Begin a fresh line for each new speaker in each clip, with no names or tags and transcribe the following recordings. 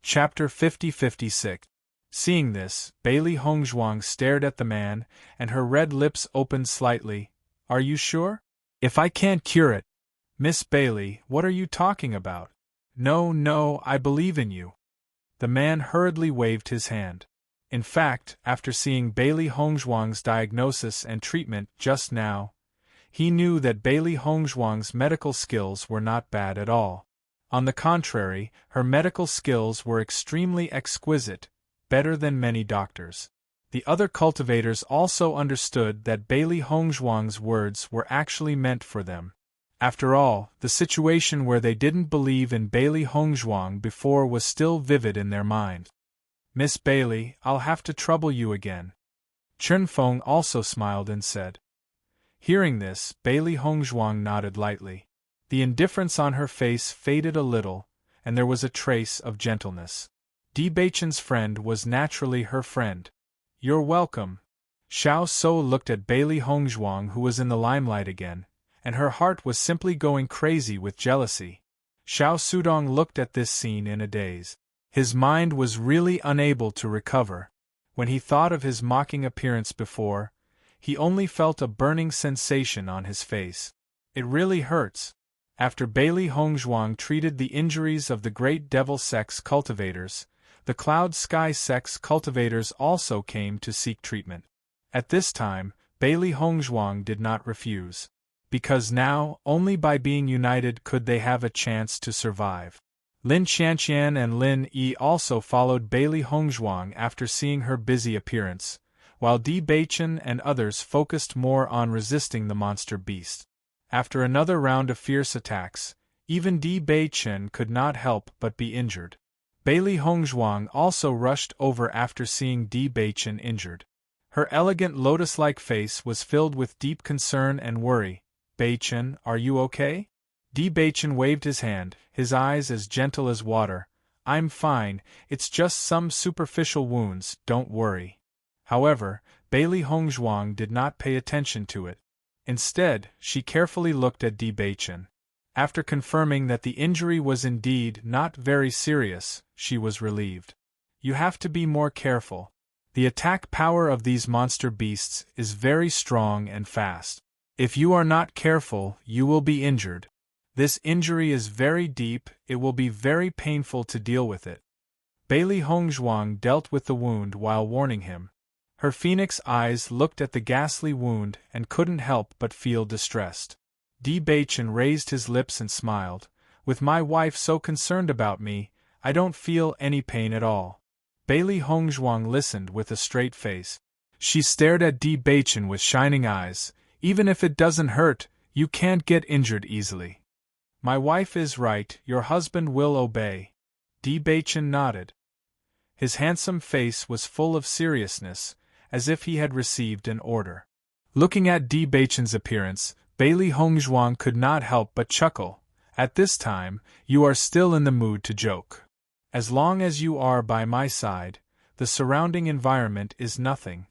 Chapter 50-56. Seeing this, Bailey Hongzhuang stared at the man, and her red lips opened slightly. Are you sure? If I can't cure it. Miss Bailey, what are you talking about? No, I believe in you. The man hurriedly waved his hand. In fact, after seeing Bailey Hongzhuang's diagnosis and treatment just now, he knew that Bailey Hongzhuang's medical skills were not bad at all. On the contrary, her medical skills were extremely exquisite, better than many doctors. The other cultivators also understood that Bailey Hongzhuang's words were actually meant for them. After all, the situation where they didn't believe in Bailey Hongzhuang before was still vivid in their mind. Miss Bailey, I'll have to trouble you again. Chen Feng also smiled and said. Hearing this, Bailey Hongzhuang nodded lightly. The indifference on her face faded a little, and there was a trace of gentleness. Di Beichen's friend was naturally her friend. You're welcome. Xiao So looked at Bailey Hongzhuang, who was in the limelight again, and her heart was simply going crazy with jealousy. Xiao Sudong looked at this scene in a daze. His mind was really unable to recover. When he thought of his mocking appearance before, he only felt a burning sensation on his face. It really hurts. After Bailey Hongzhuang treated the injuries of the Great Devil Sex cultivators, the Cloud Sky Sex cultivators also came to seek treatment. At this time, Bailey Hongzhuang did not refuse. Because now, only by being united could they have a chance to survive. Lin Qianqian and Lin Yi also followed Bailey Hongzhuang after seeing her busy appearance, while Di Beichen and others focused more on resisting the monster beast. After another round of fierce attacks, even Di Beichen could not help but be injured. Bailey Hongzhuang also rushed over after seeing Di Beichen injured. Her elegant lotus-like face was filled with deep concern and worry. Beichen, are you okay? Di Beichen waved his hand, his eyes as gentle as water. I'm fine, it's just some superficial wounds, don't worry. However, Bailey Hongzhuang did not pay attention to it. Instead, she carefully looked at Di Beichen. After confirming that the injury was indeed not very serious, she was relieved. You have to be more careful. The attack power of these monster beasts is very strong and fast. If you are not careful, you will be injured. This injury is very deep, it will be very painful to deal with it. Bailey Hongzhuang dealt with the wound while warning him. Her phoenix eyes looked at the ghastly wound and couldn't help but feel distressed. Di Beichen raised his lips and smiled. With my wife so concerned about me, I don't feel any pain at all. Bailey Hongzhuang listened with a straight face. She stared at Di Beichen with shining eyes. Even if it doesn't hurt, you can't get injured easily. My wife is right, your husband will obey. Di Beichen nodded. His handsome face was full of seriousness, as if he had received an order. Looking at Di Beichen's appearance, Bailey Hongzhuang could not help but chuckle. At this time, you are still in the mood to joke. As long as you are by my side, the surrounding environment is nothing.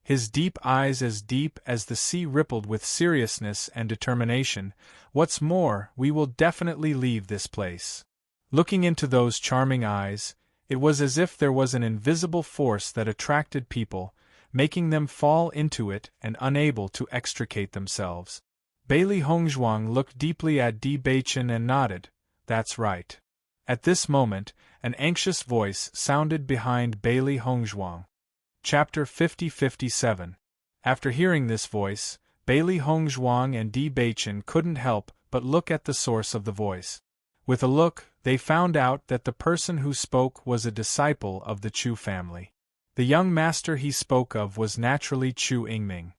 His deep eyes as deep as the sea rippled with seriousness and determination. What's more, we will definitely leave this place. Looking into those charming eyes, it was as if there was an invisible force that attracted people, making them fall into it and unable to extricate themselves. Bailey Hongzhuang looked deeply at Di Beichen and nodded. That's right. At this moment, an anxious voice sounded behind Bailey Hongzhuang. Chapter 50-57. After hearing this voice, Bailey Hongzhuang and Di Beichen couldn't help but look at the source of the voice. With a look, they found out that the person who spoke was a disciple of the Chu family. The young master he spoke of was naturally Chu Yingming.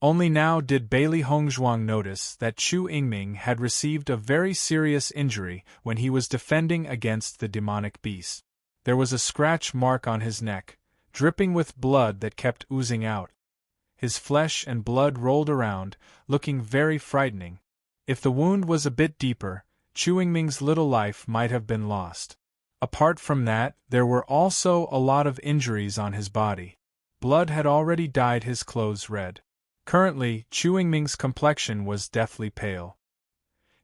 Only now did Bailey Hongzhuang notice that Chu Yingming had received a very serious injury when he was defending against the demonic beast. There was a scratch mark on his neck, dripping with blood that kept oozing out. His flesh and blood rolled around, looking very frightening. If the wound was a bit deeper, Chu Yingming's little life might have been lost. Apart from that, there were also a lot of injuries on his body. Blood had already dyed his clothes red. Currently, Chu Yingming's complexion was deathly pale.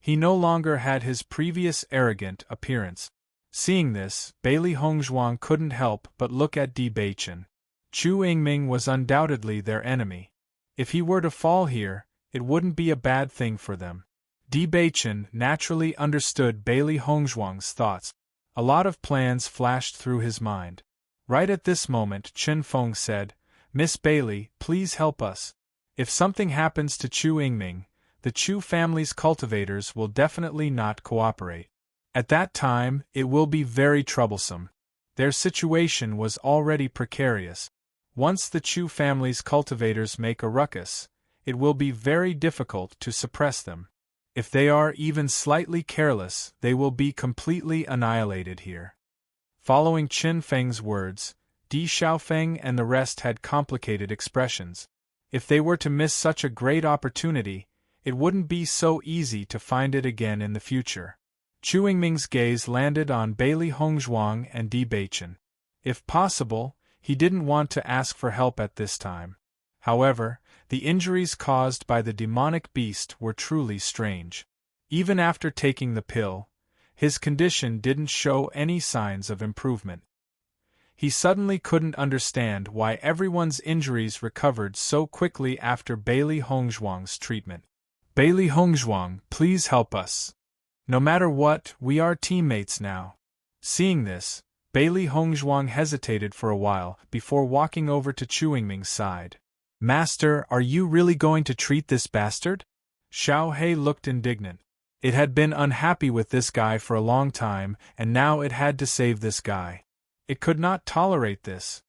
He no longer had his previous arrogant appearance. Seeing this, Bailey Hongzhuang couldn't help but look at Di Beichen. Chu Yingming was undoubtedly their enemy. If he were to fall here, it wouldn't be a bad thing for them. Di Beichen naturally understood Bailey Hongzhuang's thoughts. A lot of plans flashed through his mind. Right at this moment, Chen Feng said, "Miss Bailey, please help us. If something happens to Chu Yingming, the Chu family's cultivators will definitely not cooperate. At that time, it will be very troublesome. Their situation was already precarious. Once the Chu family's cultivators make a ruckus, it will be very difficult to suppress them. If they are even slightly careless, they will be completely annihilated here." Following Chen Feng's words, Di Xiaofeng and the rest had complicated expressions. If they were to miss such a great opportunity, it wouldn't be so easy to find it again in the future. Chu Yingming's gaze landed on Bailey Hongzhuang and Di Beichen. If possible, he didn't want to ask for help at this time. However, the injuries caused by the demonic beast were truly strange. Even after taking the pill, his condition didn't show any signs of improvement. He suddenly couldn't understand why everyone's injuries recovered so quickly after Bailey Hongzhuang's treatment. "Bailey Hongzhuang, please help us. No matter what, we are teammates now." Seeing this, Bailey Hongzhuang hesitated for a while before walking over to Chu Yingming's side. "Master, are you really going to treat this bastard?" Xiao He looked indignant. It had been unhappy with this guy for a long time, and now it had to save this guy. It could not tolerate this.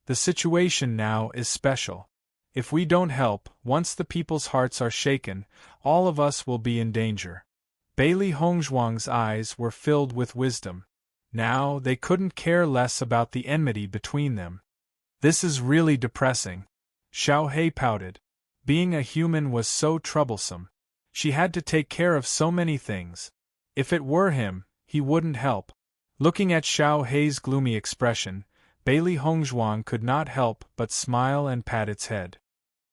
The situation now is special. If we don't help, once the people's hearts are shaken, all of us will be in danger. Bailey Hongzhuang's eyes were filled with wisdom. Now they couldn't care less about the enmity between them. "This is really depressing." Xiao He pouted. Being a human was so troublesome. She had to take care of so many things. If it were him, he wouldn't help. Looking at Xiao He's gloomy expression, Bailey Hongzhuang could not help but smile and pat its head.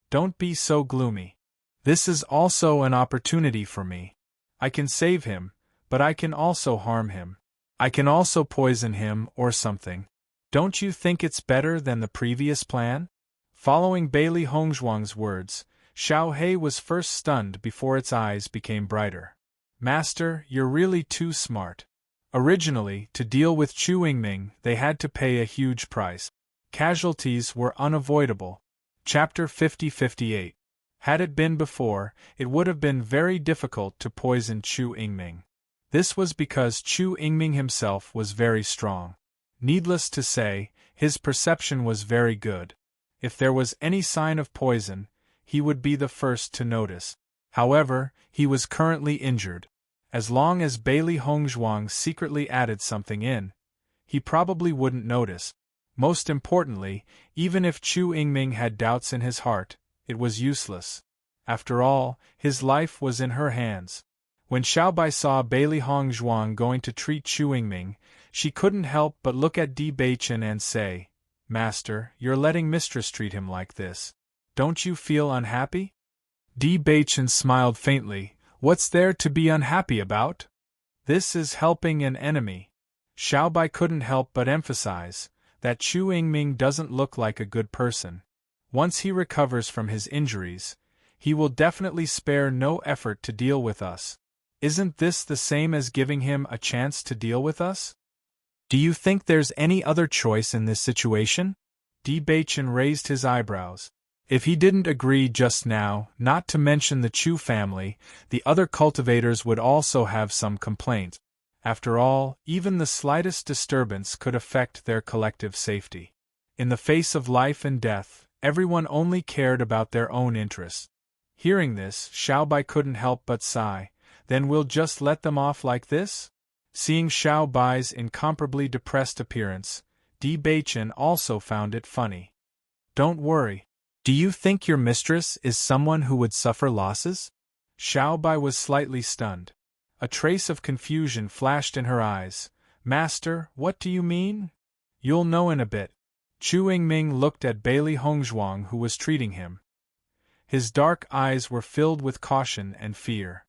"Don't be so gloomy. This is also an opportunity for me. I can save him, but I can also harm him. I can also poison him or something. Don't you think it's better than the previous plan?" Following Bailey Hongzhuang's words, Xiao He was first stunned before its eyes became brighter. "Master, you're really too smart." Originally, to deal with Chu Yingming, they had to pay a huge price. Casualties were unavoidable. Chapter 50-58. Had it been before, it would have been very difficult to poison Chu Yingming. This was because Chu Yingming himself was very strong. Needless to say, his perception was very good. If there was any sign of poison, he would be the first to notice. However, he was currently injured. As long as Bailey Hongzhuang secretly added something in, he probably wouldn't notice. Most importantly, even if Chu Yingming had doubts in his heart, it was useless. After all, his life was in her hands. When Xiaobai saw Bailey Hongzhuang going to treat Chu Yingming, she couldn't help but look at Di Beichen and say, "Master, you're letting mistress treat him like this. Don't you feel unhappy?" Di Beichen smiled faintly. "What's there to be unhappy about? This is helping an enemy." Xiaobai couldn't help but emphasize that Chu Yingming doesn't look like a good person. Once he recovers from his injuries, he will definitely spare no effort to deal with us. Isn't this the same as giving him a chance to deal with us? Do you think there's any other choice in this situation? Di Beichen raised his eyebrows. If he didn't agree just now, not to mention the Chu family, the other cultivators would also have some complaints. After all, even the slightest disturbance could affect their collective safety. In the face of life and death, everyone only cared about their own interests. Hearing this, Xiaobai couldn't help but sigh. Then we'll just let them off like this? Seeing Xiaobai's incomparably depressed appearance, Di Beichen also found it funny. Don't worry. Do you think your mistress is someone who would suffer losses? Xiaobai was slightly stunned. A trace of confusion flashed in her eyes. Master, what do you mean? You'll know in a bit. Chu Yingming looked at Bailey Hongzhuang who was treating him. His dark eyes were filled with caution and fear.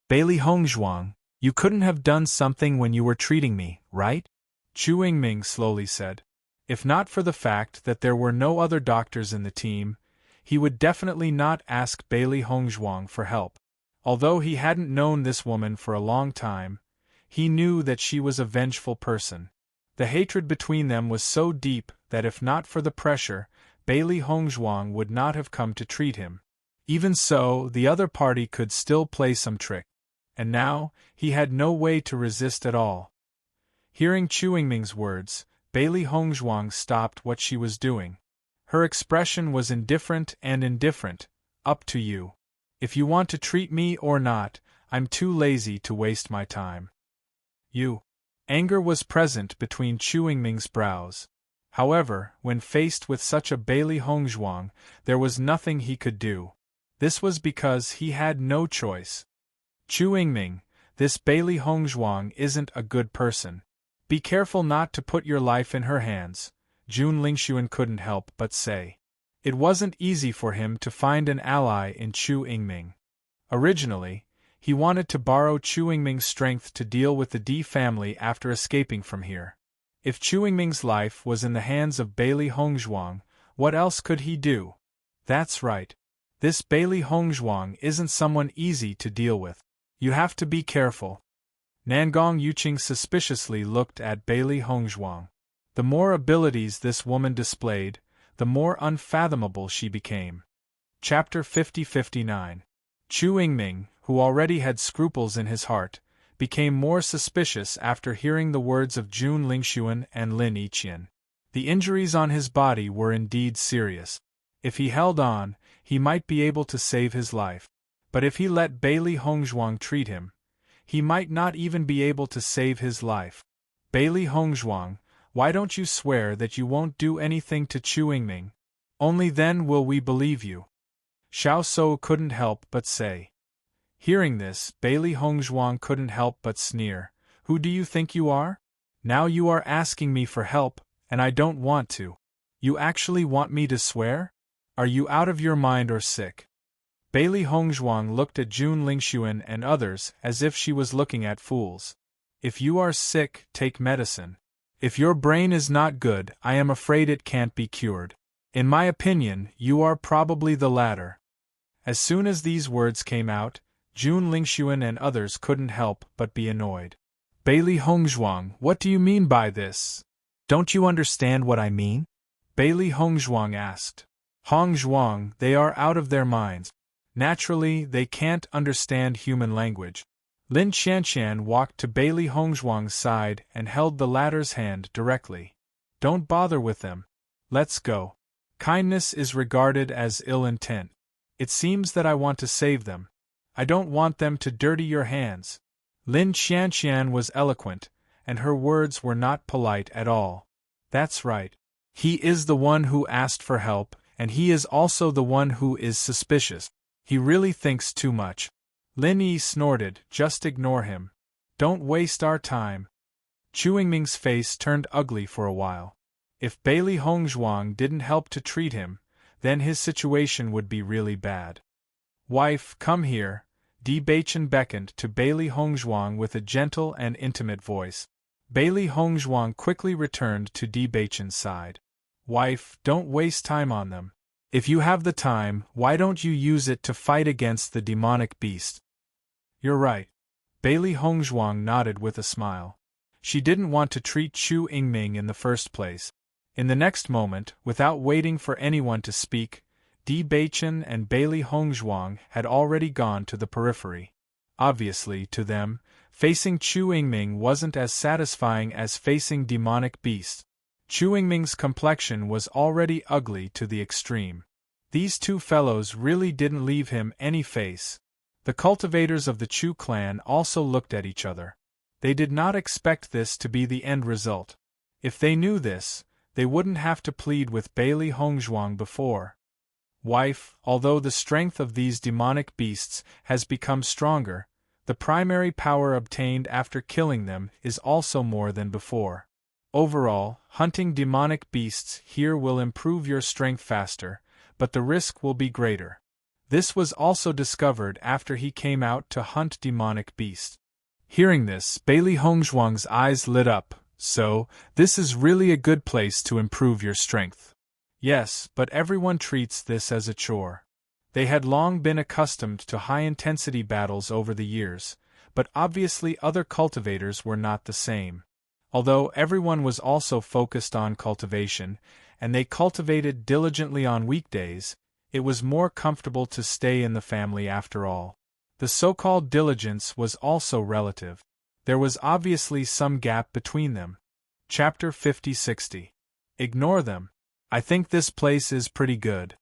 Bailey Hongzhuang, You couldn't have done something when you were treating me, right? Chu Yingming slowly said. If not for the fact that there were no other doctors in the team, he would definitely not ask Bailey Hongzhuang for help. Although he hadn't known this woman for a long time, he knew that she was a vengeful person. The hatred between them was so deep that if not for the pressure, Bailey Hongzhuang would not have come to treat him. Even so, the other party could still play some trick. And now, he had no way to resist at all. Hearing Chu Yingming's words, Bailey Hongzhuang stopped what she was doing. Her expression was indifferent, up to you. If you want to treat me or not, I'm too lazy to waste my time. You. Anger was present between Chu Yingming's brows. However, when faced with such a Bailey Hongzhuang, there was nothing he could do. This was because he had no choice. Chu Yingming, this Bailey Hongzhuang isn't a good person. Be careful not to put your life in her hands, Jun Lingxuan couldn't help but say. It wasn't easy for him to find an ally in Chu Yingming. Originally, he wanted to borrow Chu Yingming's strength to deal with the D family after escaping from here. If Chu Yingming's life was in the hands of Bailey Hongzhuang, what else could he do? That's right. This Bailey Hongzhuang isn't someone easy to deal with. You have to be careful. Nangong Yuqing suspiciously looked at Bailey Hongzhuang. The more abilities this woman displayed, the more unfathomable she became. Chapter 50-59. Chu Yingming, who already had scruples in his heart, became more suspicious after hearing the words of Jun Lingxuan and Lin Yiqian. The injuries on his body were indeed serious. If he held on, he might be able to save his life. But if he let Bailey Hongzhuang treat him, he might not even be able to save his life. Bailey Hongzhuang, why don't you swear that you won't do anything to Chu Yingming? Only then will we believe you. Xiao So couldn't help but say. Hearing this, Bailey Hongzhuang couldn't help but sneer. Who do you think you are? Now you are asking me for help, and I don't want to. You actually want me to swear? Are you out of your mind or sick? Bailey Hongzhuang looked at Jun Lingxuan and others as if she was looking at fools. If you are sick, take medicine. If your brain is not good, I am afraid it can't be cured. In my opinion, you are probably the latter. As soon as these words came out, Jun Lingxuan and others couldn't help but be annoyed. Bailey Hongzhuang, what do you mean by this? Don't you understand what I mean? Bailey Hongzhuang asked. Hongzhuang, they are out of their minds. Naturally, they can't understand human language. Lin Qianqian walked to Bailey Hongzhuang's side and held the latter's hand directly. Don't bother with them. Let's go. Kindness is regarded as ill intent. It seems that I want to save them. I don't want them to dirty your hands. Lin Qianqian was eloquent, and her words were not polite at all. That's right. He is the one who asked for help, and he is also the one who is suspicious. He really thinks too much. Lin Yi snorted, just ignore him. Don't waste our time. Chu Yingming's face turned ugly for a while. If Bailey Hongzhuang didn't help to treat him, then his situation would be really bad. Wife, come here, Di Baichen beckoned to Bailey Hongzhuang with a gentle and intimate voice. Bailey Hongzhuang quickly returned to Di Baichen's side. Wife, don't waste time on them. If you have the time, why don't you use it to fight against the demonic beast? You're right. Bailey Hongzhuang nodded with a smile. She didn't want to treat Chu Yingming in the first place. In the next moment, without waiting for anyone to speak, Di Baichen and Bailey Hongzhuang had already gone to the periphery. Obviously, to them, facing Chu Yingming wasn't as satisfying as facing demonic beasts. Chu Yingming's complexion was already ugly to the extreme. These two fellows really didn't leave him any face. The cultivators of the Chu clan also looked at each other. They did not expect this to be the end result. If they knew this, they wouldn't have to plead with Bailey Hongzhuang before. Wife, although the strength of these demonic beasts has become stronger, the primary power obtained after killing them is also more than before. Overall, hunting demonic beasts here will improve your strength faster, but the risk will be greater. This was also discovered after he came out to hunt demonic beasts. Hearing this, Bailey Hongzhuang's eyes lit up. So, this is really a good place to improve your strength. Yes, but everyone treats this as a chore. They had long been accustomed to high-intensity battles over the years, but obviously other cultivators were not the same. Although everyone was also focused on cultivation, and they cultivated diligently on weekdays, it was more comfortable to stay in the family after all. The so-called diligence was also relative. There was obviously some gap between them. Chapter 50-60. Ignore them. I think this place is pretty good.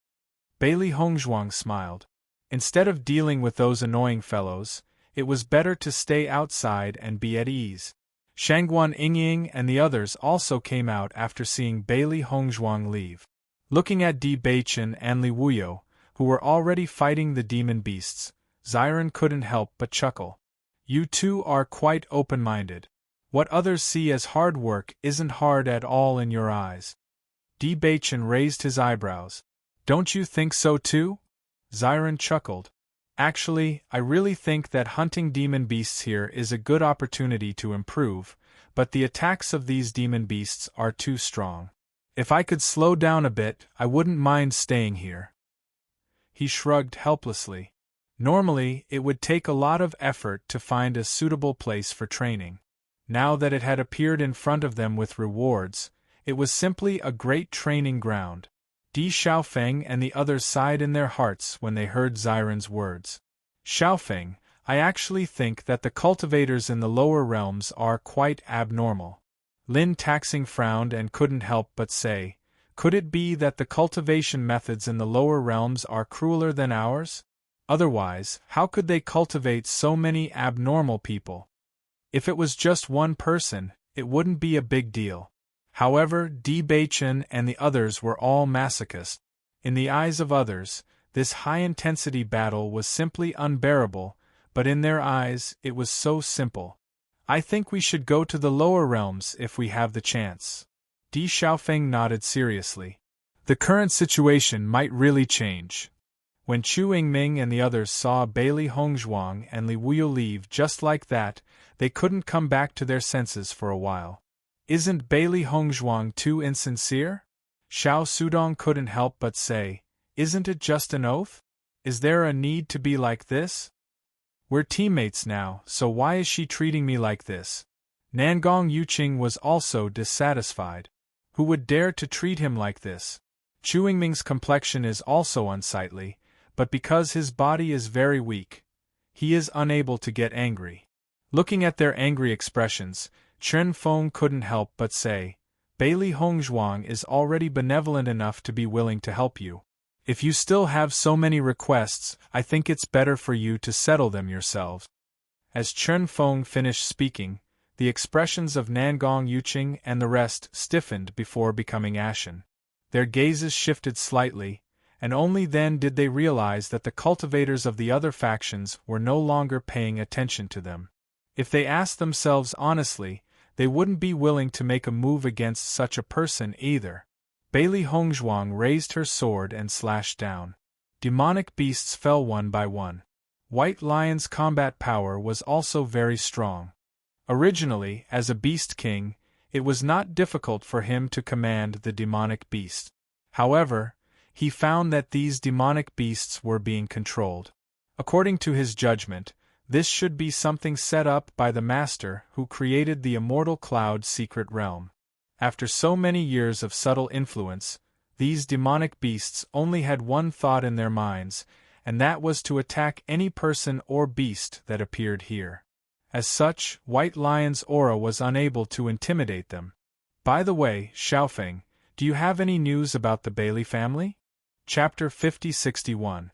Bailey Hongzhuang smiled. Instead of dealing with those annoying fellows, it was better to stay outside and be at ease. Shangguan Yingying and the others also came out after seeing Bailey Hongzhuang leave. Looking at Di Baichen and Li Wuyo, who were already fighting the demon beasts, Ziren couldn't help but chuckle. You two are quite open-minded. What others see as hard work isn't hard at all in your eyes. Di Baichen raised his eyebrows. Don't you think so too? Ziren chuckled. Actually, I really think that hunting demon beasts here is a good opportunity to improve, but the attacks of these demon beasts are too strong. If I could slow down a bit, I wouldn't mind staying here. He shrugged helplessly. Normally, it would take a lot of effort to find a suitable place for training. Now that it had appeared in front of them with rewards, it was simply a great training ground. Di Xiaofeng and the others sighed in their hearts when they heard Ziren's words. Xiaofeng, I actually think that the cultivators in the lower realms are quite abnormal. Lin Taxing frowned and couldn't help but say, could it be that the cultivation methods in the lower realms are crueler than ours? Otherwise, how could they cultivate so many abnormal people? If it was just one person, it wouldn't be a big deal. However, Di Baichen and the others were all masochists. In the eyes of others, this high-intensity battle was simply unbearable, but in their eyes, it was so simple. I think we should go to the lower realms if we have the chance. Di Xiaofeng nodded seriously. The current situation might really change. When Chu Yingming and the others saw Bailey Hongzhuang and Li Wuyo leave just like that, they couldn't come back to their senses for a while. Isn't Bailey Hongzhuang too insincere? Xiao Sudong couldn't help but say, isn't it just an oath? Is there a need to be like this? We're teammates now, so why is she treating me like this? Nangong Yuqing was also dissatisfied. Who would dare to treat him like this? Chu Yingming's complexion is also unsightly, but because his body is very weak, he is unable to get angry. Looking at their angry expressions, Chen Feng couldn't help but say, Bailey Hongzhuang is already benevolent enough to be willing to help you. If you still have so many requests, I think it's better for you to settle them yourselves. As Chen Feng finished speaking, the expressions of Nangong Yuqing and the rest stiffened before becoming ashen. Their gazes shifted slightly, and only then did they realize that the cultivators of the other factions were no longer paying attention to them. If they asked themselves honestly, they wouldn't be willing to make a move against such a person either. Bailey Hongzhuang raised her sword and slashed down. Demonic beasts fell one by one. White Lion's combat power was also very strong. Originally, as a beast king, it was not difficult for him to command the demonic beast. However, he found that these demonic beasts were being controlled. According to his judgment, this should be something set up by the master who created the immortal cloud secret realm. After so many years of subtle influence, these demonic beasts only had one thought in their minds, and that was to attack any person or beast that appeared here. As such, White Lion's aura was unable to intimidate them. By the way, Xiaofeng, do you have any news about the Bailey family? Chapter 50-61.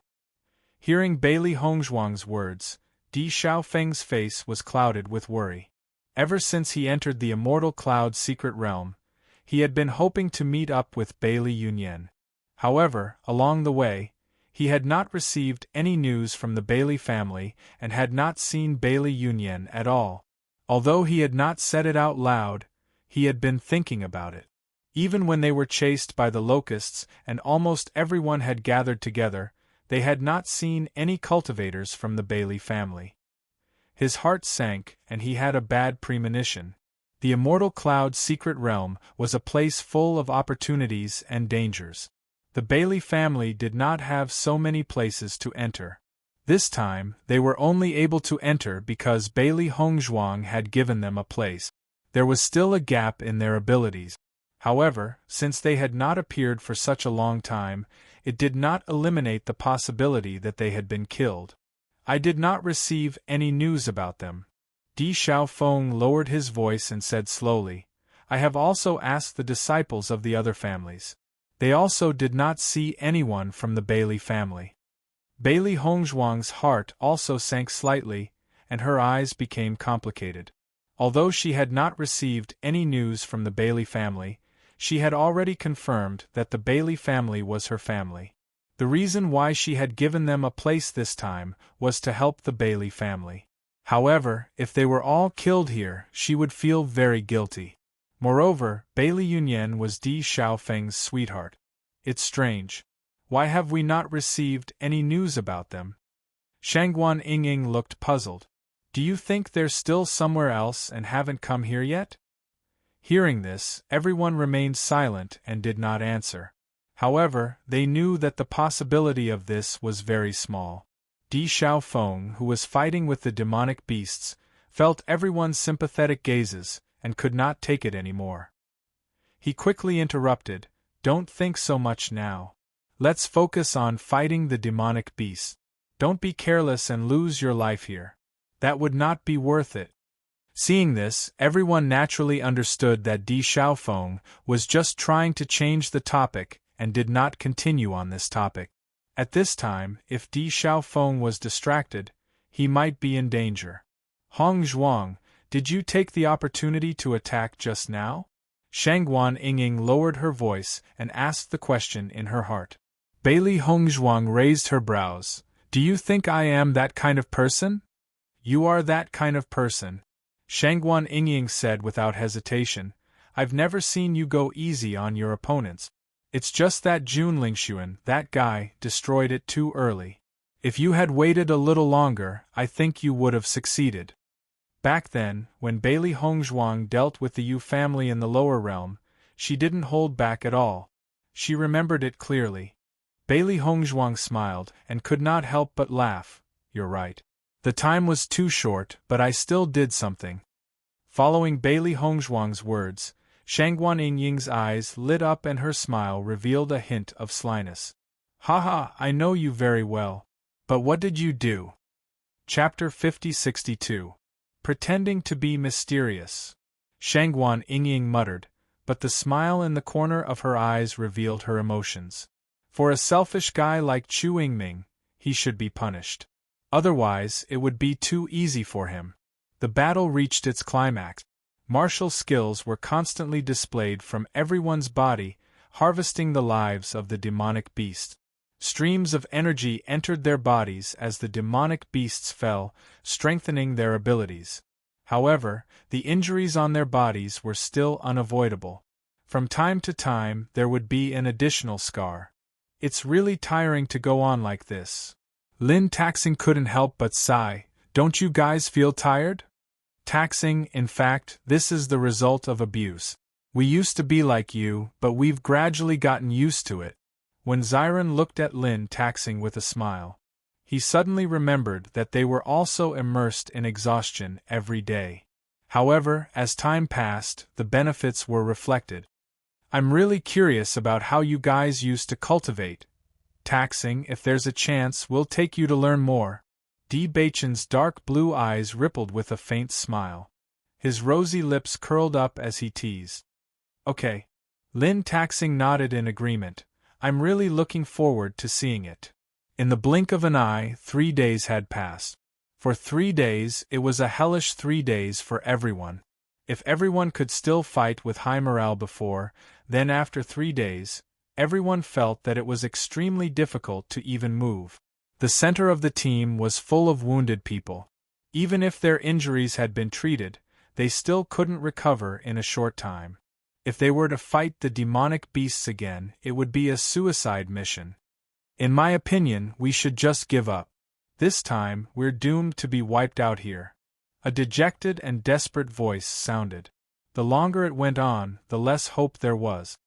Hearing Bailey Hongzhuang's words, Di Xiaofeng's face was clouded with worry. Ever since he entered the immortal cloud secret realm, he had been hoping to meet up with Bailey Yunyan. However, along the way, he had not received any news from the Bailey family and had not seen Bailey Yunyan at all. Although he had not said it out loud, he had been thinking about it. Even when they were chased by the locusts and almost everyone had gathered together, they had not seen any cultivators from the Bailey family. His heart sank, and he had a bad premonition. The Immortal Cloud's secret realm was a place full of opportunities and dangers. The Bailey family did not have so many places to enter. This time, they were only able to enter because Bailey Hongzhuang had given them a place. There was still a gap in their abilities. However, since they had not appeared for such a long time, it did not eliminate the possibility that they had been killed. I did not receive any news about them. Di Xiaofeng lowered his voice and said slowly, I have also asked the disciples of the other families. They also did not see anyone from the Bailey family. Bailey Hongzhuang's heart also sank slightly, and her eyes became complicated. Although she had not received any news from the Bailey family, she had already confirmed that the Bailey family was her family. The reason why she had given them a place this time was to help the Bailey family. However, if they were all killed here, she would feel very guilty. Moreover, Bailey Yunyan was Di Xiaofeng's sweetheart. It's strange. Why have we not received any news about them? Shangguan Yingying looked puzzled. Do you think they're still somewhere else and haven't come here yet? Hearing this, everyone remained silent and did not answer. However, they knew that the possibility of this was very small. Di Xiaofeng, who was fighting with the demonic beasts, felt everyone's sympathetic gazes and could not take it anymore. He quickly interrupted, Don't think so much now. Let's focus on fighting the demonic beasts. Don't be careless and lose your life here. That would not be worth it. Seeing this, everyone naturally understood that Di Xiaofeng was just trying to change the topic and did not continue on this topic. At this time, if Di Xiaofeng was distracted, he might be in danger. Hongzhuang, did you take the opportunity to attack just now? Shangguan Yingying lowered her voice and asked the question in her heart. Bailey Hongzhuang raised her brows. Do you think I am that kind of person? You are that kind of person. Shangguan Yingying said without hesitation. I've never seen you go easy on your opponents. It's just that Jun Lingxuan, that guy, destroyed it too early. If you had waited a little longer, I think you would have succeeded. Back then, when Bailey Hongzhuang dealt with the Yu family in the lower realm, she didn't hold back at all. She remembered it clearly. Bailey Hongzhuang smiled and could not help but laugh. You're right. The time was too short, but I still did something. Following Bailey Hongzhuang's words, Shangguan Yingying's eyes lit up and her smile revealed a hint of slyness. Haha, I know you very well. But what did you do? Chapter 5062. Pretending to be mysterious. Shangguan Yingying muttered, but the smile in the corner of her eyes revealed her emotions. For a selfish guy like Chu Yingming, he should be punished. Otherwise, it would be too easy for him. The battle reached its climax. Martial skills were constantly displayed from everyone's body, harvesting the lives of the demonic beasts. Streams of energy entered their bodies as the demonic beasts fell, strengthening their abilities. However, the injuries on their bodies were still unavoidable. From time to time, there would be an additional scar. It's really tiring to go on like this. Lin Taxing couldn't help but sigh. Don't you guys feel tired? Taxing, in fact, this is the result of abuse. We used to be like you, but we've gradually gotten used to it. When Xiren looked at Lin Taxing with a smile, he suddenly remembered that they were also immersed in exhaustion every day. However, as time passed, the benefits were reflected. I'm really curious about how you guys used to cultivate. Taxing, if there's a chance, we'll take you to learn more. Di Baichen's dark blue eyes rippled with a faint smile. His rosy lips curled up as he teased. Okay. Lin Taxing nodded in agreement. I'm really looking forward to seeing it. In the blink of an eye, 3 days had passed. For 3 days, it was a hellish 3 days for everyone. If everyone could still fight with high morale before, then after 3 days, everyone felt that it was extremely difficult to even move. The center of the team was full of wounded people. Even if their injuries had been treated, they still couldn't recover in a short time. If they were to fight the demonic beasts again, it would be a suicide mission. In my opinion, we should just give up. This time, we're doomed to be wiped out here. A dejected and desperate voice sounded. The longer it went on, the less hope there was.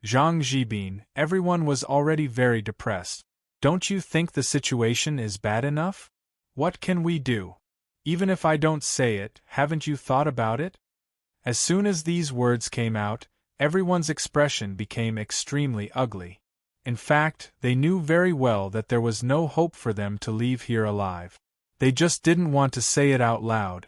Zhang Zhibin, everyone was already very depressed. Don't you think the situation is bad enough? What can we do? Even if I don't say it, haven't you thought about it? As soon as these words came out, everyone's expression became extremely ugly. In fact, they knew very well that there was no hope for them to leave here alive. They just didn't want to say it out loud.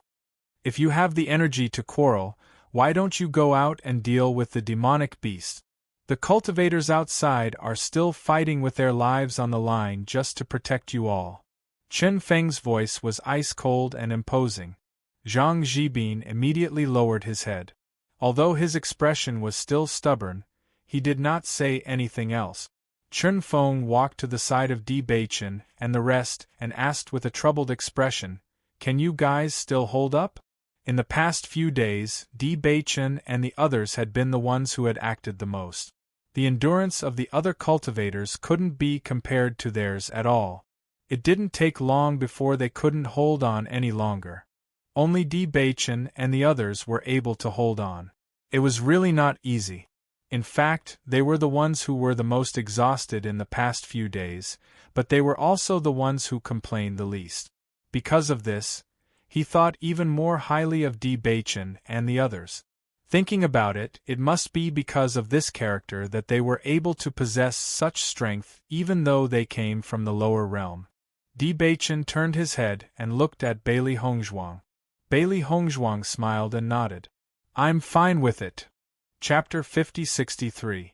If you have the energy to quarrel, why don't you go out and deal with the demonic beast? The cultivators outside are still fighting with their lives on the line just to protect you all. Chen Feng's voice was ice-cold and imposing. Zhang Zhibin immediately lowered his head. Although his expression was still stubborn, he did not say anything else. Chen Feng walked to the side of Di Beichen and the rest and asked with a troubled expression, "Can you guys still hold up?" In the past few days, Di Beichen and the others had been the ones who had acted the most. The endurance of the other cultivators couldn't be compared to theirs at all. It didn't take long before they couldn't hold on any longer. Only Di Beichen and the others were able to hold on. It was really not easy. In fact, they were the ones who were the most exhausted in the past few days, but they were also the ones who complained the least. Because of this, he thought even more highly of Di Beichen and the others. Thinking about it, it must be because of this character that they were able to possess such strength even though they came from the lower realm. Di Beichen turned his head and looked at Bailey Hongzhuang. Bailey Hongzhuang smiled and nodded. "I'm fine with it." Chapter 5063.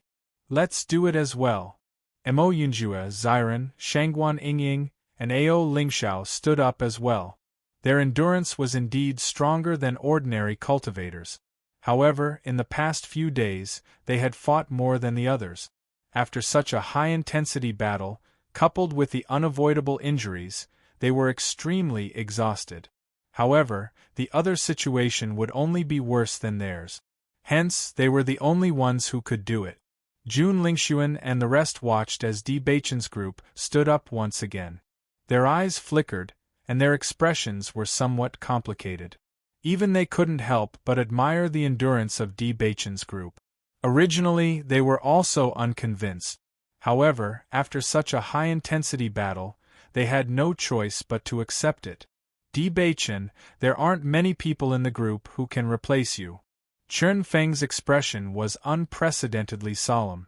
Let's do it as well. Mo Yunjue, Ziren, Shangguan Yingying, and Ao Lingxiao stood up as well. Their endurance was indeed stronger than ordinary cultivators. However, in the past few days, they had fought more than the others. After such a high-intensity battle, coupled with the unavoidable injuries, they were extremely exhausted. However, the other situation would only be worse than theirs. Hence, they were the only ones who could do it. Jun Lingxuan and the rest watched as Di Beichen's group stood up once again. Their eyes flickered, and their expressions were somewhat complicated. Even they couldn't help but admire the endurance of Di Beichen's group. Originally, they were also unconvinced. However, after such a high-intensity battle, they had no choice but to accept it. Di Beichen, there aren't many people in the group who can replace you. Chen Feng's expression was unprecedentedly solemn.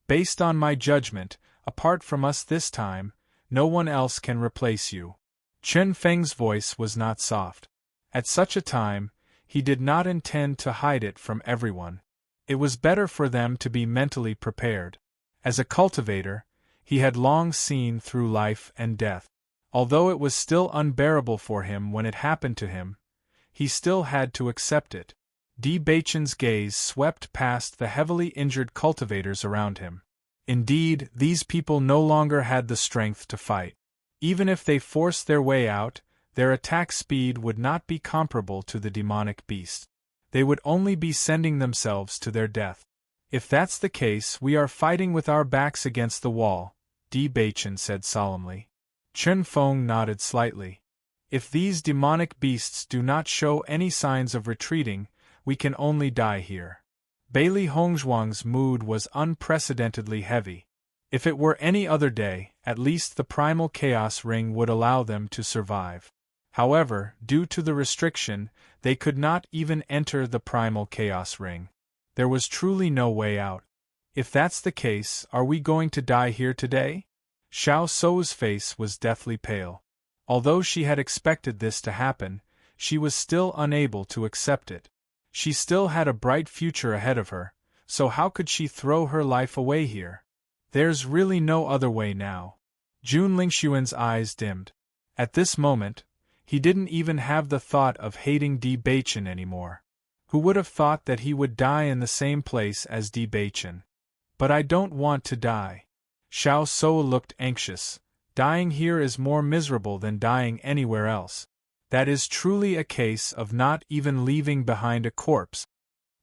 Based on my judgment, apart from us this time, no one else can replace you. Chen Feng's voice was not soft. At such a time, he did not intend to hide it from everyone. It was better for them to be mentally prepared. As a cultivator, he had long seen through life and death. Although it was still unbearable for him when it happened to him, he still had to accept it. Di Beichen's gaze swept past the heavily injured cultivators around him. Indeed, these people no longer had the strength to fight. Even if they forced their way out, their attack speed would not be comparable to the demonic beast. They would only be sending themselves to their death. If that's the case, we are fighting with our backs against the wall, Di Beichen said solemnly. Chen Feng nodded slightly. If these demonic beasts do not show any signs of retreating, we can only die here. Bailey Hongzhuang's mood was unprecedentedly heavy. If it were any other day, at least the primal chaos ring would allow them to survive. However, due to the restriction, they could not even enter the primal chaos ring. There was truly no way out. If that's the case, are we going to die here today? Xiao Sou's face was deathly pale. Although she had expected this to happen, she was still unable to accept it. She still had a bright future ahead of her, so how could she throw her life away here? There's really no other way now. Jun Lingxuan's eyes dimmed. At this moment, he didn't even have the thought of hating Di Beichen anymore. Who would have thought that he would die in the same place as Di Beichen? But I don't want to die. Xiao Sou looked anxious. Dying here is more miserable than dying anywhere else. That is truly a case of not even leaving behind a corpse.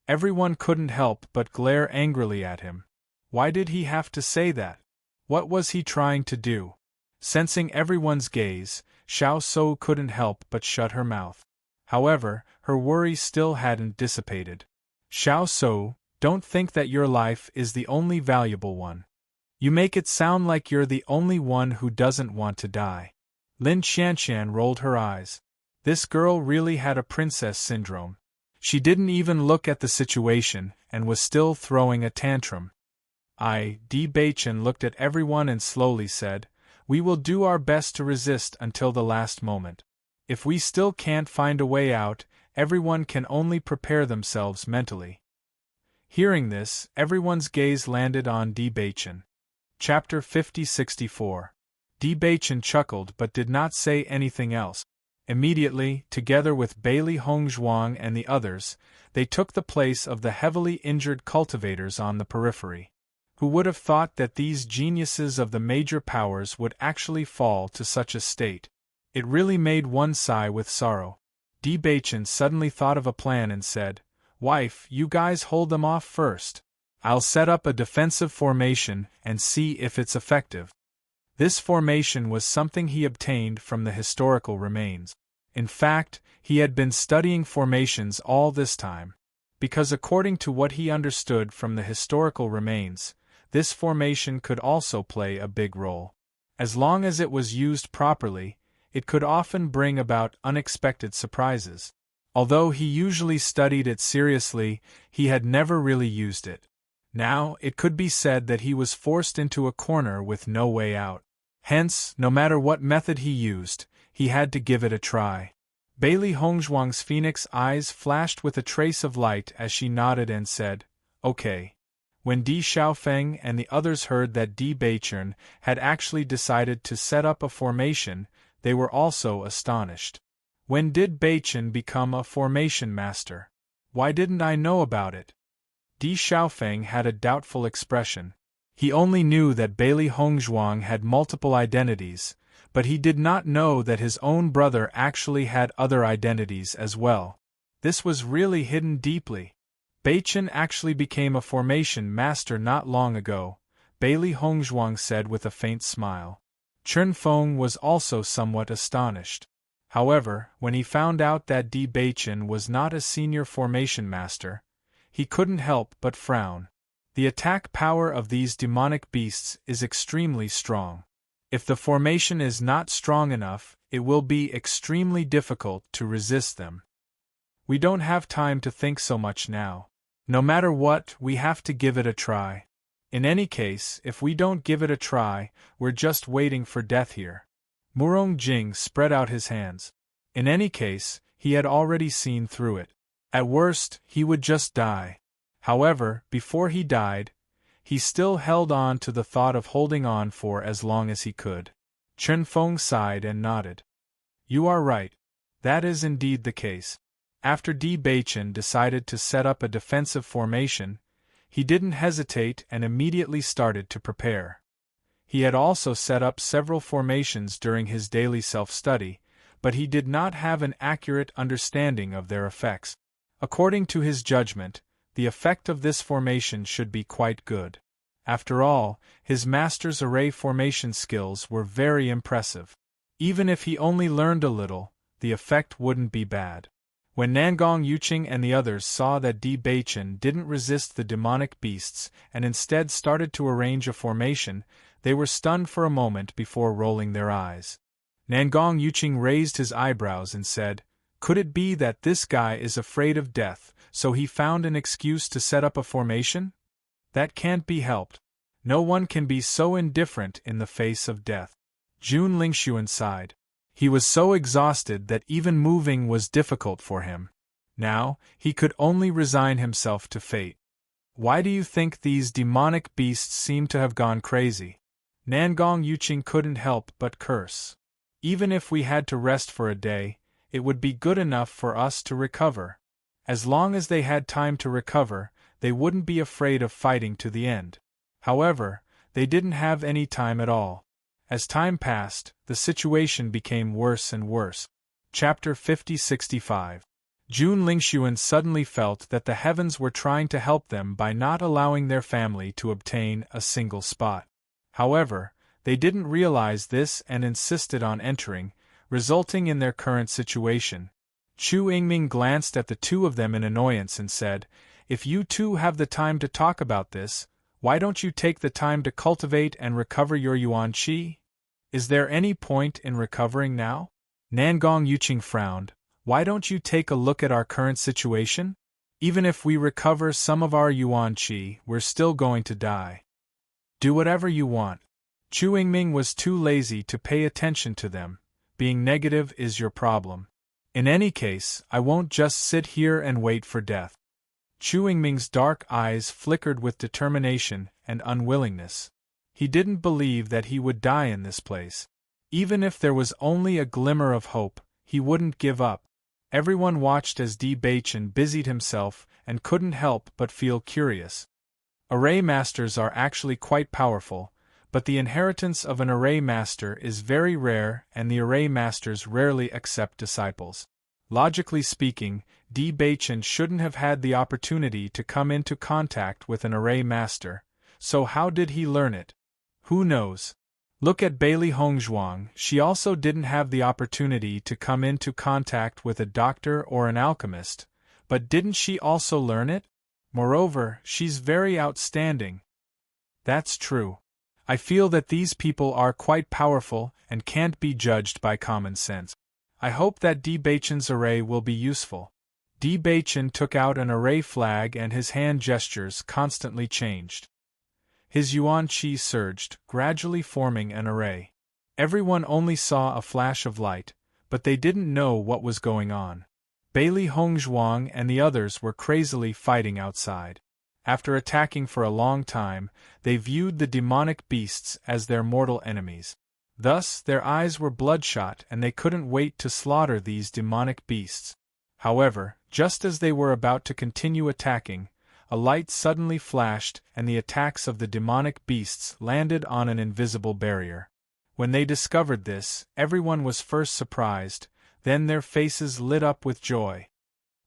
Everyone couldn't help but glare angrily at him. Why did he have to say that? What was he trying to do? Sensing everyone's gaze, Xiao Sou couldn't help but shut her mouth. However, her worry still hadn't dissipated. Xiao So, don't think that your life is the only valuable one. You make it sound like you're the only one who doesn't want to die. Lin Xianxian rolled her eyes. This girl really had a princess syndrome. She didn't even look at the situation, and was still throwing a tantrum. Di Beichen looked at everyone and slowly said, "We will do our best to resist until the last moment. If we still can't find a way out, everyone can only prepare themselves mentally." Hearing this, everyone's gaze landed on Di Beichen. Chapter 50-64. Di Beichen chuckled but did not say anything else. Immediately, together with Bailey Hongzhuang and the others, they took the place of the heavily injured cultivators on the periphery. Who would have thought that these geniuses of the major powers would actually fall to such a state? It really made one sigh with sorrow. Di Beichen suddenly thought of a plan and said, "Wife, you guys hold them off first. I'll set up a defensive formation and see if it's effective." This formation was something he obtained from the historical remains. In fact, he had been studying formations all this time. Because according to what he understood from the historical remains, this formation could also play a big role. As long as it was used properly, it could often bring about unexpected surprises. Although he usually studied it seriously, he had never really used it. Now, it could be said that he was forced into a corner with no way out. Hence, no matter what method he used, he had to give it a try. Bailey Hongzhuang's phoenix eyes flashed with a trace of light as she nodded and said, "Okay." When Di Xiaofeng and the others heard that Di Beichen had actually decided to set up a formation, they were also astonished. When did Beichen become a formation master? Why didn't I know about it? Di Xiaofeng had a doubtful expression. He only knew that Bailey Hongzhuang had multiple identities, but he did not know that his own brother actually had other identities as well. This was really hidden deeply. Beichen actually became a formation master not long ago, Bailey Hongzhuang said with a faint smile. Chen Feng was also somewhat astonished. However, when he found out that Di Beichen was not a senior formation master, he couldn't help but frown. The attack power of these demonic beasts is extremely strong. If the formation is not strong enough, it will be extremely difficult to resist them. We don't have time to think so much now. No matter what, we have to give it a try. In any case, if we don't give it a try, we're just waiting for death here. Murong Jing spread out his hands. In any case, he had already seen through it. At worst, he would just die. However, before he died, he still held on to the thought of holding on for as long as he could. Chen Feng sighed and nodded. "You are right. That is indeed the case." After Di Beichen decided to set up a defensive formation, he didn't hesitate and immediately started to prepare. He had also set up several formations during his daily self-study, but he did not have an accurate understanding of their effects. According to his judgment, the effect of this formation should be quite good. After all, his master's array formation skills were very impressive. Even if he only learned a little, the effect wouldn't be bad. When Nangong Yuqing and the others saw that Di Beichen didn't resist the demonic beasts and instead started to arrange a formation, they were stunned for a moment before rolling their eyes. Nangong Yuqing raised his eyebrows and said, "Could it be that this guy is afraid of death, so he found an excuse to set up a formation? That can't be helped. No one can be so indifferent in the face of death." Jun Lingxuan sighed. He was so exhausted that even moving was difficult for him. Now, he could only resign himself to fate. "Why do you think these demonic beasts seem to have gone crazy?" Nangong Yuqing couldn't help but curse. "Even if we had to rest for a day, it would be good enough for us to recover. As long as they had time to recover, they wouldn't be afraid of fighting to the end." However, they didn't have any time at all. As time passed, the situation became worse and worse. Chapter 50-65. Jun Lingxuan suddenly felt that the heavens were trying to help them by not allowing their family to obtain a single spot. However, they didn't realize this and insisted on entering, resulting in their current situation. Chu Yingming glanced at the two of them in annoyance and said, "If you two have the time to talk about this, why don't you take the time to cultivate and recover your yuan qi? Is there any point in recovering now?" Nangong Yuqing frowned. "Why don't you take a look at our current situation? Even if we recover some of our yuan qi, we're still going to die. Do whatever you want." Chu Yingming was too lazy to pay attention to them. Being negative is your problem. In any case, I won't just sit here and wait for death. Chu Yingming's dark eyes flickered with determination and unwillingness. He didn't believe that he would die in this place. Even if there was only a glimmer of hope, he wouldn't give up. Everyone watched as Di Baichen busied himself and couldn't help but feel curious. Array masters are actually quite powerful, but the inheritance of an array master is very rare and the array masters rarely accept disciples. Logically speaking, Di Baichen shouldn't have had the opportunity to come into contact with an array master, so how did he learn it? Who knows? Look at Bailey Hongzhuang, she also didn't have the opportunity to come into contact with a doctor or an alchemist, but didn't she also learn it? Moreover, she's very outstanding. That's true. I feel that these people are quite powerful and can't be judged by common sense. I hope that Di Baichen's array will be useful. Di Baichen took out an array flag and his hand gestures constantly changed. His yuan qi surged, gradually forming an array. Everyone only saw a flash of light, but they didn't know what was going on. Bailey Hongzhuang and the others were crazily fighting outside. After attacking for a long time, they viewed the demonic beasts as their mortal enemies. Thus, their eyes were bloodshot and they couldn't wait to slaughter these demonic beasts. However, just as they were about to continue attacking, a light suddenly flashed and the attacks of the demonic beasts landed on an invisible barrier. When they discovered this, everyone was first surprised, then their faces lit up with joy.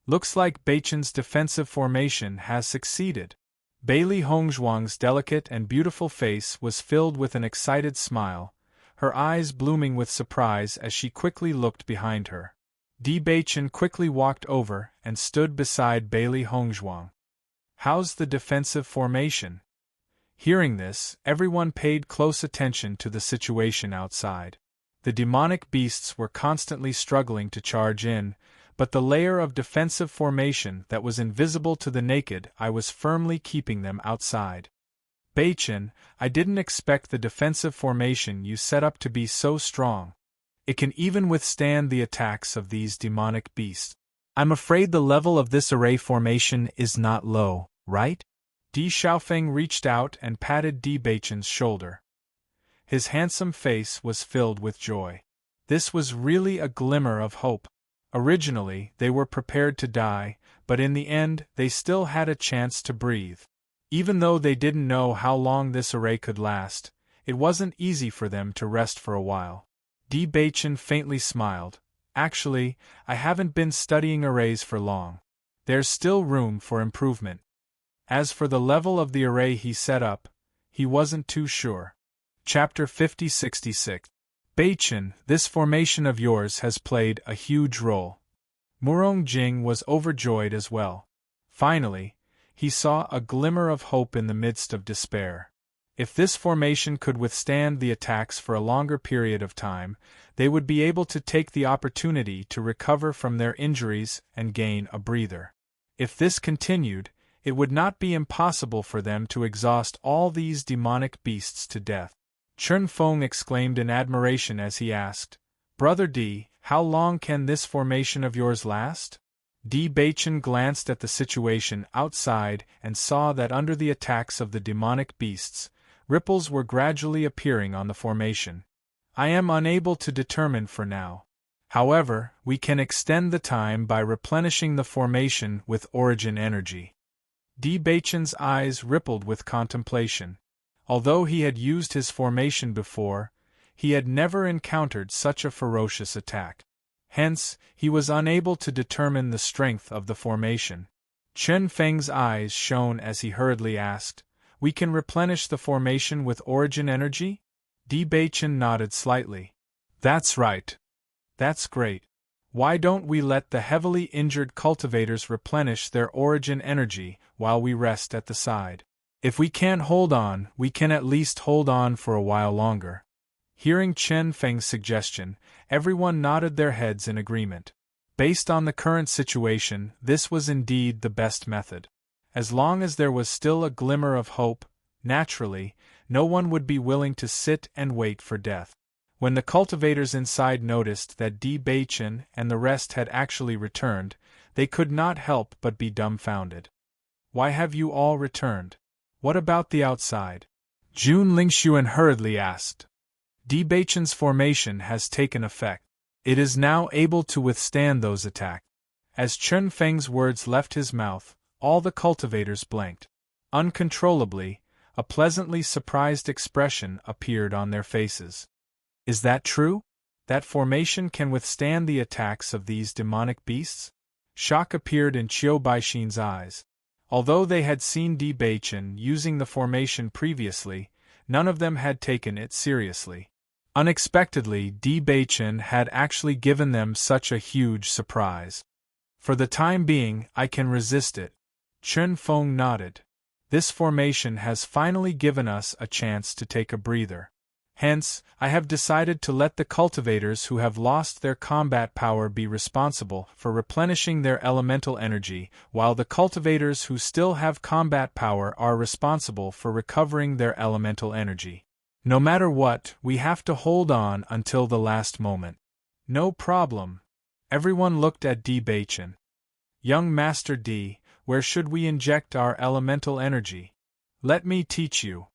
Looks like Baichen's defensive formation has succeeded. Bailey Hongzhuang's delicate and beautiful face was filled with an excited smile, her eyes blooming with surprise as she quickly looked behind her. Di Baichen quickly walked over and stood beside Bailey Hongzhuang. "How's the defensive formation?" Hearing this, everyone paid close attention to the situation outside. The demonic beasts were constantly struggling to charge in, but the layer of defensive formation that was invisible to the naked eye was firmly keeping them outside. "Baichen, I didn't expect the defensive formation you set up to be so strong. It can even withstand the attacks of these demonic beasts. I'm afraid the level of this array formation is not low, right?" Di Xiaofeng reached out and patted Di Baichen's shoulder. His handsome face was filled with joy. This was really a glimmer of hope. Originally, they were prepared to die, but in the end, they still had a chance to breathe. Even though they didn't know how long this array could last, it wasn't easy for them to rest for a while. Di Baichen faintly smiled. "Actually, I haven't been studying arrays for long. There's still room for improvement." As for the level of the array he set up, he wasn't too sure. Chapter 5066. Baichen, this formation of yours has played a huge role. Murong Jing was overjoyed as well. Finally, he saw a glimmer of hope in the midst of despair. If this formation could withstand the attacks for a longer period of time, they would be able to take the opportunity to recover from their injuries and gain a breather. If this continued, it would not be impossible for them to exhaust all these demonic beasts to death. Chen Feng exclaimed in admiration as he asked, "Brother Di, how long can this formation of yours last?" Di Baichen glanced at the situation outside and saw that under the attacks of the demonic beasts, ripples were gradually appearing on the formation. "I am unable to determine for now. However, we can extend the time by replenishing the formation with origin energy." Di Baichen's eyes rippled with contemplation. Although he had used his formation before, he had never encountered such a ferocious attack. Hence, he was unable to determine the strength of the formation. Chen Feng's eyes shone as he hurriedly asked, "We can replenish the formation with origin energy?" Di Baichen nodded slightly. "That's right. That's great. Why don't we let the heavily injured cultivators replenish their origin energy while we rest at the side? If we can't hold on, we can at least hold on for a while longer. Hearing Chen Feng's suggestion, everyone nodded their heads in agreement. Based on the current situation, this was indeed the best method. As long as there was still a glimmer of hope, naturally, no one would be willing to sit and wait for death. When the cultivators inside noticed that Di Beichen and the rest had actually returned, they could not help but be dumbfounded. Why have you all returned? What about the outside? Jun Lingxuan hurriedly asked. Di Beichen's formation has taken effect. It is now able to withstand those attacks. As Chen Feng's words left his mouth, all the cultivators blinked. Uncontrollably, a pleasantly surprised expression appeared on their faces. Is that true? That formation can withstand the attacks of these demonic beasts? Shock appeared in Qiu Baixin's eyes. Although they had seen Di Beichen using the formation previously, none of them had taken it seriously. Unexpectedly, Di Beichen had actually given them such a huge surprise. For the time being, I can resist it. Chen Feng nodded. This formation has finally given us a chance to take a breather. Hence, I have decided to let the cultivators who have lost their combat power be responsible for replenishing their elemental energy, while the cultivators who still have combat power are responsible for recovering their elemental energy. No matter what, we have to hold on until the last moment. No problem. Everyone looked at Di Beichen. Young Master Di, where should we inject our elemental energy? Let me teach you.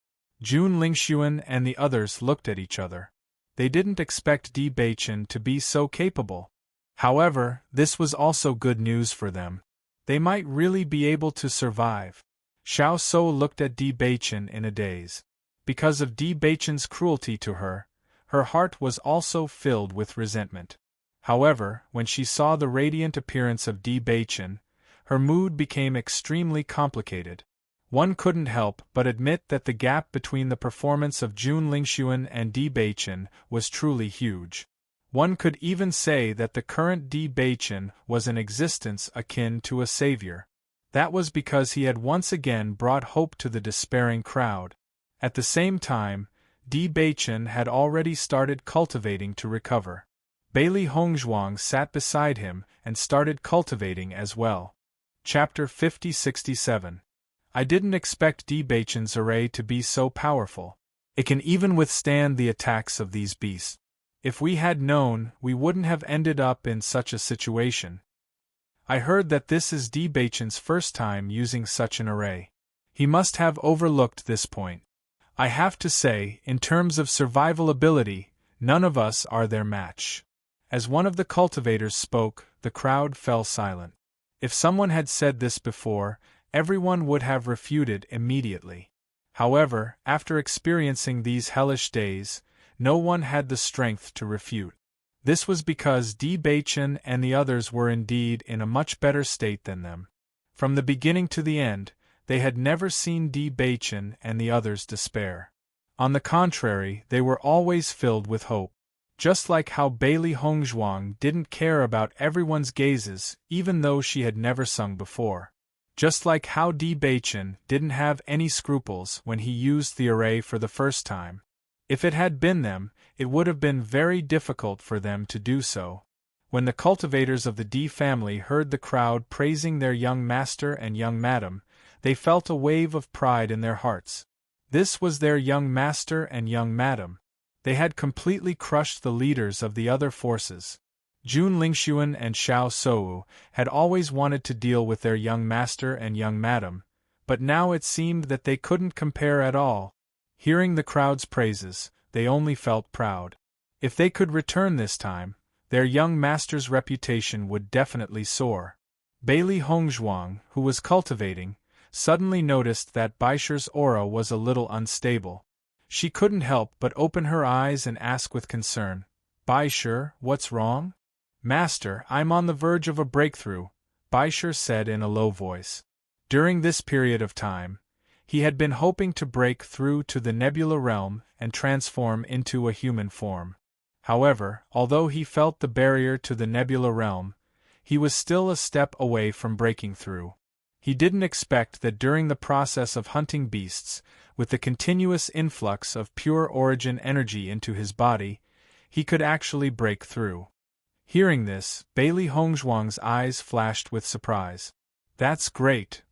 Jun Lingxuan and the others looked at each other. They didn't expect Di Beichen to be so capable. However, this was also good news for them. They might really be able to survive. Xiao So looked at Di Beichen in a daze. Because of Di Beichen's cruelty to her, her heart was also filled with resentment. However, when she saw the radiant appearance of Di Beichen, her mood became extremely complicated. One couldn't help but admit that the gap between the performance of Jun Lingxuan and Di Beichen was truly huge. One could even say that the current Di Beichen was an existence akin to a savior. That was because he had once again brought hope to the despairing crowd. At the same time, Di Beichen had already started cultivating to recover. Bailey Hongzhuang sat beside him and started cultivating as well. Chapter 50-67. I didn't expect Di Beichen's array to be so powerful. It can even withstand the attacks of these beasts. If we had known, we wouldn't have ended up in such a situation. I heard that this is Di Beichen's first time using such an array. He must have overlooked this point. I have to say, in terms of survival ability, none of us are their match. As one of the cultivators spoke, the crowd fell silent. If someone had said this before, everyone would have refuted immediately. However, after experiencing these hellish days, no one had the strength to refute. This was because Di Beichen and the others were indeed in a much better state than them. From the beginning to the end, they had never seen Di Beichen and the others despair. On the contrary, they were always filled with hope. Just like how Bailey Hongzhuang didn't care about everyone's gazes, even though she had never sung before. Just like how Di Beichen didn't have any scruples when he used the array for the first time. If it had been them, it would have been very difficult for them to do so. When the cultivators of the Di family heard the crowd praising their young master and young madam, they felt a wave of pride in their hearts. This was their young master and young madam. They had completely crushed the leaders of the other forces. Jun Lingxuan and Xiao Sou had always wanted to deal with their young master and young madam, but now it seemed that they couldn't compare at all. Hearing the crowd's praises, they only felt proud. If they could return this time, their young master's reputation would definitely soar. Bailey Hongzhuang, who was cultivating, suddenly noticed that Baisher's aura was a little unstable. She couldn't help but open her eyes and ask with concern, "Baisher, what's wrong?" "Master, I'm on the verge of a breakthrough," Baisher said in a low voice. During this period of time, he had been hoping to break through to the nebula realm and transform into a human form. However, although he felt the barrier to the nebula realm, he was still a step away from breaking through. He didn't expect that during the process of hunting beasts, with the continuous influx of pure origin energy into his body, he could actually break through. Hearing this, Bailey Hongzhuang's eyes flashed with surprise. That's great!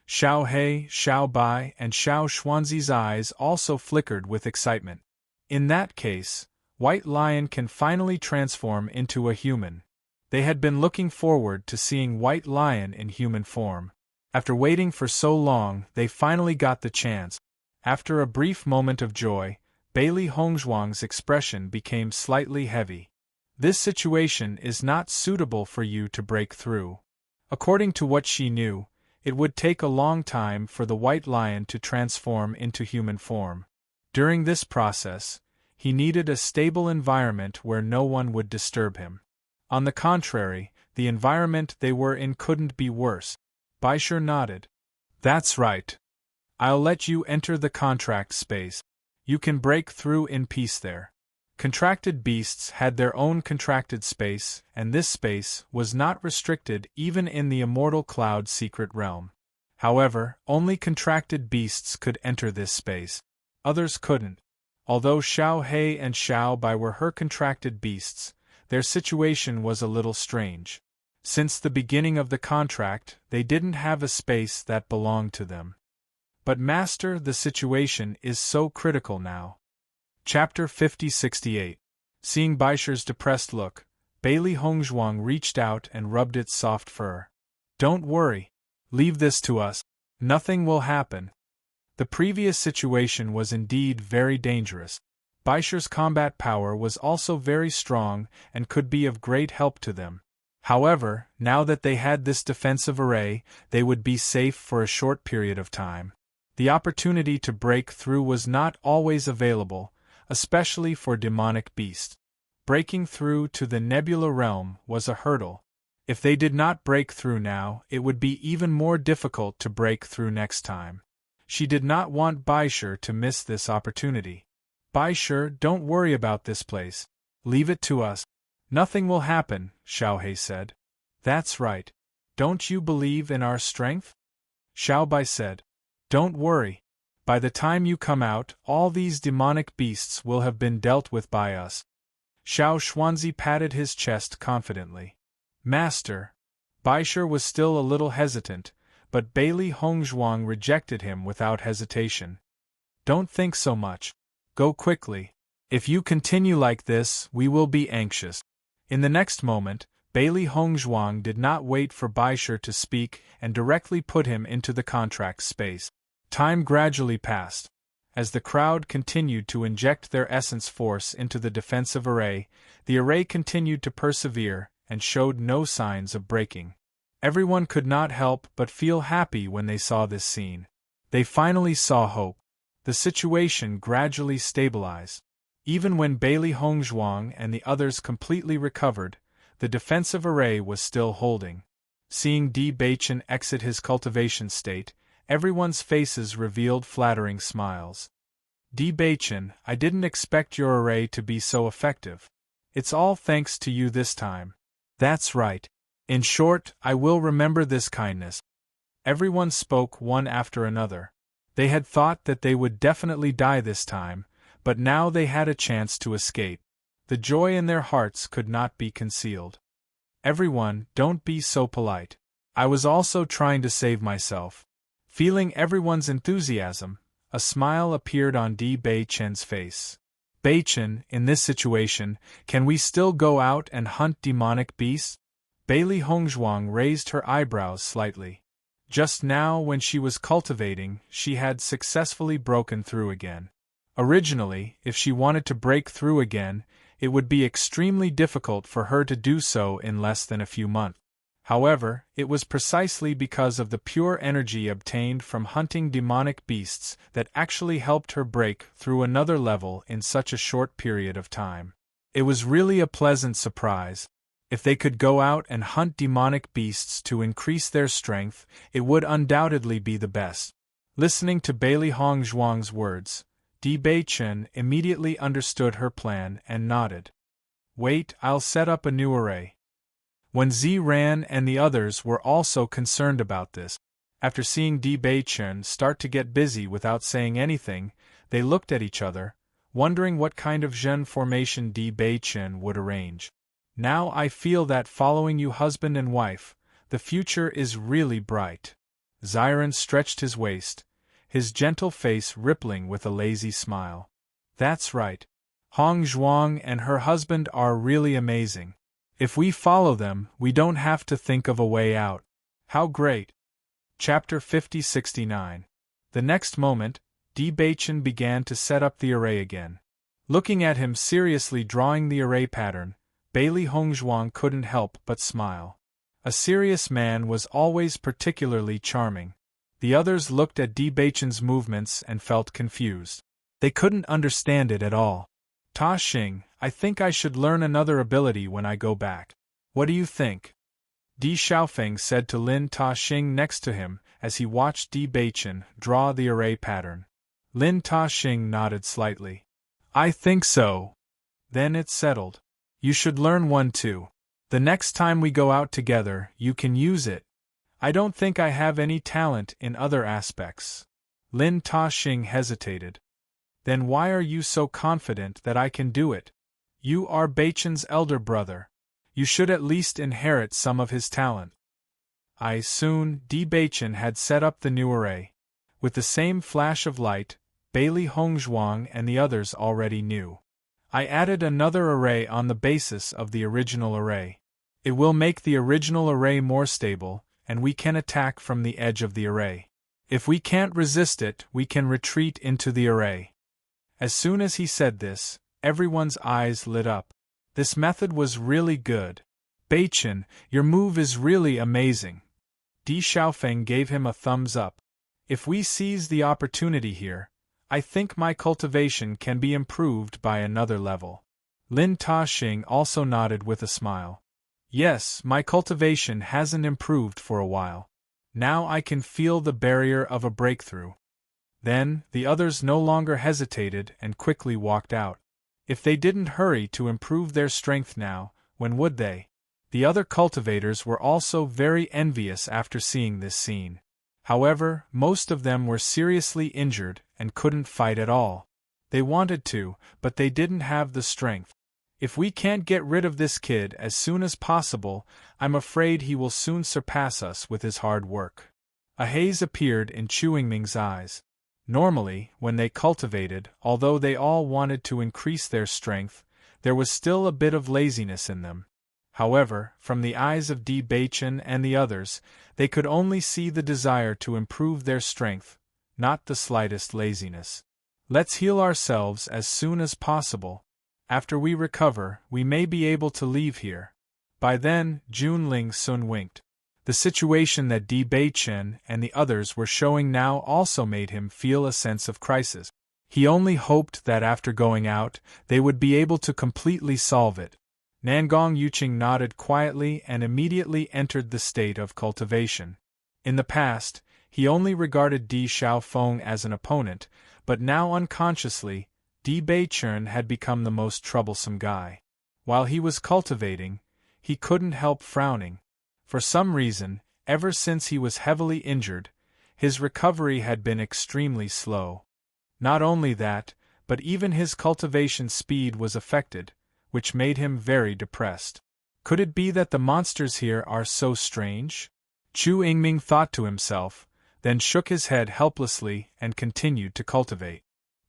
Xiao He, Xiao Bai, and Xiao Xuanzi's eyes also flickered with excitement. In that case, White Lion can finally transform into a human. They had been looking forward to seeing White Lion in human form. After waiting for so long, they finally got the chance. After a brief moment of joy, Bailey Hongzhuang's expression became slightly heavy. This situation is not suitable for you to break through. According to what she knew, it would take a long time for the White Lion to transform into human form. During this process, he needed a stable environment where no one would disturb him. On the contrary, the environment they were in couldn't be worse. Baisher nodded. That's right. I'll let you enter the contract space. You can break through in peace there. Contracted beasts had their own contracted space, and this space was not restricted even in the immortal cloud secret realm. However, only contracted beasts could enter this space. Others couldn't. Although Xiao He and Xiao Bai were her contracted beasts, their situation was a little strange. Since the beginning of the contract, they didn't have a space that belonged to them. But Master, the situation is so critical now. Chapter 50-68. Seeing Baisher's depressed look, Bailey Hongzhuang reached out and rubbed its soft fur. Don't worry. Leave this to us. Nothing will happen. The previous situation was indeed very dangerous. Baisher's combat power was also very strong and could be of great help to them. However, now that they had this defensive array, they would be safe for a short period of time. The opportunity to break through was not always available, especially for demonic beasts. Breaking through to the nebula realm was a hurdle. If they did not break through now, it would be even more difficult to break through next time. She did not want Baisher to miss this opportunity. Baisher, don't worry about this place. Leave it to us. Nothing will happen, Xiao He said. That's right. Don't you believe in our strength? Xiao Bai said. Don't worry. By the time you come out, all these demonic beasts will have been dealt with by us. Xiao Xuanzi patted his chest confidently. Master. Baisher was still a little hesitant, but Bailey Hongzhuang rejected him without hesitation. Don't think so much. Go quickly. If you continue like this, we will be anxious. In the next moment, Bailey Hongzhuang did not wait for Baisher to speak and directly put him into the contract space. Time gradually passed. As the crowd continued to inject their essence force into the defensive array, the array continued to persevere and showed no signs of breaking. Everyone could not help but feel happy when they saw this scene. They finally saw hope. The situation gradually stabilized. Even when Bailey Hongzhuang and the others completely recovered, the defensive array was still holding. Seeing Di Baichen exit his cultivation state, everyone's faces revealed flattering smiles. Di Baichen, I didn't expect your array to be so effective. It's all thanks to you this time. That's right. In short, I will remember this kindness. Everyone spoke one after another. They had thought that they would definitely die this time, but now they had a chance to escape. The joy in their hearts could not be concealed. Everyone, don't be so polite. I was also trying to save myself. Feeling everyone's enthusiasm, a smile appeared on Di Baichen's face. Baichen, in this situation, can we still go out and hunt demonic beasts? Bailey Hongzhuang raised her eyebrows slightly. Just now, when she was cultivating, she had successfully broken through again. Originally, if she wanted to break through again, it would be extremely difficult for her to do so in less than a few months. However, it was precisely because of the pure energy obtained from hunting demonic beasts that actually helped her break through another level in such a short period of time. It was really a pleasant surprise. If they could go out and hunt demonic beasts to increase their strength, it would undoubtedly be the best. Listening to Bailey Hongzhuang's words, Di Baichen immediately understood her plan and nodded. Wait, I'll set up a new array. When Ziran and the others were also concerned about this, after seeing Di Beichen start to get busy without saying anything, they looked at each other, wondering what kind of Zhen formation Di Beichen would arrange. Now I feel that following you husband and wife, the future is really bright. Ziran stretched his waist, his gentle face rippling with a lazy smile. That's right. Hong Zhuang and her husband are really amazing. If we follow them, we don't have to think of a way out. How great! Chapter 50-69. The next moment, Di Beichen began to set up the array again. Looking at him seriously drawing the array pattern, Bailey Hongzhuang couldn't help but smile. A serious man was always particularly charming. The others looked at Di Beichen's movements and felt confused. They couldn't understand it at all. Ta Xing, I think I should learn another ability when I go back. What do you think? Di Xiaofeng said to Lin Ta Xing next to him as he watched Di Beichen draw the array pattern. Lin Ta Xing nodded slightly. I think so. Then it's settled. You should learn one too. The next time we go out together, you can use it. I don't think I have any talent in other aspects. Lin Ta Xing hesitated. Then why are you so confident that I can do it? You are Beichen's elder brother. You should at least inherit some of his talent. Soon, Di Beichen had set up the new array. With the same flash of light, Bailey Hongzhuang and the others already knew. I added another array on the basis of the original array. It will make the original array more stable, and we can attack from the edge of the array. If we can't resist it, we can retreat into the array. As soon as he said this, everyone's eyes lit up. This method was really good. Beichen, your move is really amazing. Di Xiaofeng gave him a thumbs up. If we seize the opportunity here, I think my cultivation can be improved by another level. Lin Ta Xing also nodded with a smile. Yes, my cultivation hasn't improved for a while. Now I can feel the barrier of a breakthrough. Then, the others no longer hesitated and quickly walked out. If they didn't hurry to improve their strength now, when would they? The other cultivators were also very envious after seeing this scene. However, most of them were seriously injured and couldn't fight at all. They wanted to, but they didn't have the strength. If we can't get rid of this kid as soon as possible, I'm afraid he will soon surpass us with his hard work. A haze appeared in Chu Yingming's eyes. Normally, when they cultivated, although they all wanted to increase their strength, there was still a bit of laziness in them. However, from the eyes of Di Beichen and the others, they could only see the desire to improve their strength, not the slightest laziness. Let's heal ourselves as soon as possible. After we recover, we may be able to leave here. By then, Junling Sun winked. The situation that Di Beichen and the others were showing now also made him feel a sense of crisis. He only hoped that after going out, they would be able to completely solve it. Nangong Yuqing nodded quietly and immediately entered the state of cultivation. In the past, he only regarded Di Xiaofeng as an opponent, but now unconsciously, Di Beichen had become the most troublesome guy. While he was cultivating, he couldn't help frowning. For some reason, ever since he was heavily injured, his recovery had been extremely slow. Not only that, but even his cultivation speed was affected, which made him very depressed. Could it be that the monsters here are so strange? Chu Yingming thought to himself, then shook his head helplessly and continued to cultivate.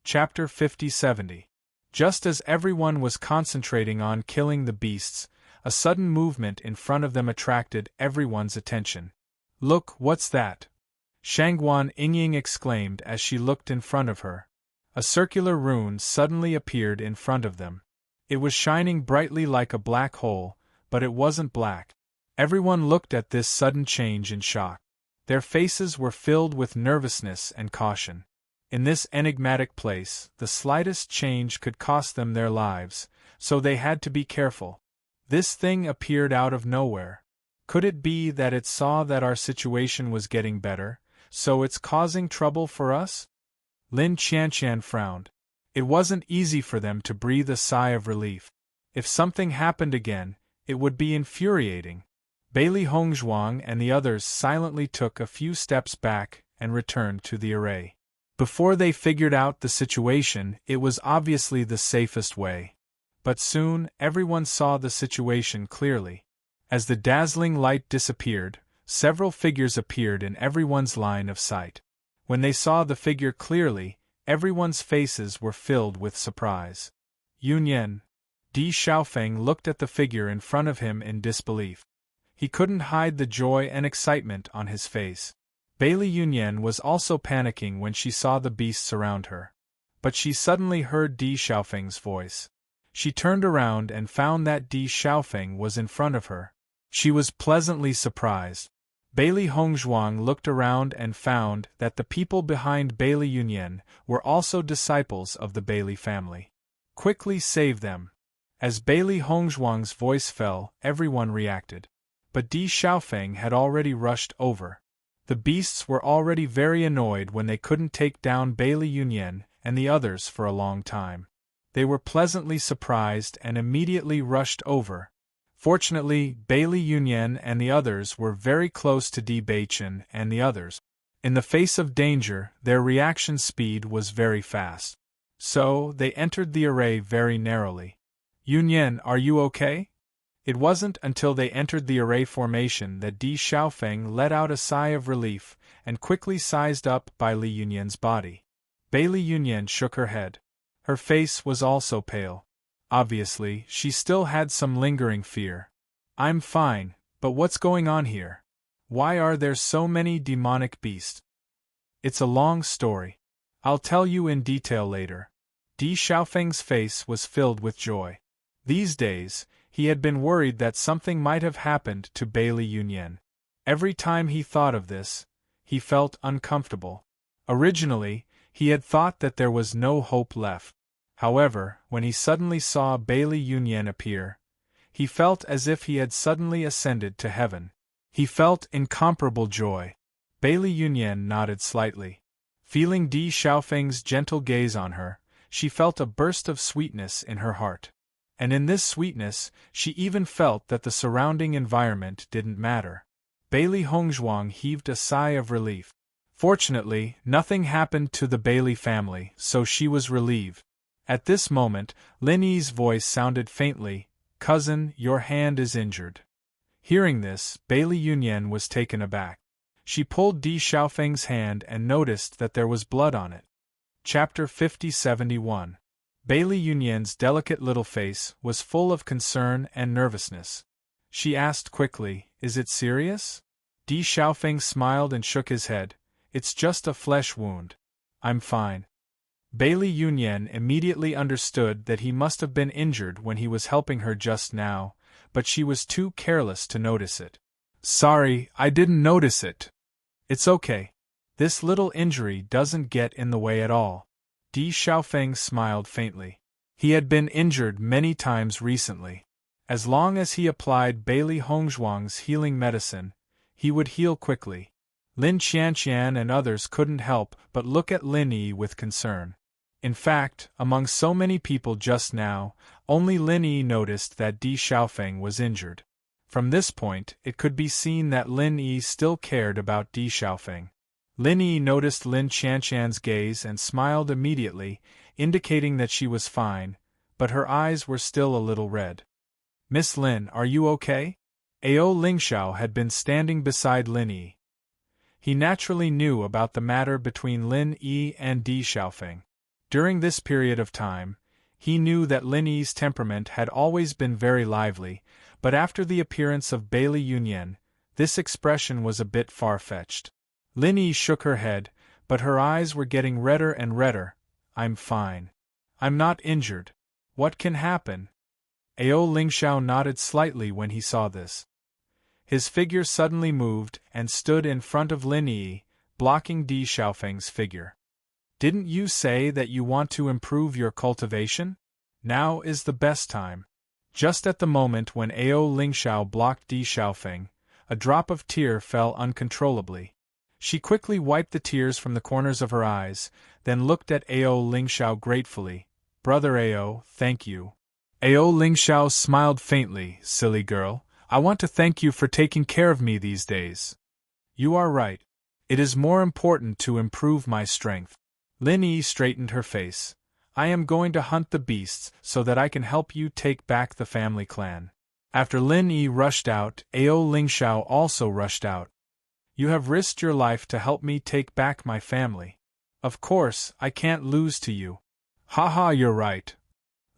Chapter 50-70. Just as everyone was concentrating on killing the beasts, a sudden movement in front of them attracted everyone's attention. Look, what's that? Shangguan Yingying exclaimed as she looked in front of her. A circular rune suddenly appeared in front of them. It was shining brightly like a black hole, but it wasn't black. Everyone looked at this sudden change in shock. Their faces were filled with nervousness and caution. In this enigmatic place, the slightest change could cost them their lives, so they had to be careful. This thing appeared out of nowhere. Could it be that it saw that our situation was getting better, so it's causing trouble for us? Lin Qianqian frowned. It wasn't easy for them to breathe a sigh of relief. If something happened again, it would be infuriating. Bailey Hongzhuang and the others silently took a few steps back and returned to the array. Before they figured out the situation, it was obviously the safest way. But soon, everyone saw the situation clearly. As the dazzling light disappeared, several figures appeared in everyone's line of sight. When they saw the figure clearly, everyone's faces were filled with surprise. Yunyan. Di Xiaofeng looked at the figure in front of him in disbelief. He couldn't hide the joy and excitement on his face. Bailey Yunyan was also panicking when she saw the beasts around her. But she suddenly heard Di Xiaofeng's voice. She turned around and found that Di Xiaofeng was in front of her. She was pleasantly surprised. Bailey Hongzhuang looked around and found that the people behind Bailey Yunyan were also disciples of the Bailey family. Quickly save them. As Bailey Hongzhuang's voice fell, everyone reacted. But Di Xiaofeng had already rushed over. The beasts were already very annoyed when they couldn't take down Bailey Yunyan and the others for a long time. They were pleasantly surprised and immediately rushed over. Fortunately, Bailey Yunyan and the others were very close to Di Beichen and the others. In the face of danger, their reaction speed was very fast. So, they entered the array very narrowly. Yunyan, are you okay? It wasn't until they entered the array formation that Di Xiaofeng let out a sigh of relief and quickly sized up by Li Yunyan's body. Bailey Yunyan shook her head. Her face was also pale. Obviously, she still had some lingering fear. I'm fine, but what's going on here? Why are there so many demonic beasts? It's a long story. I'll tell you in detail later. Di Xiaofeng's face was filled with joy. These days, he had been worried that something might have happened to Bailey Yunyan. Every time he thought of this, he felt uncomfortable. Originally, he had thought that there was no hope left. However, when he suddenly saw Bailey Yunyan appear, he felt as if he had suddenly ascended to heaven. He felt incomparable joy. Bailey Yunyan nodded slightly. Feeling Di Xiaofeng's gentle gaze on her, she felt a burst of sweetness in her heart. And in this sweetness, she even felt that the surrounding environment didn't matter. Bailey Hongzhuang heaved a sigh of relief. Fortunately, nothing happened to the Bailey family, so she was relieved. At this moment, Lin Yi's voice sounded faintly, "Cousin, your hand is injured." Hearing this, Bailey Yunyan was taken aback. She pulled Di Xiaofeng's hand and noticed that there was blood on it. Chapter 50-71. Bailey Yunyan's delicate little face was full of concern and nervousness. She asked quickly, "Is it serious?" Di Xiaofeng smiled and shook his head. "It's just a flesh wound. I'm fine." Bailey Yunyan immediately understood that he must have been injured when he was helping her just now, but she was too careless to notice it. "Sorry, I didn't notice it. It's okay. This little injury doesn't get in the way at all." Di Xiaofeng smiled faintly. He had been injured many times recently. As long as he applied Bailey Hongzhuang's healing medicine, he would heal quickly. Lin Qianqian and others couldn't help but look at Lin Yi with concern. In fact, among so many people just now, only Lin Yi noticed that Di Xiaofeng was injured. From this point, it could be seen that Lin Yi still cared about Di Xiaofeng. Lin Yi noticed Lin Qianqian's gaze and smiled immediately, indicating that she was fine, but her eyes were still a little red. "Miss Lin, are you okay?" Ao Lingxiao had been standing beside Lin Yi. He naturally knew about the matter between Lin Yi and Di Xiaofeng. During this period of time, he knew that Lin Yi's temperament had always been very lively, but after the appearance of Bailey Yunyan, this expression was a bit far-fetched. Lin Yi shook her head, but her eyes were getting redder and redder. "I'm fine. I'm not injured. What can happen?" Ao Lingxiao nodded slightly when he saw this. His figure suddenly moved and stood in front of Lin Yi, blocking Di Xiaofeng's figure. "Didn't you say that you want to improve your cultivation? Now is the best time." Just at the moment when Ao Lingxiao blocked Di Xiaofeng, a drop of tear fell uncontrollably. She quickly wiped the tears from the corners of her eyes, then looked at Ao Lingxiao gratefully. "Brother Ao, thank you. Ao Lingxiao smiled faintly. Silly girl, I want to thank you for taking care of me these days. You are right. It is more important to improve my strength. Lin Yi straightened her face. I am going to hunt the beasts so that I can help you take back the family clan. After Lin Yi rushed out, Ao Lingxiao also rushed out. You have risked your life to help me take back my family. Of course, I can't lose to you. Haha, you're right.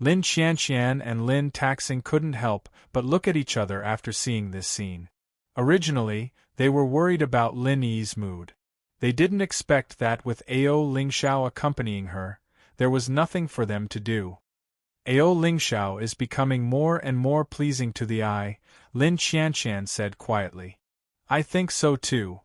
Lin Qianqian and Lin Taxing couldn't help but look at each other after seeing this scene. Originally, they were worried about Lin Yi's mood. They didn't expect that with Ao Lingxiao accompanying her, there was nothing for them to do. Ao Lingxiao is becoming more and more pleasing to the eye, Lin Qianqian said quietly. I think so too.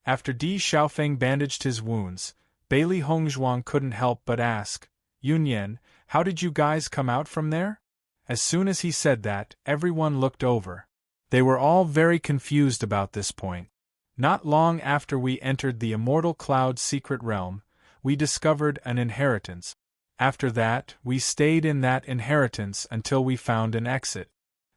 After Di Xiaofeng bandaged his wounds, Bailey Hongzhuang couldn't help but ask, Yunyan, how did you guys come out from there? As soon as he said that, everyone looked over. They were all very confused about this point. Not long after we entered the Immortal Cloud's secret realm, we discovered an inheritance. After that, we stayed in that inheritance until we found an exit.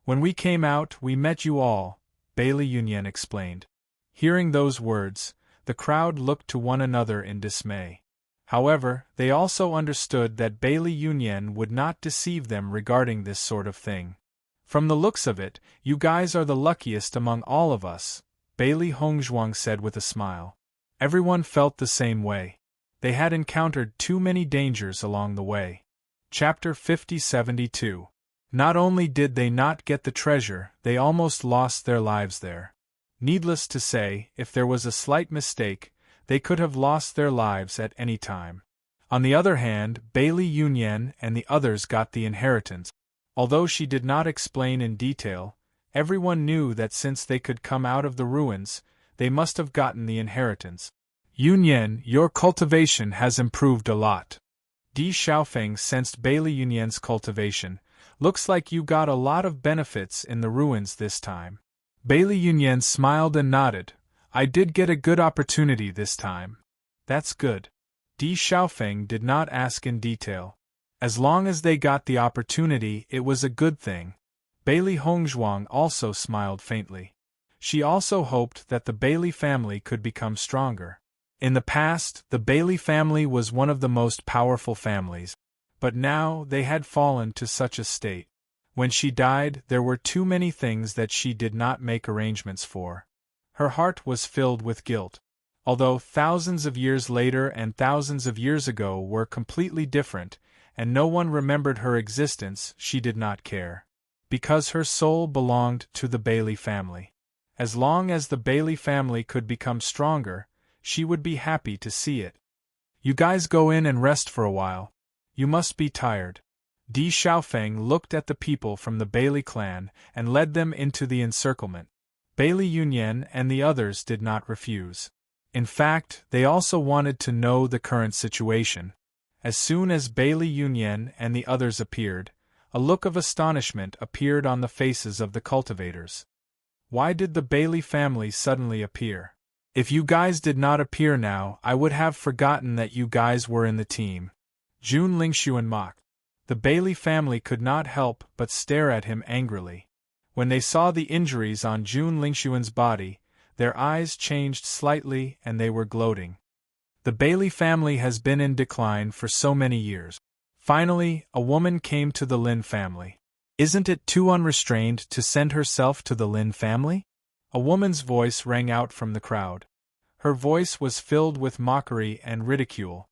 When we came out, we met you all, Bailey Yunyan explained. Hearing those words, the crowd looked to one another in dismay. However, they also understood that Bailey Yunyan would not deceive them regarding this sort of thing. From the looks of it, you guys are the luckiest among all of us, Bailey Hongzhuang said with a smile. Everyone felt the same way. They had encountered too many dangers along the way. Chapter 50-72. Not only did they not get the treasure, they almost lost their lives there. Needless to say, if there was a slight mistake, they could have lost their lives at any time. On the other hand, Bailey Yunyan and the others got the inheritance. Although she did not explain in detail, everyone knew that since they could come out of the ruins, they must have gotten the inheritance. Yunyan, your cultivation has improved a lot. Di Xiaofeng sensed Bailey Yunyan's cultivation. Looks like you got a lot of benefits in the ruins this time. Bailey Yunyan smiled and nodded. I did get a good opportunity this time. That's good. Di Xiaofeng did not ask in detail. As long as they got the opportunity, it was a good thing. Bailey Hongzhuang also smiled faintly. She also hoped that the Bailey family could become stronger. In the past, the Bailey family was one of the most powerful families. But now they had fallen to such a state. When she died, there were too many things that she did not make arrangements for. Her heart was filled with guilt. Although thousands of years later and thousands of years ago were completely different, and no one remembered her existence, she did not care. Because her soul belonged to the Bailey family. As long as the Bailey family could become stronger, she would be happy to see it. You guys go in and rest for a while. You must be tired. Di Xiaofeng looked at the people from the Bailey clan and led them into the encirclement. Bailey Yunyan and the others did not refuse. In fact, they also wanted to know the current situation. As soon as Bailey Yunyan and the others appeared, a look of astonishment appeared on the faces of the cultivators. Why did the Bailey family suddenly appear? If you guys did not appear now, I would have forgotten that you guys were in the team. Jun Lingshuan mocked. The Bailey family could not help but stare at him angrily. When they saw the injuries on Jun Lingshuan's body, their eyes changed slightly and they were gloating. The Bailey family has been in decline for so many years. Finally, a woman came to the Lin family. Isn't it too unrestrained to send herself to the Lin family? A woman's voice rang out from the crowd. Her voice was filled with mockery and ridicule.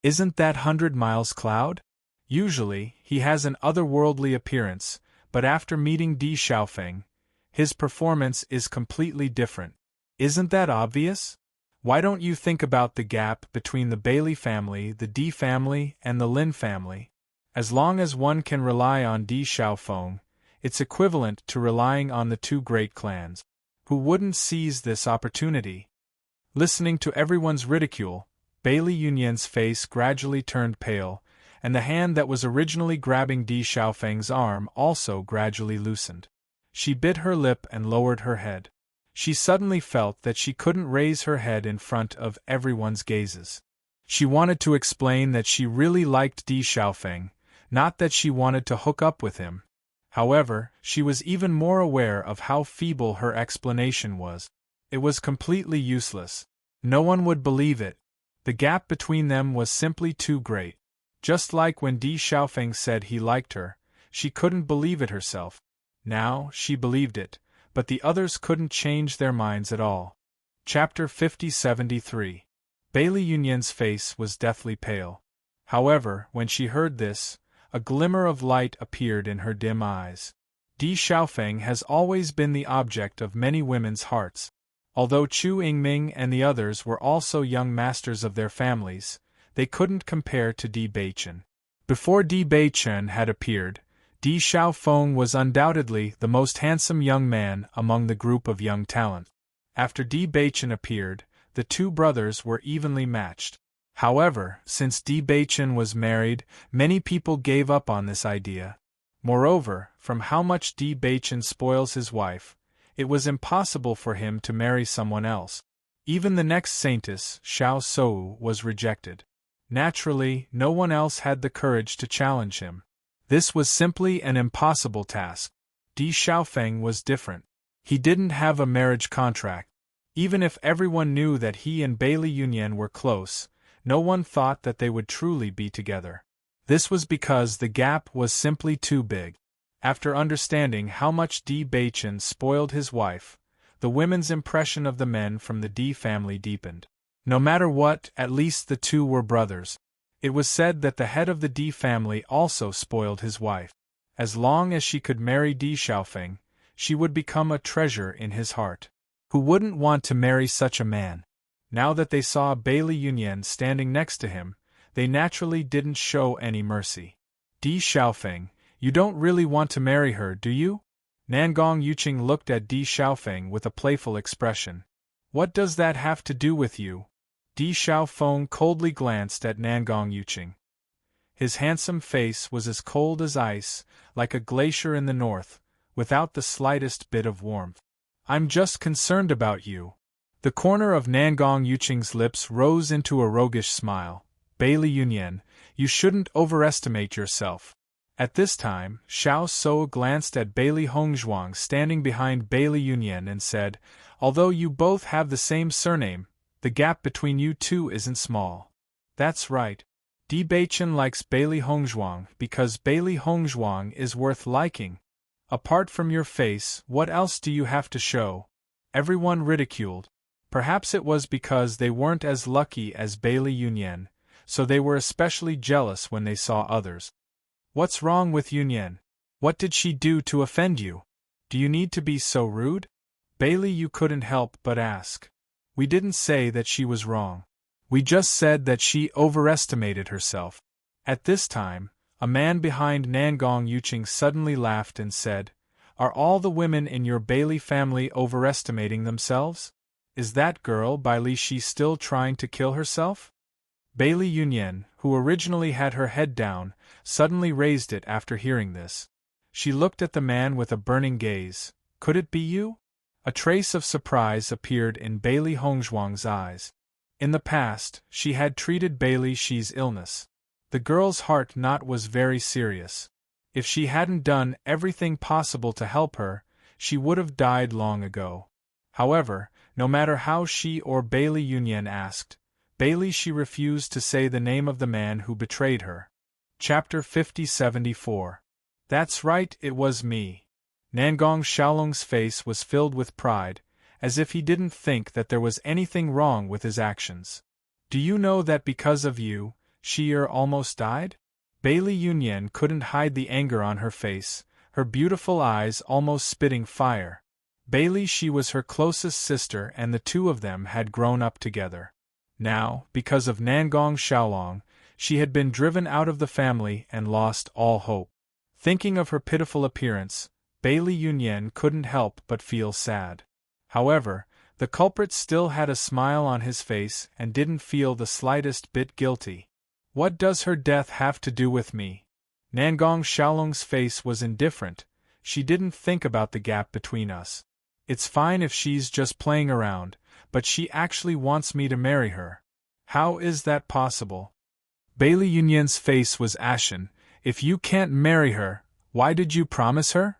Isn't that 100 Miles Cloud? Usually, he has an otherworldly appearance, but after meeting Di Xiaofeng, his performance is completely different. Isn't that obvious? Why don't you think about the gap between the Bailey family, the Di family, and the Lin family? As long as one can rely on Di Xiaofeng, it's equivalent to relying on the two great clans. Who wouldn't seize this opportunity? Listening to everyone's ridicule, Bailey Yunyan's face gradually turned pale, and the hand that was originally grabbing Di Xiaofeng's arm also gradually loosened. She bit her lip and lowered her head. She suddenly felt that she couldn't raise her head in front of everyone's gazes. She wanted to explain that she really liked Di Xiaofeng, Not that she wanted to hook up with him. However, she was even more aware of how feeble her explanation was. It was completely useless. No one would believe it. The gap between them was simply too great. Just like when Di Xiaofeng said he liked her, she couldn't believe it herself. Now, she believed it, but the others couldn't change their minds at all. Chapter 5073. Bailey Yunyan's face was deathly pale. However, when she heard this, a glimmer of light appeared in her dim eyes. Di Xiaofeng has always been the object of many women's hearts. Although Chu Yingming and the others were also young masters of their families, they couldn't compare to Di Beichen. Before Di Beichen had appeared, Di Xiaofeng was undoubtedly the most handsome young man among the group of young talent. After Di Beichen appeared, the two brothers were evenly matched. However, since Di Beichen was married, many people gave up on this idea. Moreover, from how much Di Beichen spoils his wife, it was impossible for him to marry someone else. Even the next saintess, Xiao Sou, was rejected. Naturally, no one else had the courage to challenge him. This was simply an impossible task. Di Xiaofeng was different. He didn't have a marriage contract. Even if everyone knew that he and Bailey Yunyan were close, no one thought that they would truly be together. This was because the gap was simply too big. After understanding how much Di Beichen spoiled his wife, the women's impression of the men from the Di family deepened. No matter what, at least the two were brothers. It was said that the head of the Di family also spoiled his wife. As long as she could marry Di Xiaofeng, she would become a treasure in his heart. Who wouldn't want to marry such a man? Now that they saw Bailey Yunyan standing next to him, they naturally didn't show any mercy. Di Xiaofeng, you don't really want to marry her, do you? Nangong Yuqing looked at Di Xiaofeng with a playful expression. What does that have to do with you? Di Xiaofeng coldly glanced at Nangong Yuqing. His handsome face was as cold as ice, like a glacier in the north, without the slightest bit of warmth. I'm just concerned about you. The corner of Nangong Yuqing's lips rose into a roguish smile. Bailey Yunyan, you shouldn't overestimate yourself. At this time, Xiao Sou glanced at Bailey Hongzhuang standing behind Bailey Yunyan and said, although you both have the same surname, the gap between you two isn't small. That's right. Di Beichen likes Bailey Hongzhuang because Bailey Hongzhuang is worth liking. Apart from your face, what else do you have to show? Everyone ridiculed. Perhaps it was because they weren't as lucky as Bailey Yunyan, so they were especially jealous when they saw others. What's wrong with Yunyan? What did she do to offend you? Do you need to be so rude? Bailey, you couldn't help but ask. We didn't say that she was wrong. We just said that she overestimated herself. At this time, a man behind Nangong Yuqing suddenly laughed and said, are all the women in your Bailey family overestimating themselves? Is that girl Bailey she still trying to kill herself? Bailey Yunyan, who originally had her head down, suddenly raised it after hearing this. She looked at the man with a burning gaze. Could it be you? A trace of surprise appeared in Bailey Hongzhuang's eyes. In the past, she had treated Bailey Shi's illness. The girl's heart knot was very serious. If she hadn't done everything possible to help her, she would have died long ago. However, no matter how she or Bailey Yunyan asked, Bailey Shi refused to say the name of the man who betrayed her. Chapter 5074. That's right, it was me. Nangong Xiaolong's face was filled with pride, as if he didn't think that there was anything wrong with his actions. Do you know that because of you, Shi almost died? Bailey Yunyan couldn't hide the anger on her face, her beautiful eyes almost spitting fire. Bailey Shi was her closest sister and the two of them had grown up together. Now, because of Nangong Xiaolong, she had been driven out of the family and lost all hope. Thinking of her pitiful appearance, Bailey Yunyan couldn't help but feel sad. However, the culprit still had a smile on his face and didn't feel the slightest bit guilty. What does her death have to do with me? Nangong Xiaolong's face was indifferent. She didn't think about the gap between us. It's fine if she's just playing around, but she actually wants me to marry her. How is that possible? Bailey Yunyan's face was ashen. If you can't marry her, why did you promise her?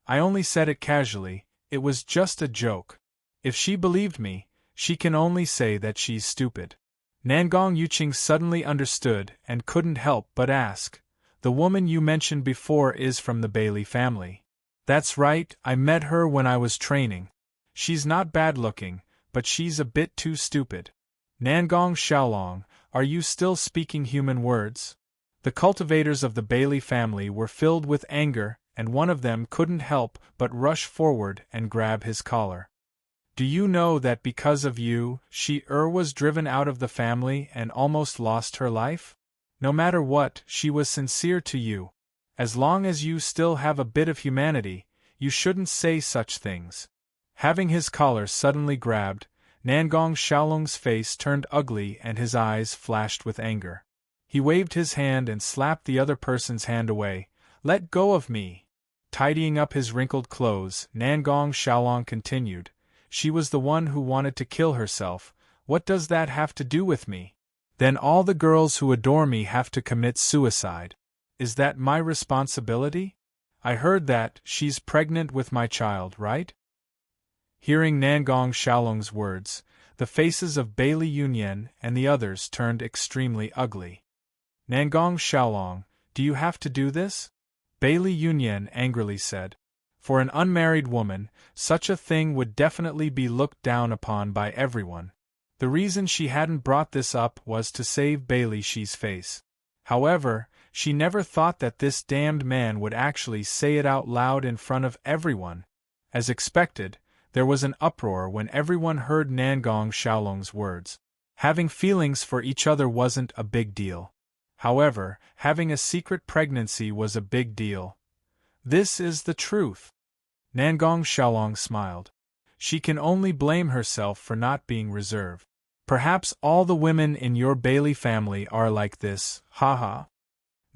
I only said it casually, it was just a joke. If she believed me, she can only say that she's stupid. Nangong Yuqing suddenly understood and couldn't help but ask, the woman you mentioned before is from the Bailey family. That's right, I met her when I was training. She's not bad-looking, but she's a bit too stupid. Nangong Xiaolong, are you still speaking human words? The cultivators of the Bailey family were filled with anger, and one of them couldn't help but rush forward and grab his collar. Do you know that because of you, she was driven out of the family and almost lost her life? No matter what, she was sincere to you. As long as you still have a bit of humanity, you shouldn't say such things. Having his collar suddenly grabbed, Nangong Xiaolong's face turned ugly and his eyes flashed with anger. He waved his hand and slapped the other person's hand away. Let go of me! Tidying up his wrinkled clothes, Nangong Xiaolong continued. She was the one who wanted to kill herself. What does that have to do with me? Then all the girls who adore me have to commit suicide. Is that my responsibility? I heard that she's pregnant with my child, right? Hearing Nangong Xiaolong's words, the faces of Bailey Yunyan and the others turned extremely ugly. Nangong Xiaolong, do you have to do this? Bailey Yunyan angrily said. For an unmarried woman, such a thing would definitely be looked down upon by everyone. The reason she hadn't brought this up was to save Bailey Shi's face. However, she never thought that this damned man would actually say it out loud in front of everyone. As expected, there was an uproar when everyone heard Nangong Xiaolong's words. Having feelings for each other wasn't a big deal. However, having a secret pregnancy was a big deal. This is the truth. Nangong Xiaolong smiled. She can only blame herself for not being reserved. Perhaps all the women in your Bailey family are like this, haha.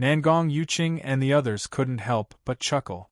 Nangong Yuqing and the others couldn't help but chuckle.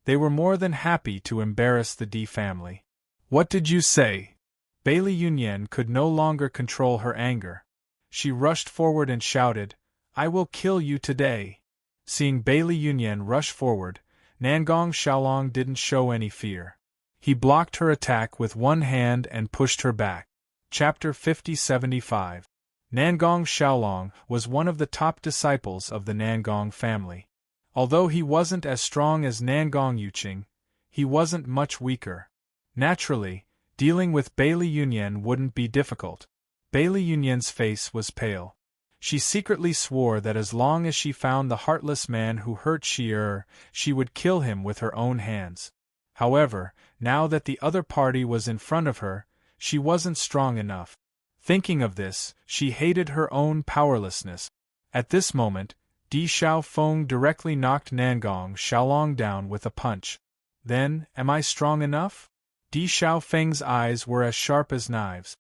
They were more than happy to embarrass the D family. What did you say? Bailey Yunyan could no longer control her anger. She rushed forward and shouted, I will kill you today. Seeing Bailey Yunyan rush forward, Nangong Xiaolong didn't show any fear. He blocked her attack with one hand and pushed her back. Chapter 5075. Nangong Xiaolong was one of the top disciples of the Nangong family. Although he wasn't as strong as Nangong Yuqing, he wasn't much weaker. Naturally, dealing with Bailey Yunyan wouldn't be difficult. Bailey Yunyan's face was pale. She secretly swore that as long as she found the heartless man who hurt she would kill him with her own hands. However, now that the other party was in front of her, she wasn't strong enough. Thinking of this, she hated her own powerlessness. At this moment, Di Xiaofeng directly knocked Nangong Xiaolong down with a punch. Then, am I strong enough? Di Xiaofeng's eyes were as sharp as knives.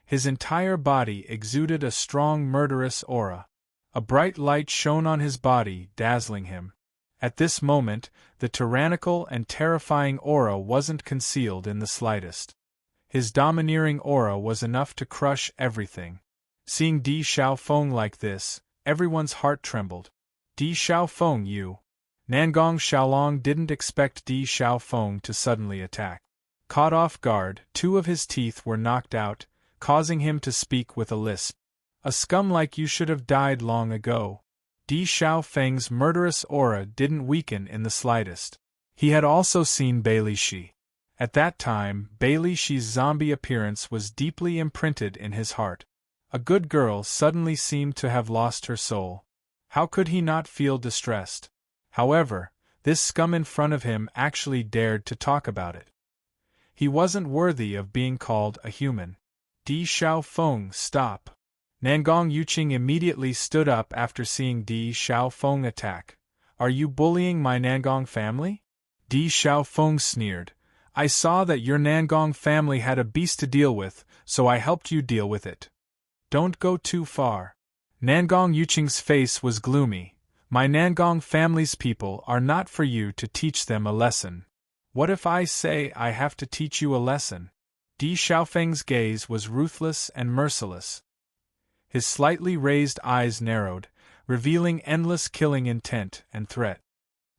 His entire body exuded a strong murderous aura. A bright light shone on his body, dazzling him. At this moment, the tyrannical and terrifying aura wasn't concealed in the slightest. His domineering aura was enough to crush everything. Seeing Di Xiaofeng like this, everyone's heart trembled. Di Xiaofeng, you. Nangong Xiaolong didn't expect Di Xiaofeng to suddenly attack. Caught off guard, two of his teeth were knocked out, causing him to speak with a lisp. A scum like you should have died long ago. Di Xiaofeng's murderous aura didn't weaken in the slightest. He had also seen Bailey Shi. At that time, Bailey Shi's zombie appearance was deeply imprinted in his heart. A good girl suddenly seemed to have lost her soul. How could he not feel distressed? However, this scum in front of him actually dared to talk about it. He wasn't worthy of being called a human. Di Xiaofeng, stop. Nangong Yuqing immediately stood up after seeing Di Xiaofeng attack. Are you bullying my Nangong family? Di Xiaofeng sneered. I saw that your Nangong family had a beast to deal with, so I helped you deal with it. Don't go too far. Nangong Yuqing's face was gloomy. My Nangong family's people are not for you to teach them a lesson. What if I say I have to teach you a lesson? Di Xiaofeng's gaze was ruthless and merciless. His slightly raised eyes narrowed, revealing endless killing intent and threat.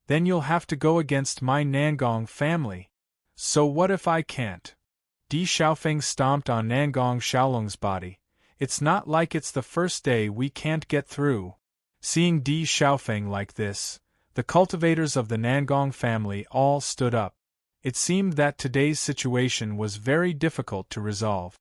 Then you'll have to go against my Nangong family. So what if I can't? Di Xiaofeng stomped on Nangong Xiaolong's body. It's not like it's the first day we can't get through. Seeing Di Xiaofeng like this, the cultivators of the Nangong family all stood up. It seemed that today's situation was very difficult to resolve.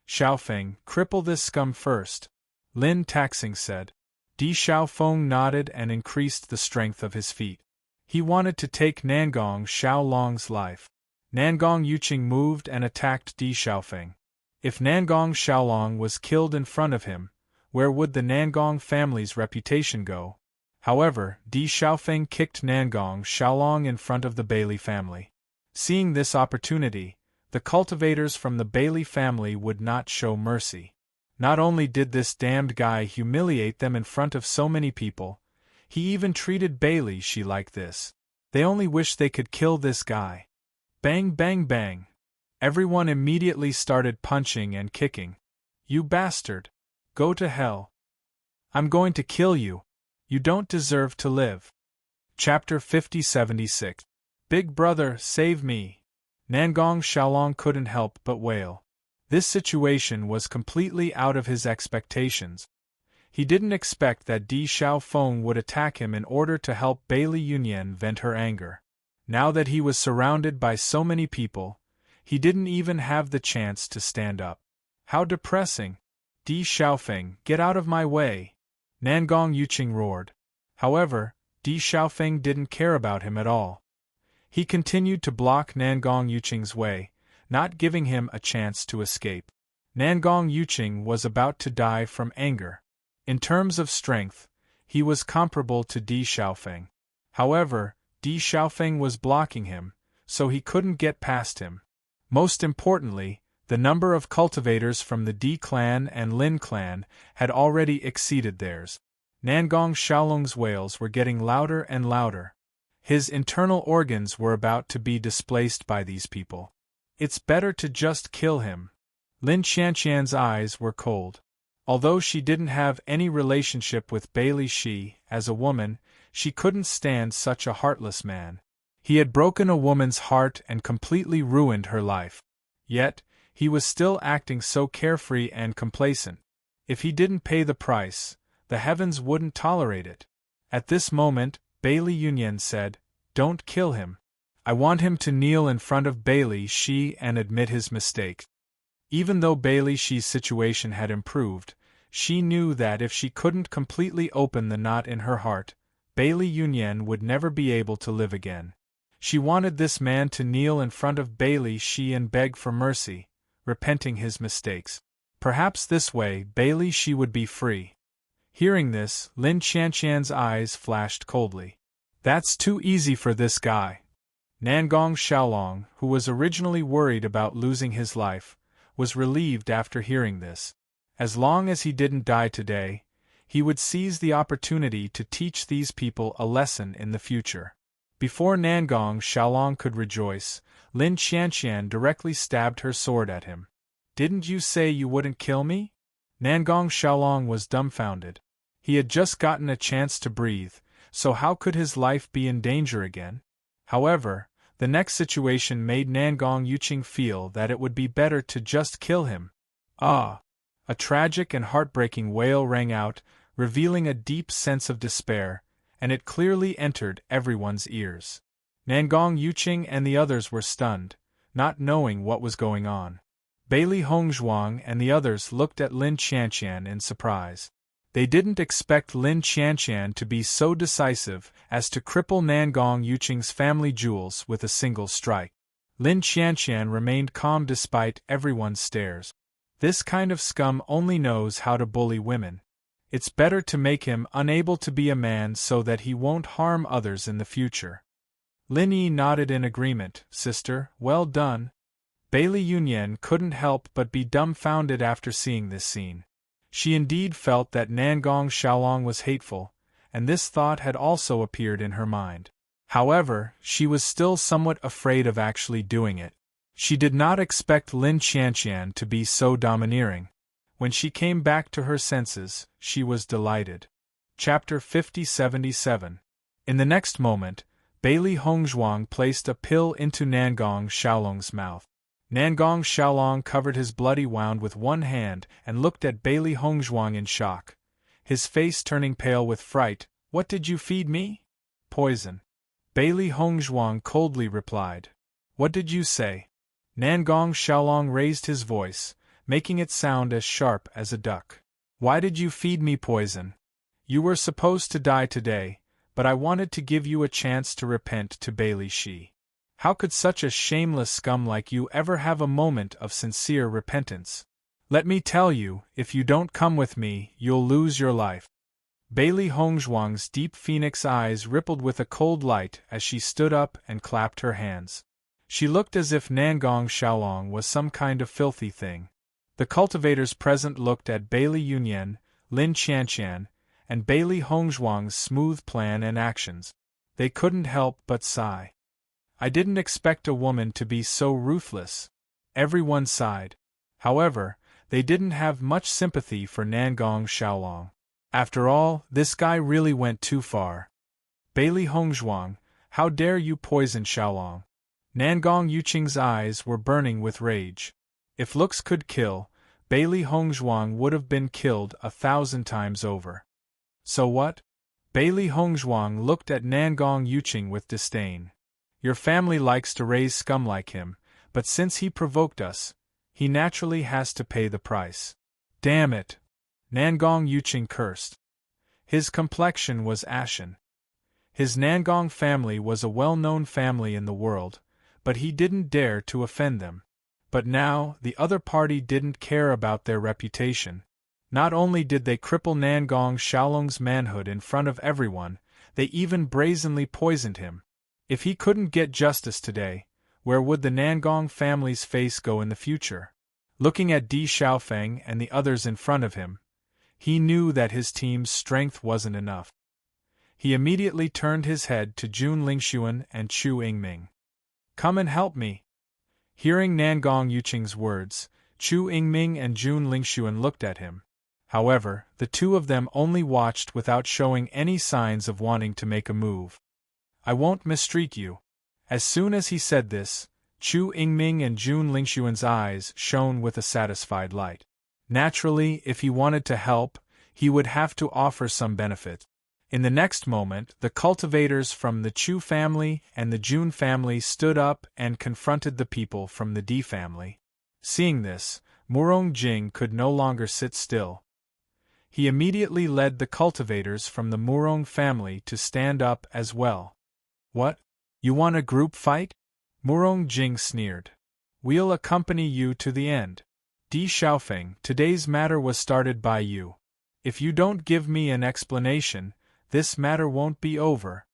Xiaofeng, cripple this scum first, Lin Taxing said. Di Xiaofeng nodded and increased the strength of his feet. He wanted to take Nangong Xiaolong's life. Nangong Yuqing moved and attacked Di Xiaofeng. If Nangong Xiaolong was killed in front of him, where would the Nangong family's reputation go? However, Di Xiaofeng kicked Nangong Xiaolong in front of the Bailey family. Seeing this opportunity, the cultivators from the Bailey family would not show mercy. Not only did this damned guy humiliate them in front of so many people, he even treated Bailey Shi like this. They only wished they could kill this guy. Bang bang bang. Everyone immediately started punching and kicking. You bastard! Go to hell. I'm going to kill you. You don't deserve to live. Chapter 5076. Big brother, save me. Nangong Xiaolong couldn't help but wail. This situation was completely out of his expectations. He didn't expect that Di Xiaofeng would attack him in order to help Bailey Yunyan vent her anger. Now that he was surrounded by so many people, he didn't even have the chance to stand up. How depressing. Di Xiaofeng, get out of my way. Nangong Yuqing roared. However, Di Xiaofeng didn't care about him at all. He continued to block Nangong Yuqing's way, not giving him a chance to escape. Nangong Yuqing was about to die from anger. In terms of strength, he was comparable to Di Xiaofeng. However, Di Xiaofeng was blocking him, so he couldn't get past him. Most importantly, the number of cultivators from the Di clan and Lin clan had already exceeded theirs. Nangong Xiaolong's wails were getting louder and louder. His internal organs were about to be displaced by these people. It's better to just kill him. Lin Qianqian's eyes were cold. Although she didn't have any relationship with Bailey Shi, as a woman, she couldn't stand such a heartless man. He had broken a woman's heart and completely ruined her life. Yet, he was still acting so carefree and complacent. If he didn't pay the price, the heavens wouldn't tolerate it. At this moment, Bailey Yunyan said, "Don't kill him. I want him to kneel in front of Bailey Shi and admit his mistake." Even though Bailey Shi's situation had improved, she knew that if she couldn't completely open the knot in her heart, Bailey Yunyan would never be able to live again. She wanted this man to kneel in front of Bailey Shi and beg for mercy, repenting his mistakes. Perhaps this way Bailey Shi would be free. Hearing this, Lin Qianqian's eyes flashed coldly. That's too easy for this guy. Nangong Xiaolong, who was originally worried about losing his life, was relieved after hearing this. As long as he didn't die today, he would seize the opportunity to teach these people a lesson in the future. Before Nangong Xiaolong could rejoice, Lin Qianqian directly stabbed her sword at him. Didn't you say you wouldn't kill me? Nangong Xiaolong was dumbfounded. He had just gotten a chance to breathe, so how could his life be in danger again? However, the next situation made Nangong Yuqing feel that it would be better to just kill him. Ah! A tragic and heartbreaking wail rang out, revealing a deep sense of despair, and it clearly entered everyone's ears. Nangong Yuqing and the others were stunned, not knowing what was going on. Bailey Hongzhuang and the others looked at Lin Qianqian in surprise. They didn't expect Lin Qianqian to be so decisive as to cripple Nangong Yuqing's family jewels with a single strike. Lin Qianqian remained calm despite everyone's stares. This kind of scum only knows how to bully women. It's better to make him unable to be a man so that he won't harm others in the future. Lin Yi nodded in agreement. Sister, well done. Bailey Yunyan couldn't help but be dumbfounded after seeing this scene. She indeed felt that Nangong Xiaolong was hateful, and this thought had also appeared in her mind. However, she was still somewhat afraid of actually doing it. She did not expect Lin Qianqian to be so domineering. When she came back to her senses, she was delighted. Chapter 5077. In the next moment, Bailey Hongzhuang placed a pill into Nangong Xiaolong's mouth. Nangong Xiaolong covered his bloody wound with one hand and looked at Bailey Hongzhuang in shock, his face turning pale with fright. "What did you feed me?" "Poison," Bailey Hongzhuang coldly replied. "What did you say?" Nangong Xiaolong raised his voice, making it sound as sharp as a duck. "Why did you feed me poison? You were supposed to die today, but I wanted to give you a chance to repent to Bailey Shi. How could such a shameless scum like you ever have a moment of sincere repentance? Let me tell you, if you don't come with me, you'll lose your life." Bailey Hongzhuang's deep phoenix eyes rippled with a cold light as she stood up and clapped her hands. She looked as if Nangong Xiaolong was some kind of filthy thing. The cultivators present looked at Bailey Yunyan, Lin Qianqian, and Bailey Hongzhuang's smooth plan and actions. They couldn't help but sigh. "I didn't expect a woman to be so ruthless." Everyone sighed. However, they didn't have much sympathy for Nangong Xiaolong. After all, this guy really went too far. "Bailey Hongzhuang, how dare you poison Xiaolong?" Nangong Yuqing's eyes were burning with rage. If looks could kill, Bailey Hongzhuang would have been killed 1,000 times over. "So what?" Bailey Hongzhuang looked at Nangong Yuqing with disdain. "Your family likes to raise scum like him, but since he provoked us, he naturally has to pay the price." "Damn it!" Nangong Yuqing cursed. His complexion was ashen. His Nangong family was a well-known family in the world, but he didn't dare to offend them. But now, the other party didn't care about their reputation. Not only did they cripple Nangong Xiaolong's manhood in front of everyone, they even brazenly poisoned him. If he couldn't get justice today, where would the Nangong family's face go in the future? Looking at Di Xiaofeng and the others in front of him, he knew that his team's strength wasn't enough. He immediately turned his head to Jun Lingxuan and Chu Yingming. "Come and help me." Hearing Nangong Yuqing's words, Chu Yingming and Jun Lingxuan looked at him. However, the two of them only watched without showing any signs of wanting to make a move. "I won't mistreat you." As soon as he said this, Chu Yingming and Jun Lingxuan's eyes shone with a satisfied light. Naturally, if he wanted to help, he would have to offer some benefit. In the next moment, the cultivators from the Chu family and the Jun family stood up and confronted the people from the Di family. Seeing this, Murong Jing could no longer sit still. He immediately led the cultivators from the Murong family to stand up as well. "What? You want a group fight?" Murong Jing sneered. "We'll accompany you to the end. Di Xiaofeng, today's matter was started by you. If you don't give me an explanation, this matter won't be over."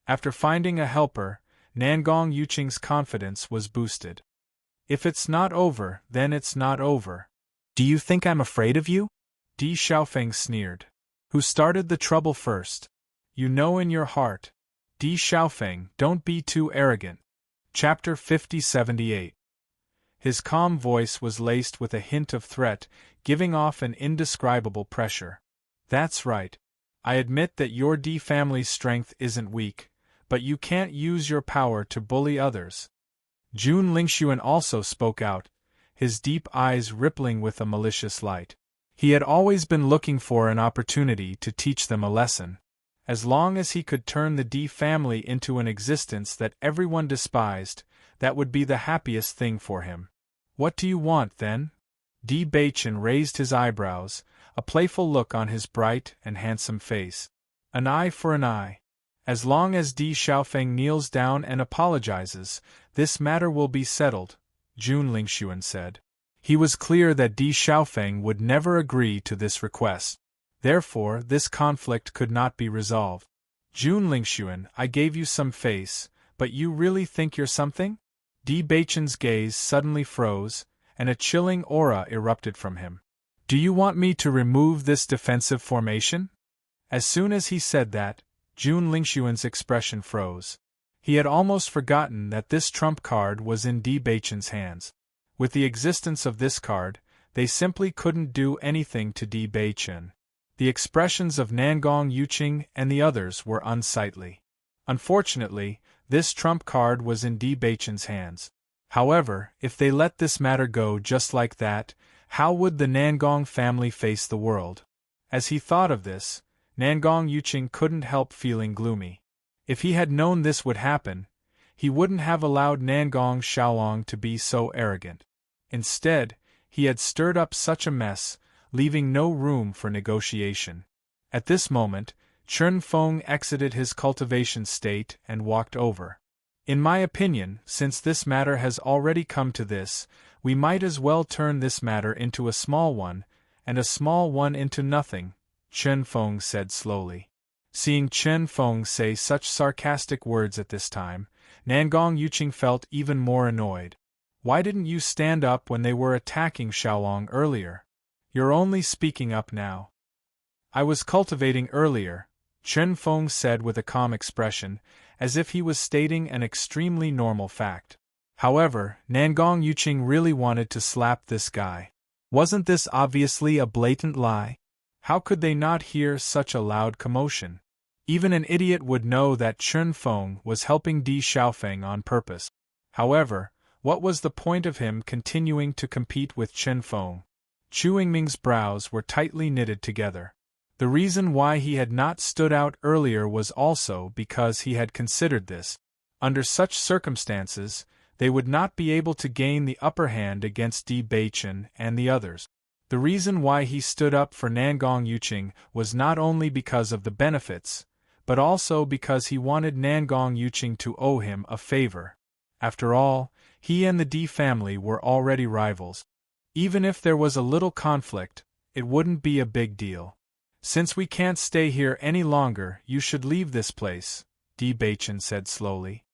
After finding a helper, Nangong Yuqing's confidence was boosted. "If it's not over, then it's not over." "Do you think I'm afraid of you?" Di Xiaofeng sneered. "Who started the trouble first? You know in your heart." "Di Xiaofeng, don't be too arrogant." Chapter 5078. His calm voice was laced with a hint of threat, giving off an indescribable pressure. "That's right. I admit that your Di family's strength isn't weak, but you can't use your power to bully others." Jun Lingxuan also spoke out, his deep eyes rippling with a malicious light. He had always been looking for an opportunity to teach them a lesson. As long as he could turn the Di family into an existence that everyone despised, that would be the happiest thing for him. "What do you want, then?" Di Baichen raised his eyebrows, a playful look on his bright and handsome face. "An eye for an eye. As long as Di Xiaofeng kneels down and apologizes, this matter will be settled," Jun Lingxuan said. He was clear that Di Xiaofeng would never agree to this request. Therefore, this conflict could not be resolved. "Jun Lingxuan, I gave you some face, but you really think you're something?" Di Baichen's gaze suddenly froze, and a chilling aura erupted from him. "Do you want me to remove this defensive formation?" As soon as he said that, Jun Lingxuan's expression froze. He had almost forgotten that this trump card was in Di Baichen's hands. With the existence of this card, they simply couldn't do anything to Di Baichen. The expressions of Nangong Yuqing and the others were unsightly. Unfortunately, this trump card was in Di Beichen's hands. However, if they let this matter go just like that, how would the Nangong family face the world? As he thought of this, Nangong Yuqing couldn't help feeling gloomy. If he had known this would happen, he wouldn't have allowed Nangong Xiaolong to be so arrogant. Instead, he had stirred up such a mess, leaving no room for negotiation. At this moment, Chen Feng exited his cultivation state and walked over. In my opinion, since this matter has already come to this, we might as well turn this matter into a small one, and a small one into nothing, Chen Feng said slowly. Seeing Chen Feng say such sarcastic words at this time, Nangong Yuqing felt even more annoyed. Why didn't you stand up when they were attacking Xiaolong earlier? You're only speaking up now. I was cultivating earlier, Chen Feng said with a calm expression, as if he was stating an extremely normal fact. However, Nangong Yuqing really wanted to slap this guy. Wasn't this obviously a blatant lie? How could they not hear such a loud commotion? Even an idiot would know that Chen Feng was helping Di Xiaofeng on purpose. However, what was the point of him continuing to compete with Chen Feng? Chu Yingming's brows were tightly knitted together. The reason why he had not stood out earlier was also because he had considered this. Under such circumstances, they would not be able to gain the upper hand against Di Beichen and the others. The reason why he stood up for Nangong Yuqing was not only because of the benefits, but also because he wanted Nangong Yuqing to owe him a favor. After all, he and the Di family were already rivals. Even if there was a little conflict, it wouldn't be a big deal. Since we can't stay here any longer, you should leave this place, Di Beichen said slowly.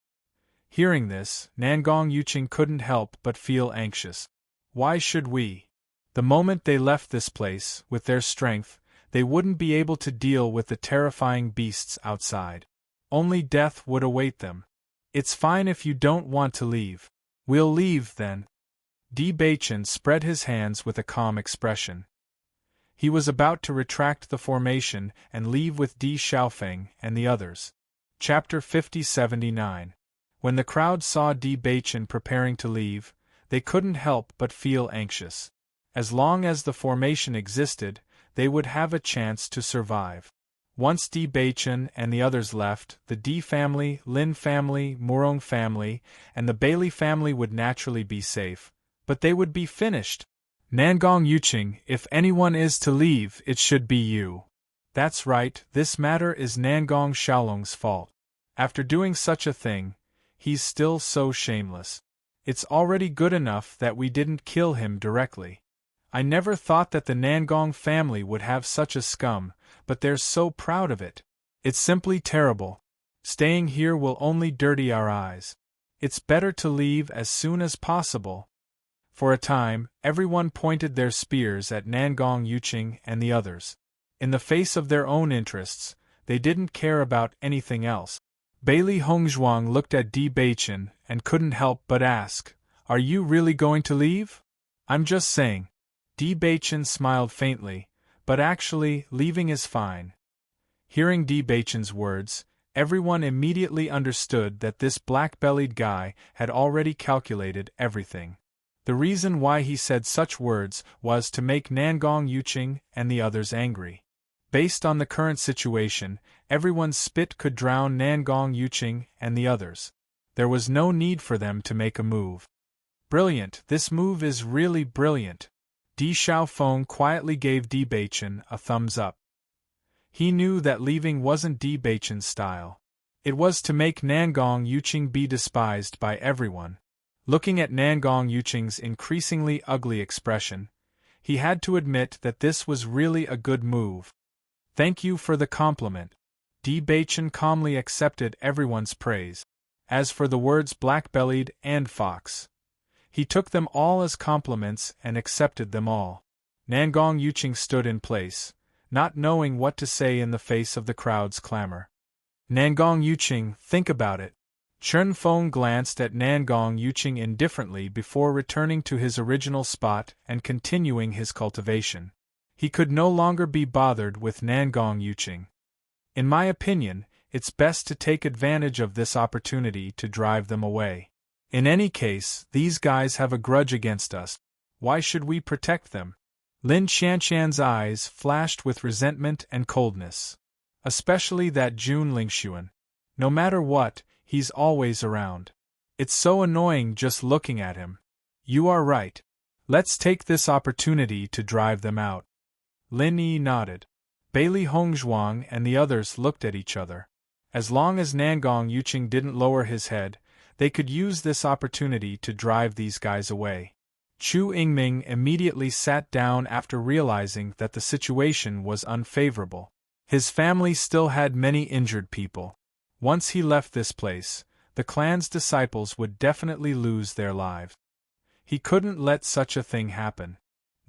Hearing this, Nangong Yuqing couldn't help but feel anxious. Why should we? The moment they left this place, with their strength, they wouldn't be able to deal with the terrifying beasts outside. Only death would await them. It's fine if you don't want to leave. We'll leave, then. Di Beichen spread his hands with a calm expression. He was about to retract the formation and leave with Di Xiaofeng and the others. Chapter 50-79. When the crowd saw Di Beichen preparing to leave, they couldn't help but feel anxious. As long as the formation existed, they would have a chance to survive. Once Di Beichen and the others left, the Di family, Lin family, Murong family, and the Bailey family would naturally be safe, but they would be finished. Nangong Yuqing, if anyone is to leave, it should be you. That's right, this matter is Nangong Xiaolong's fault. After doing such a thing, he's still so shameless. It's already good enough that we didn't kill him directly. I never thought that the Nangong family would have such a scum, but they're so proud of it. It's simply terrible. Staying here will only dirty our eyes. It's better to leave as soon as possible. For a time, everyone pointed their spears at Nangong Yuqing and the others. In the face of their own interests, they didn't care about anything else. Bailey Hongzhuang looked at Di Beichen and couldn't help but ask, "Are you really going to leave?" "I'm just saying." Di Beichen smiled faintly, "But actually, leaving is fine." Hearing Di Beichen's words, everyone immediately understood that this black-bellied guy had already calculated everything. The reason why he said such words was to make Nangong Yuqing and the others angry. Based on the current situation, everyone's spit could drown Nangong Yuqing and the others. There was no need for them to make a move. Brilliant, this move is really brilliant. Di Xiaofeng quietly gave Di Beichen a thumbs up. He knew that leaving wasn't Di Beichen's style. It was to make Nangong Yuqing be despised by everyone. Looking at Nangong Yuqing's increasingly ugly expression, he had to admit that this was really a good move. "Thank you for the compliment." Di Beichen calmly accepted everyone's praise. As for the words black-bellied and fox, he took them all as compliments and accepted them all. Nangong Yuqing stood in place, not knowing what to say in the face of the crowd's clamor. "Nangong Yuqing, think about it." Chen Feng glanced at Nangong Yuqing indifferently before returning to his original spot and continuing his cultivation. He could no longer be bothered with Nangong Yuqing. In my opinion, it's best to take advantage of this opportunity to drive them away. In any case, these guys have a grudge against us. Why should we protect them? Lin Qianshan's eyes flashed with resentment and coldness. Especially that Jun Lingxuan. No matter what, he's always around. It's so annoying just looking at him. You are right. Let's take this opportunity to drive them out. Lin Yi nodded. Bailey Hongzhuang and the others looked at each other. As long as Nangong Yuqing didn't lower his head, they could use this opportunity to drive these guys away. Chu Yingming immediately sat down after realizing that the situation was unfavorable. His family still had many injured people. Once he left this place, the clan's disciples would definitely lose their lives. He couldn't let such a thing happen.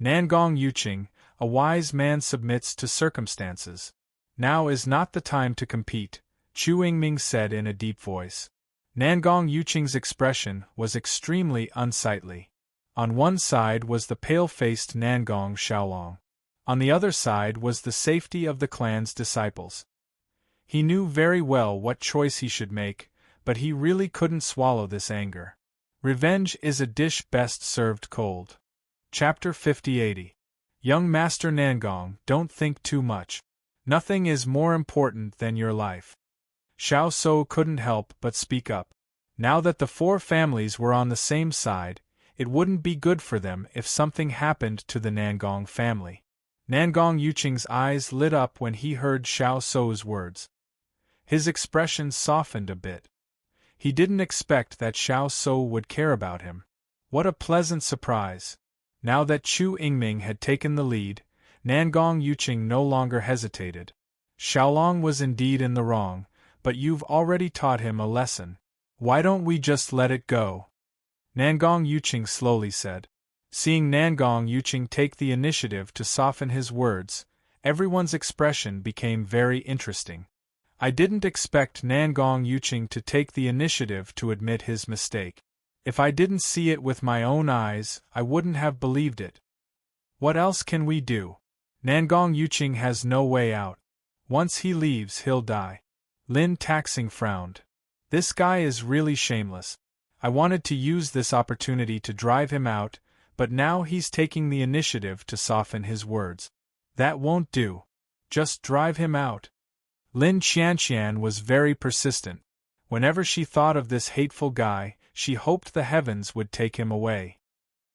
Nangong Yuqing, a wise man, submits to circumstances. Now is not the time to compete, Chu Yingming said in a deep voice. Nangong Yuqing's expression was extremely unsightly. On one side was the pale-faced Nangong Xiaolong. On the other side was the safety of the clan's disciples. He knew very well what choice he should make, but he really couldn't swallow this anger. Revenge is a dish best served cold. Chapter 5080. Young Master Nangong, don't think too much. Nothing is more important than your life. Xiao So couldn't help but speak up. Now that the four families were on the same side, it wouldn't be good for them if something happened to the Nangong family. Nangong Yuqing's eyes lit up when he heard Xiao So's words. His expression softened a bit. He didn't expect that Xiao So would care about him. What a pleasant surprise. Now that Chu Yingming had taken the lead, Nangong Yuqing no longer hesitated. Xiaolong was indeed in the wrong, but you've already taught him a lesson. Why don't we just let it go? Nangong Yuqing slowly said. Seeing Nangong Yuqing take the initiative to soften his words, everyone's expression became very interesting. I didn't expect Nangong Yuqing to take the initiative to admit his mistake. If I didn't see it with my own eyes, I wouldn't have believed it. What else can we do? Nangong Yuqing has no way out. Once he leaves, he'll die. Lin Taxing frowned. This guy is really shameless. I wanted to use this opportunity to drive him out, but now he's taking the initiative to soften his words. That won't do. Just drive him out. Lin Qianshan was very persistent. Whenever she thought of this hateful guy, she hoped the heavens would take him away.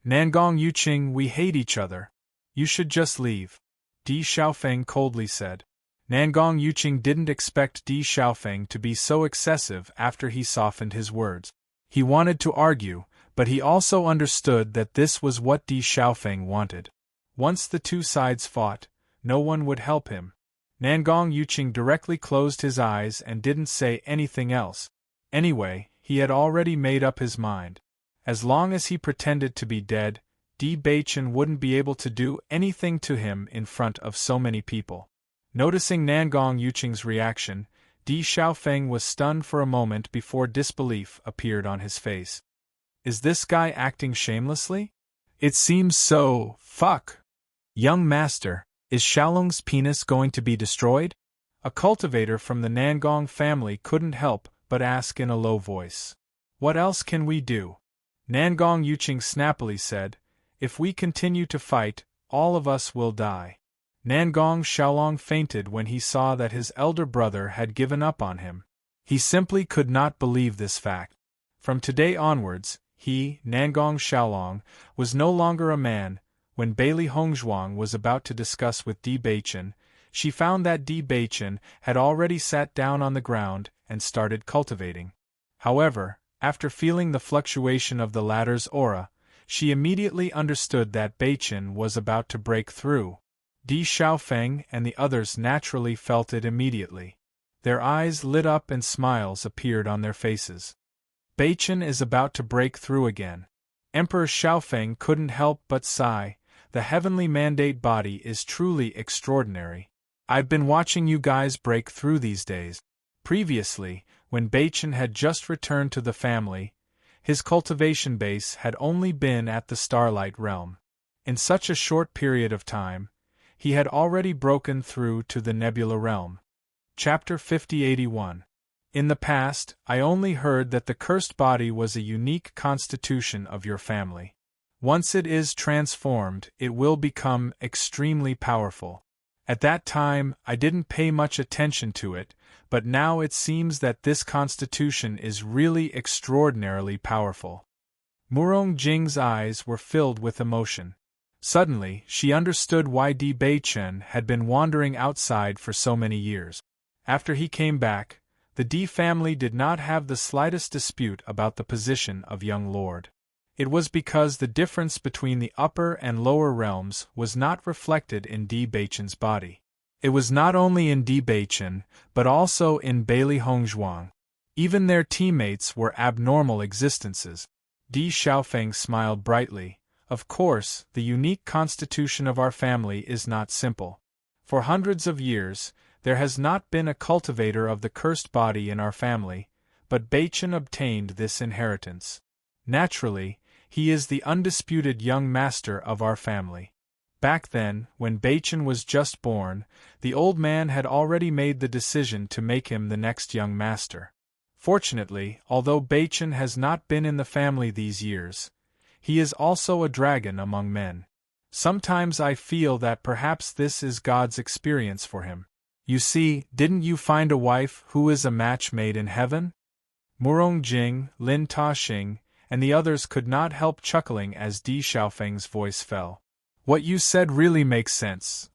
Nangong Yuqing, we hate each other. You should just leave. Di Xiaofeng coldly said. Nangong Yuqing didn't expect Di Xiaofeng to be so excessive after he softened his words. He wanted to argue, but he also understood that this was what Di Xiaofeng wanted. Once the two sides fought, no one would help him. Nangong Yuqing directly closed his eyes and didn't say anything else. Anyway, he had already made up his mind. As long as he pretended to be dead, Di Baichen wouldn't be able to do anything to him in front of so many people. Noticing Nangong Yuqing's reaction, Di Xiaofeng was stunned for a moment before disbelief appeared on his face. Is this guy acting shamelessly? It seems so. Fuck. Young master, is Xiaolong's penis going to be destroyed? A cultivator from the Nangong family couldn't help but ask in a low voice. What else can we do? Nangong Yuqing snappily said, if we continue to fight, all of us will die. Nangong Xiaolong fainted when he saw that his elder brother had given up on him. He simply could not believe this fact. From today onwards, he, Nangong Xiaolong, was no longer a man. When Bailey Hongzhuang was about to discuss with Di Baichen, she found that Di Baichen had already sat down on the ground and started cultivating. However, after feeling the fluctuation of the latter's aura, she immediately understood that Baichen was about to break through. Di Xiaofeng and the others naturally felt it immediately. Their eyes lit up and smiles appeared on their faces. Baichen is about to break through again. Emperor Xiaofeng couldn't help but sigh. The heavenly mandate body is truly extraordinary. I've been watching you guys break through these days. Previously, when Baichen had just returned to the family, his cultivation base had only been at the Starlight Realm. In such a short period of time, he had already broken through to the nebula realm. Chapter 5081. In the past, I only heard that the cursed body was a unique constitution of your family. Once it is transformed, it will become extremely powerful. At that time, I didn't pay much attention to it, but now it seems that this constitution is really extraordinarily powerful. Murong Jing's eyes were filled with emotion. Suddenly, she understood why Di Beichen had been wandering outside for so many years. After he came back, the Di family did not have the slightest dispute about the position of young lord. It was because the difference between the upper and lower realms was not reflected in Di Beichen's body. It was not only in Di Beichen, but also in Bailey Hongzhuang. Even their teammates were abnormal existences. Di Xiaofeng smiled brightly. Of course, the unique constitution of our family is not simple. For hundreds of years, there has not been a cultivator of the cursed body in our family, but Beichen obtained this inheritance. Naturally, he is the undisputed young master of our family. Back then, when Beichen was just born, the old man had already made the decision to make him the next young master. Fortunately, although Beichen has not been in the family these years, he is also a dragon among men. Sometimes I feel that perhaps this is God's experience for him. You see, didn't you find a wife who is a match made in heaven? Murong Jing, Lin Taxing, and the others could not help chuckling as Di Xiaofeng's voice fell. What you said really makes sense.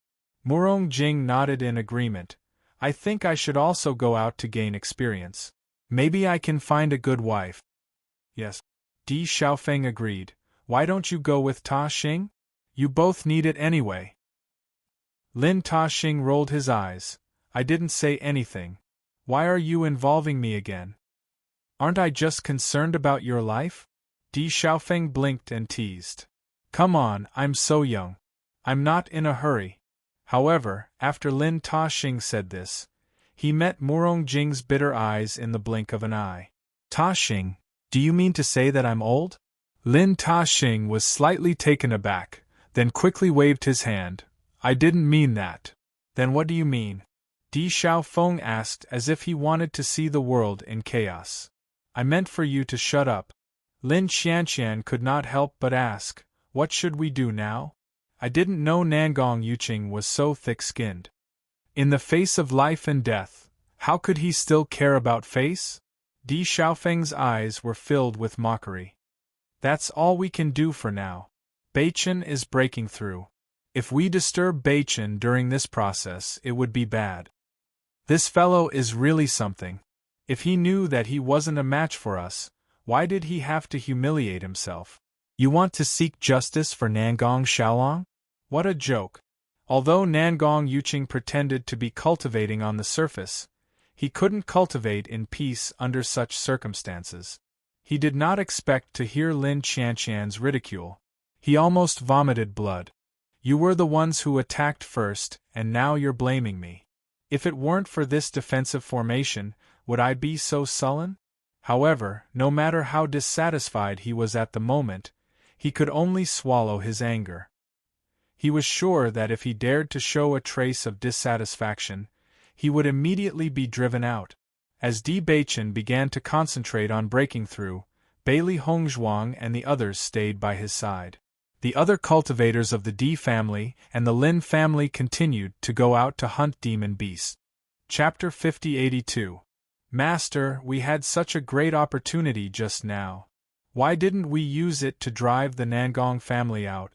Murong Jing nodded in agreement. I think I should also go out to gain experience. Maybe I can find a good wife. Yes. Di Xiaofeng agreed. Why don't you go with Ta Xing? You both need it anyway. Lin Taxing rolled his eyes. I didn't say anything. Why are you involving me again? Aren't I just concerned about your life? Di Xiaofeng blinked and teased. Come on, I'm so young. I'm not in a hurry. However, after Lin Taxing said this, he met Murong Jing's bitter eyes in the blink of an eye. Taxing, do you mean to say that I'm old? Lin Taxing was slightly taken aback, then quickly waved his hand. I didn't mean that. Then what do you mean? Di Xiaofeng asked as if he wanted to see the world in chaos. I meant for you to shut up. Lin Xianqian could not help but ask, what should we do now? I didn't know Nangong Yuqing was so thick-skinned. In the face of life and death, how could he still care about face? Di Xiaofeng's eyes were filled with mockery. That's all we can do for now. Beichen is breaking through. If we disturb Beichen during this process, it would be bad. This fellow is really something. If he knew that he wasn't a match for us, why did he have to humiliate himself? You want to seek justice for Nangong Xiaolong? What a joke. Although Nangong Yuqing pretended to be cultivating on the surface, he couldn't cultivate in peace under such circumstances. He did not expect to hear Lin Qianqian's ridicule. He almost vomited blood. You were the ones who attacked first, and now you're blaming me. If it weren't for this defensive formation, would I be so sullen? However, no matter how dissatisfied he was at the moment, he could only swallow his anger. He was sure that if he dared to show a trace of dissatisfaction, he would immediately be driven out. As Di Beichen began to concentrate on breaking through, Bailey Hongzhuang and the others stayed by his side. The other cultivators of the Di family and the Lin family continued to go out to hunt demon beasts. Chapter 5082. Master, we had such a great opportunity just now. Why didn't we use it to drive the Nangong family out?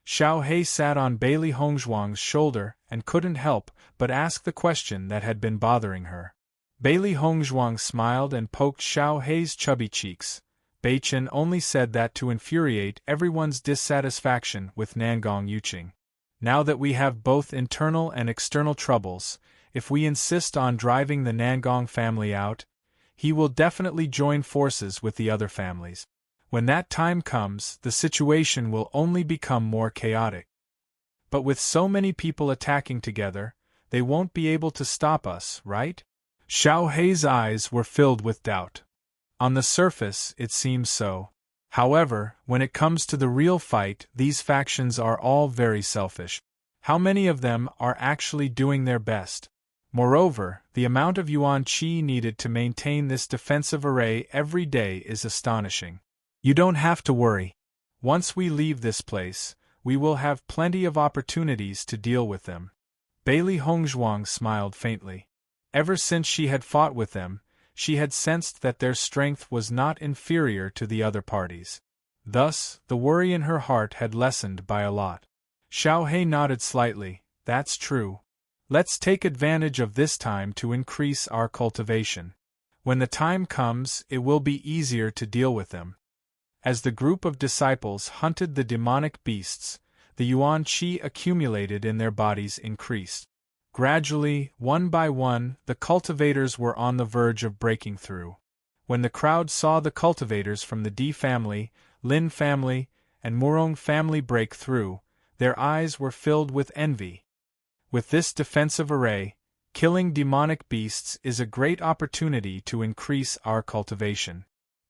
Xiao He sat on Bailey Hongzhuang's shoulder and couldn't help but ask the question that had been bothering her. Bailey Hongzhuang smiled and poked Xiao He's chubby cheeks. Beichen only said that to infuriate everyone's dissatisfaction with Nangong Yuqing. Now that we have both internal and external troubles, if we insist on driving the Nangong family out, he will definitely join forces with the other families. When that time comes, the situation will only become more chaotic. But with so many people attacking together, they won't be able to stop us, right? Xiao He's eyes were filled with doubt. On the surface, it seems so. However, when it comes to the real fight, these factions are all very selfish. How many of them are actually doing their best? Moreover, the amount of yuan qi needed to maintain this defensive array every day is astonishing. You don't have to worry. Once we leave this place, we will have plenty of opportunities to deal with them. Bailey Hongzhuang smiled faintly. Ever since she had fought with them, she had sensed that their strength was not inferior to the other parties. Thus, the worry in her heart had lessened by a lot. Xiao He nodded slightly. That's true. Let's take advantage of this time to increase our cultivation. When the time comes, it will be easier to deal with them. As the group of disciples hunted the demonic beasts, the yuan qi accumulated in their bodies increased. Gradually, one by one, the cultivators were on the verge of breaking through. When the crowd saw the cultivators from the Di family, Lin family, and Murong family break through, their eyes were filled with envy. With this defensive array, killing demonic beasts is a great opportunity to increase our cultivation.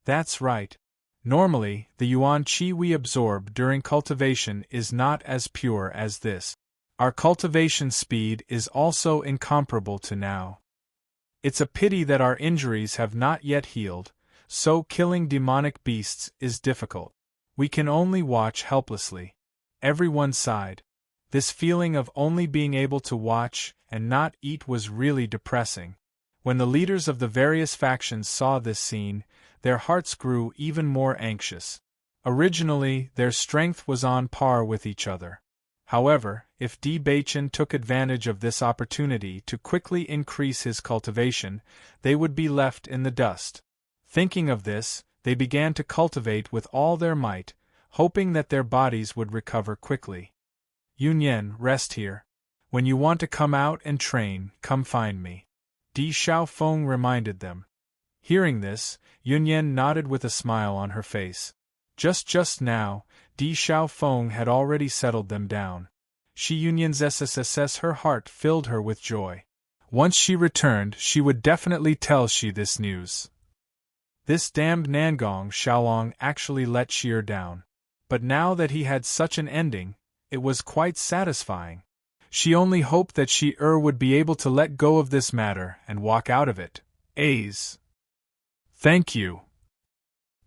That's right. Normally, the yuan qi we absorb during cultivation is not as pure as this. Our cultivation speed is also incomparable to now. It's a pity that our injuries have not yet healed, so killing demonic beasts is difficult. We can only watch helplessly. Everyone sighed. This feeling of only being able to watch and not eat was really depressing. When the leaders of the various factions saw this scene, their hearts grew even more anxious. Originally, their strength was on par with each other. However, if Di Baichen took advantage of this opportunity to quickly increase his cultivation, they would be left in the dust. Thinking of this, they began to cultivate with all their might, hoping that their bodies would recover quickly. Yunyan, rest here. When you want to come out and train, come find me. Di Xiaofeng reminded them. Hearing this, Yunyan nodded with a smile on her face. Just now, Di Xiaofeng had already settled them down. Yunyan's SSSS, her heart filled her with joy. Once she returned, she would definitely tell Shi this news. This damned Nangong Xiaolong actually let Shi down. But now that he had such an ending, it was quite satisfying. She only hoped that Shi would be able to let go of this matter and walk out of it. A's. Thank you.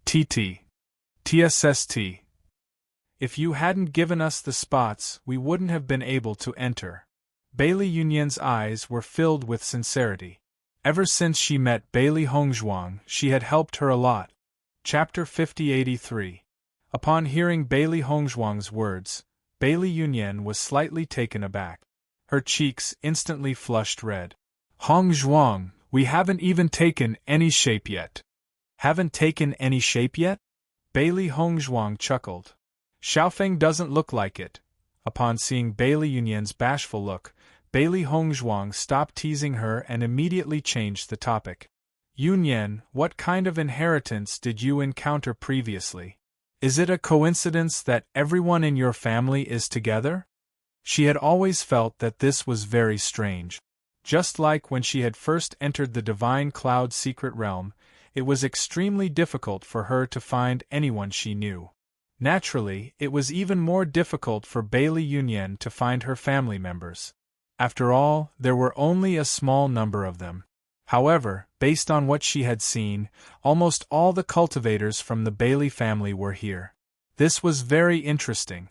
TT. TSST. If you hadn't given us the spots, we wouldn't have been able to enter. Bailey Yunyan's eyes were filled with sincerity. Ever since she met Bailey Hongzhuang, she had helped her a lot. Chapter 5083. Upon hearing Bailey Hongzhuang's words, Bailey Yunyan was slightly taken aback. Her cheeks instantly flushed red. Hongzhuang, we haven't even taken any shape yet. Haven't taken any shape yet? Bailey Hongzhuang chuckled. Xiaofeng doesn't look like it. Upon seeing Bailey Yunyan's bashful look, Bailey Hongzhuang stopped teasing her and immediately changed the topic. Yunyan, what kind of inheritance did you encounter previously? Is it a coincidence that everyone in your family is together? She had always felt that this was very strange. Just like when she had first entered the Divine Cloud secret realm, it was extremely difficult for her to find anyone she knew. Naturally, it was even more difficult for Bailey Yunyan to find her family members. After all, there were only a small number of them. However, based on what she had seen, almost all the cultivators from the Bailey family were here. This was very interesting.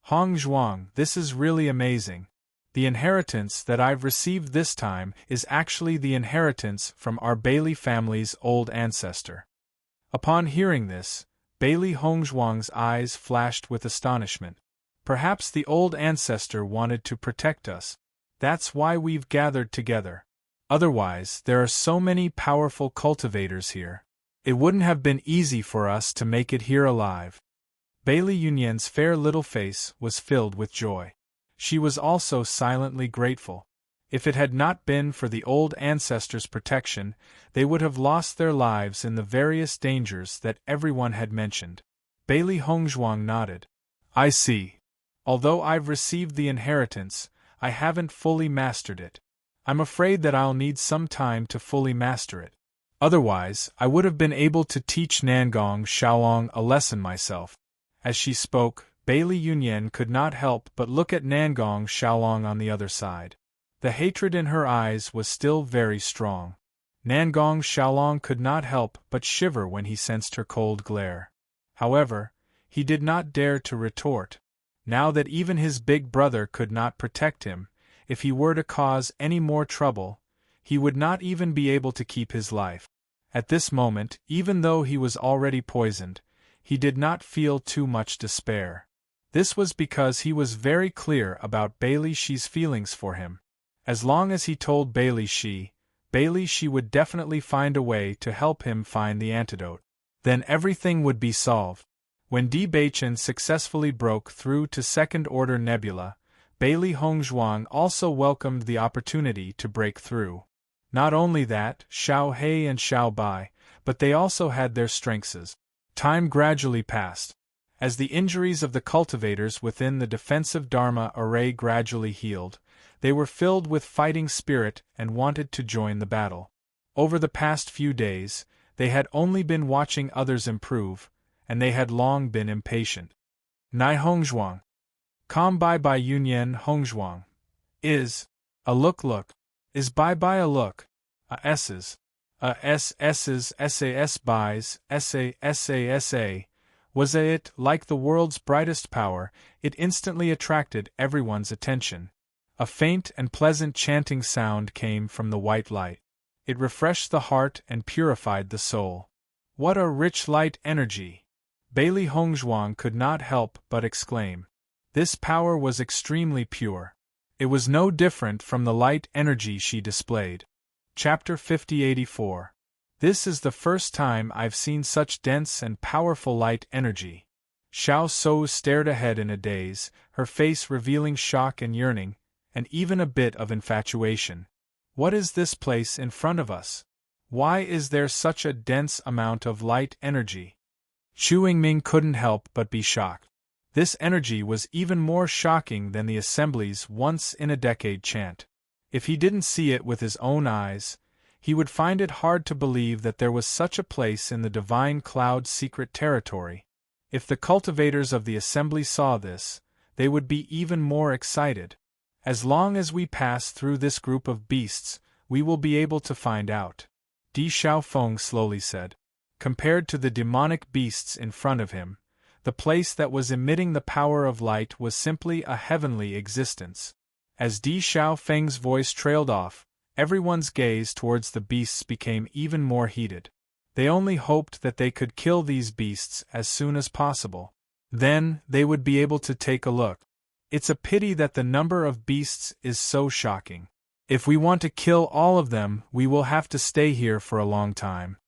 Hongzhuang, this is really amazing. The inheritance that I've received this time is actually the inheritance from our Bailey family's old ancestor. Upon hearing this, Bailey Hongzhuang's eyes flashed with astonishment. Perhaps the old ancestor wanted to protect us. That's why we've gathered together. Otherwise, there are so many powerful cultivators here. It wouldn't have been easy for us to make it here alive. Bailey Yunyan's fair little face was filled with joy. She was also silently grateful. If it had not been for the old ancestors' protection, they would have lost their lives in the various dangers that everyone had mentioned. Bailey Hongzhuang nodded. I see. Although I've received the inheritance, I haven't fully mastered it. I'm afraid that I'll need some time to fully master it. Otherwise, I would have been able to teach Nangong Xiaolong a lesson myself. As she spoke, Bailey Yunyan could not help but look at Nangong Xiaolong on the other side. The hatred in her eyes was still very strong. Nangong Xiaolong could not help but shiver when he sensed her cold glare. However, he did not dare to retort. Now that even his big brother could not protect him, if he were to cause any more trouble, he would not even be able to keep his life. At this moment, even though he was already poisoned, he did not feel too much despair. This was because he was very clear about Bailey Shi's feelings for him. As long as he told Bailey Shi would definitely find a way to help him find the antidote. Then everything would be solved. When Di Baichen successfully broke through to second-order nebula, Bailey Hongzhuang also welcomed the opportunity to break through. Not only that, Xiao He and Xiao Bai, but they also had their strengths. Time gradually passed. As the injuries of the cultivators within the defensive Dharma array gradually healed, they were filled with fighting spirit and wanted to join the battle. Over the past few days, they had only been watching others improve, and they had long been impatient. Nai Hongzhuang. Com Bai Bai Yunyan Hongzhuang. Is. A look. Is Bai Bai a look. A S's. A S's SAS Bai's SA. Was it, like the world's brightest power, it instantly attracted everyone's attention. A faint and pleasant chanting sound came from the white light. It refreshed the heart and purified the soul. What a rich light energy! Bailey Hongzhuang could not help but exclaim. This power was extremely pure. It was no different from the light energy she displayed. Chapter 5084. This is the first time I've seen such dense and powerful light energy. Xiao Sou stared ahead in a daze, her face revealing shock and yearning, and even a bit of infatuation. What is this place in front of us? Why is there such a dense amount of light energy? Chu Yingming couldn't help but be shocked. This energy was even more shocking than the assembly's once-in-a-decade chant. If he didn't see it with his own eyes, he would find it hard to believe that there was such a place in the Divine Cloud's secret territory. If the cultivators of the assembly saw this, they would be even more excited. As long as we pass through this group of beasts, we will be able to find out. Di Xiaofeng slowly said. Compared to the demonic beasts in front of him, the place that was emitting the power of light was simply a heavenly existence. As Di Xiaofeng's voice trailed off, everyone's gaze towards the beasts became even more heated. They only hoped that they could kill these beasts as soon as possible. Then, they would be able to take a look. It's a pity that the number of beasts is so shocking. If we want to kill all of them, we will have to stay here for a long time.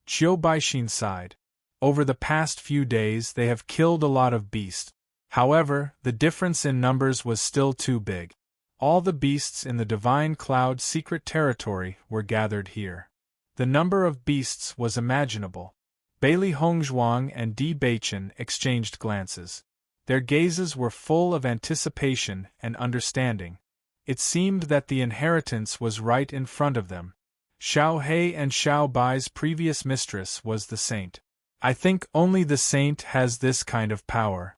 Qiu Baixin sighed. Over the past few days they have killed a lot of beasts. However, the difference in numbers was still too big. All the beasts in the Divine Cloud secret territory were gathered here. The number of beasts was imaginable. Bailey Hongzhuang and Di Baichen exchanged glances. Their gazes were full of anticipation and understanding. It seemed that the inheritance was right in front of them. Xiao He and Xiao Bai's previous mistress was the saint. I think only the saint has this kind of power.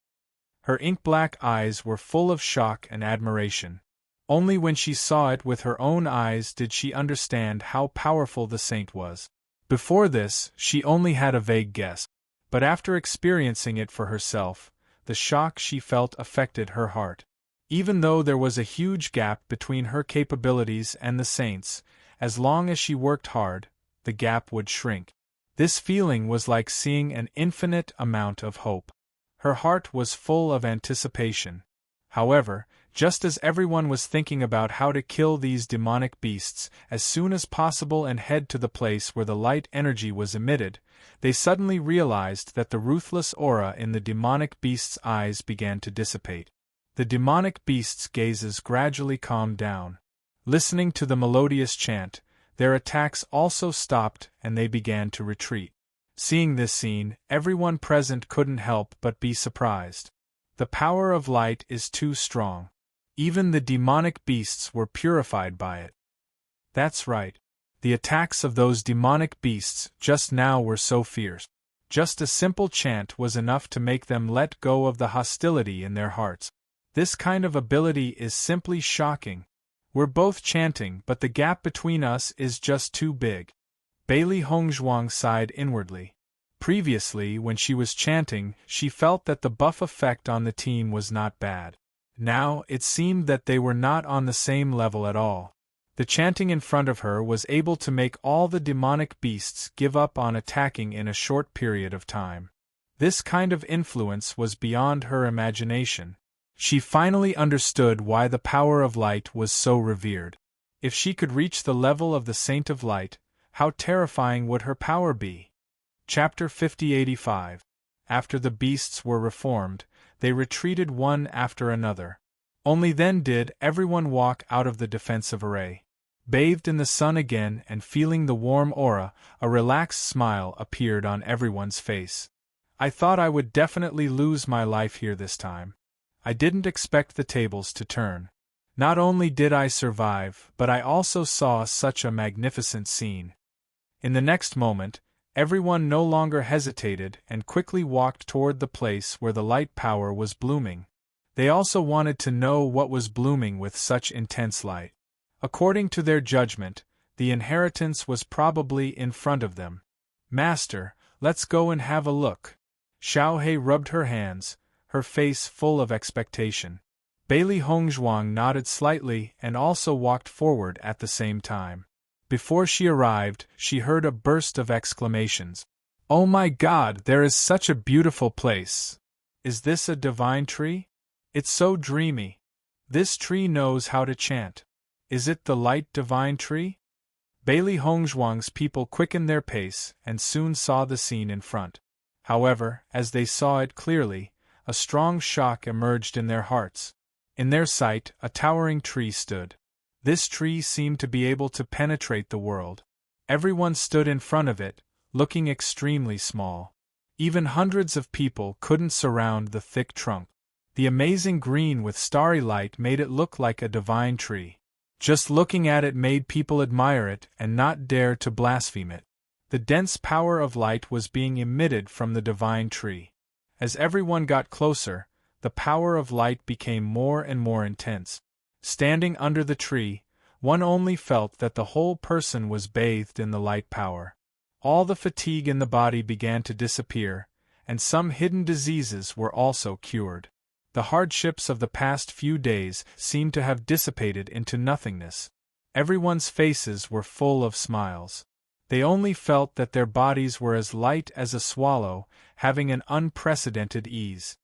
Her ink-black eyes were full of shock and admiration. Only when she saw it with her own eyes did she understand how powerful the saint was. Before this, she only had a vague guess. But after experiencing it for herself, the shock she felt affected her heart. Even though there was a huge gap between her capabilities and the saint's, as long as she worked hard, the gap would shrink. This feeling was like seeing an infinite amount of hope. Her heart was full of anticipation. However, just as everyone was thinking about how to kill these demonic beasts as soon as possible and head to the place where the light energy was emitted, they suddenly realized that the ruthless aura in the demonic beast's eyes began to dissipate. The demonic beast's gazes gradually calmed down. Listening to the melodious chant, their attacks also stopped and they began to retreat. Seeing this scene, everyone present couldn't help but be surprised. The power of light is too strong. Even the demonic beasts were purified by it. That's right. The attacks of those demonic beasts just now were so fierce. Just a simple chant was enough to make them let go of the hostility in their hearts. This kind of ability is simply shocking. We're both chanting, but the gap between us is just too big. Bailey Hongzhuang sighed inwardly. Previously, when she was chanting, she felt that the buff effect on the team was not bad. Now, it seemed that they were not on the same level at all. The chanting in front of her was able to make all the demonic beasts give up on attacking in a short period of time. This kind of influence was beyond her imagination. She finally understood why the power of light was so revered. If she could reach the level of the Saint of Light, how terrifying would her power be? Chapter 5085. After the beasts were reformed, they retreated one after another. Only then did everyone walk out of the defensive array. Bathed in the sun again and feeling the warm aura, a relaxed smile appeared on everyone's face. I thought I would definitely lose my life here this time. I didn't expect the tables to turn. Not only did I survive, but I also saw such a magnificent scene. In the next moment, everyone no longer hesitated and quickly walked toward the place where the light power was blooming. They also wanted to know what was blooming with such intense light. According to their judgment, the inheritance was probably in front of them. Master, let's go and have a look. Xiao He rubbed her hands, her face full of expectation. Bailey Hongzhuang nodded slightly and also walked forward at the same time. Before she arrived, she heard a burst of exclamations. Oh my God, there is such a beautiful place! Is this a divine tree? It's so dreamy. This tree knows how to chant. Is it the light divine tree? Bailey Hongzhuang's people quickened their pace and soon saw the scene in front. However, as they saw it clearly, a strong shock emerged in their hearts. In their sight, a towering tree stood. This tree seemed to be able to penetrate the world. Everyone stood in front of it, looking extremely small. Even hundreds of people couldn't surround the thick trunk. The amazing green with starry light made it look like a divine tree. Just looking at it made people admire it and not dare to blaspheme it. The dense power of light was being emitted from the divine tree. As everyone got closer, the power of light became more and more intense. Standing under the tree, one only felt that the whole person was bathed in the light power. All the fatigue in the body began to disappear, and some hidden diseases were also cured. The hardships of the past few days seemed to have dissipated into nothingness. Everyone's faces were full of smiles. They only felt that their bodies were as light as a swallow, having an unprecedented ease.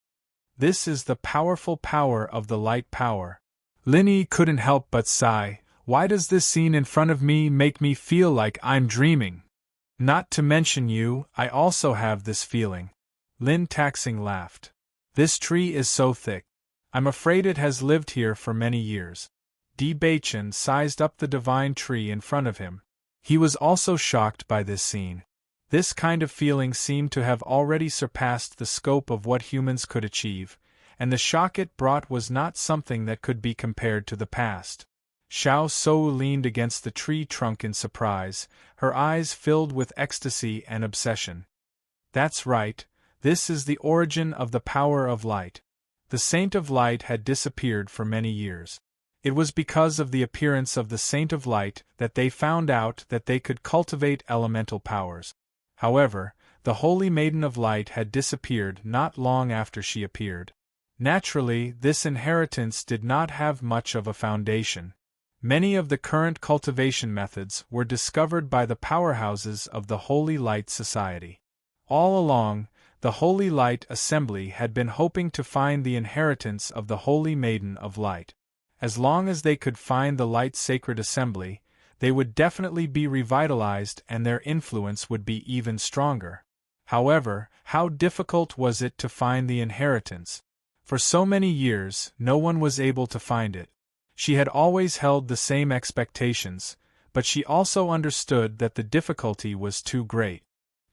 This is the powerful power of the light power. Linny couldn't help but sigh. Why does this scene in front of me make me feel like I'm dreaming? Not to mention you, I also have this feeling. Lin Taxing laughed. This tree is so thick. I'm afraid it has lived here for many years. Di Beichen sized up the divine tree in front of him. He was also shocked by this scene. This kind of feeling seemed to have already surpassed the scope of what humans could achieve, and the shock it brought was not something that could be compared to the past. Xiao Sou leaned against the tree trunk in surprise, her eyes filled with ecstasy and obsession. That's right. This is the origin of the power of light. The Saint of Light had disappeared for many years. It was because of the appearance of the Saint of Light that they found out that they could cultivate elemental powers. However, the Holy Maiden of Light had disappeared not long after she appeared. Naturally, this inheritance did not have much of a foundation. Many of the current cultivation methods were discovered by the powerhouses of the Holy Light Society. All along, the Holy Light Assembly had been hoping to find the inheritance of the Holy Maiden of Light. As long as they could find the Light Sacred Assembly, they would definitely be revitalized and their influence would be even stronger. However, how difficult was it to find the inheritance? For so many years, no one was able to find it. She had always held the same expectations, but she also understood that the difficulty was too great.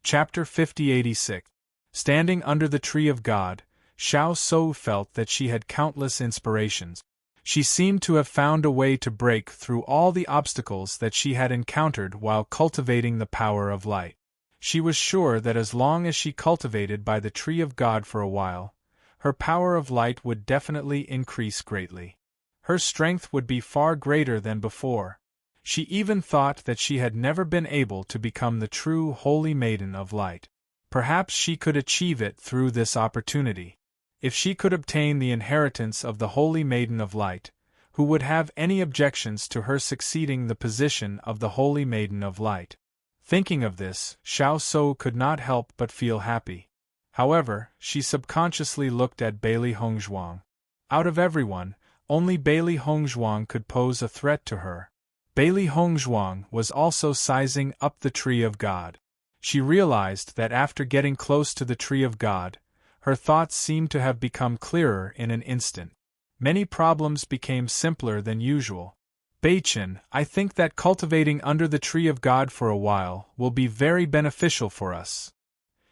Chapter 5086. Standing under the Tree of God, Xiao Sou felt that she had countless inspirations. She seemed to have found a way to break through all the obstacles that she had encountered while cultivating the power of light. She was sure that as long as she cultivated by the tree of God for a while, her power of light would definitely increase greatly. Her strength would be far greater than before. She even thought that she had never been able to become the true Holy Maiden of Light. Perhaps she could achieve it through this opportunity. If she could obtain the inheritance of the Holy Maiden of Light, who would have any objections to her succeeding the position of the Holy Maiden of Light? Thinking of this, Xiao So could not help but feel happy. However, she subconsciously looked at Bailey Hongzhuang. Out of everyone, only Bailey Hongzhuang could pose a threat to her. Bailey Hongzhuang was also sizing up the Tree of God. She realized that after getting close to the Tree of God, her thoughts seemed to have become clearer in an instant. Many problems became simpler than usual. Beichen, I think that cultivating under the Tree of God for a while will be very beneficial for us.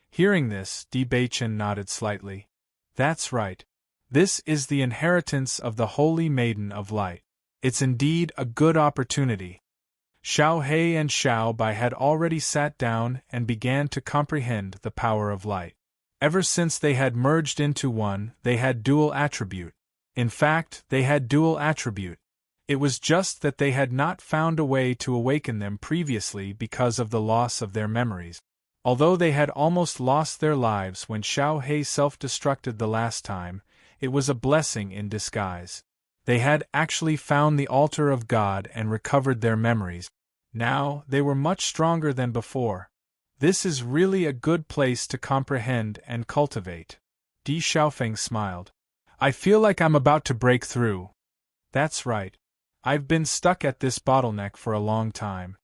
Hearing this, Beichen nodded slightly. That's right. This is the inheritance of the Holy Maiden of Light. It's indeed a good opportunity. Xiao He and Xiao Bai had already sat down and began to comprehend the power of light. Ever since they had merged into one, they had dual attribute. In fact, they had dual attribute. It was just that they had not found a way to awaken them previously because of the loss of their memories. Although they had almost lost their lives when Xiao He self-destructed the last time, it was a blessing in disguise. They had actually found the altar of God and recovered their memories. Now, they were much stronger than before. This is really a good place to comprehend and cultivate. Di Xiaofeng smiled. I feel like I'm about to break through. That's right. I've been stuck at this bottleneck for a long time.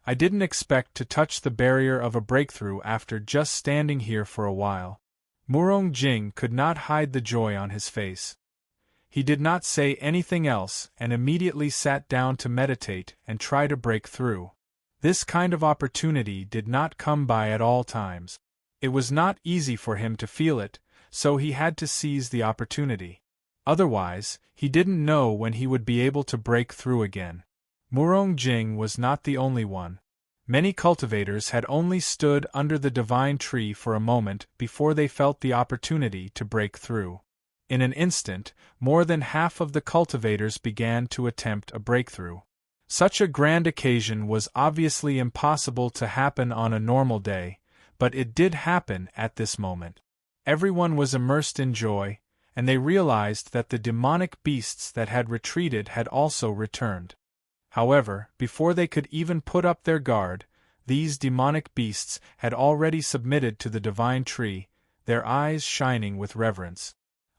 I didn't expect to touch the barrier of a breakthrough after just standing here for a while. Murong Jing could not hide the joy on his face. He did not say anything else and immediately sat down to meditate and try to break through. This kind of opportunity did not come by at all times. It was not easy for him to feel it, so he had to seize the opportunity. Otherwise, he didn't know when he would be able to break through again. Murong Jing was not the only one. Many cultivators had only stood under the divine tree for a moment before they felt the opportunity to break through. In an instant, more than half of the cultivators began to attempt a breakthrough. Such a grand occasion was obviously impossible to happen on a normal day, but it did happen at this moment. Everyone was immersed in joy, and they realized that the demonic beasts that had retreated had also returned. However, before they could even put up their guard, these demonic beasts had already submitted to the divine tree, their eyes shining with reverence.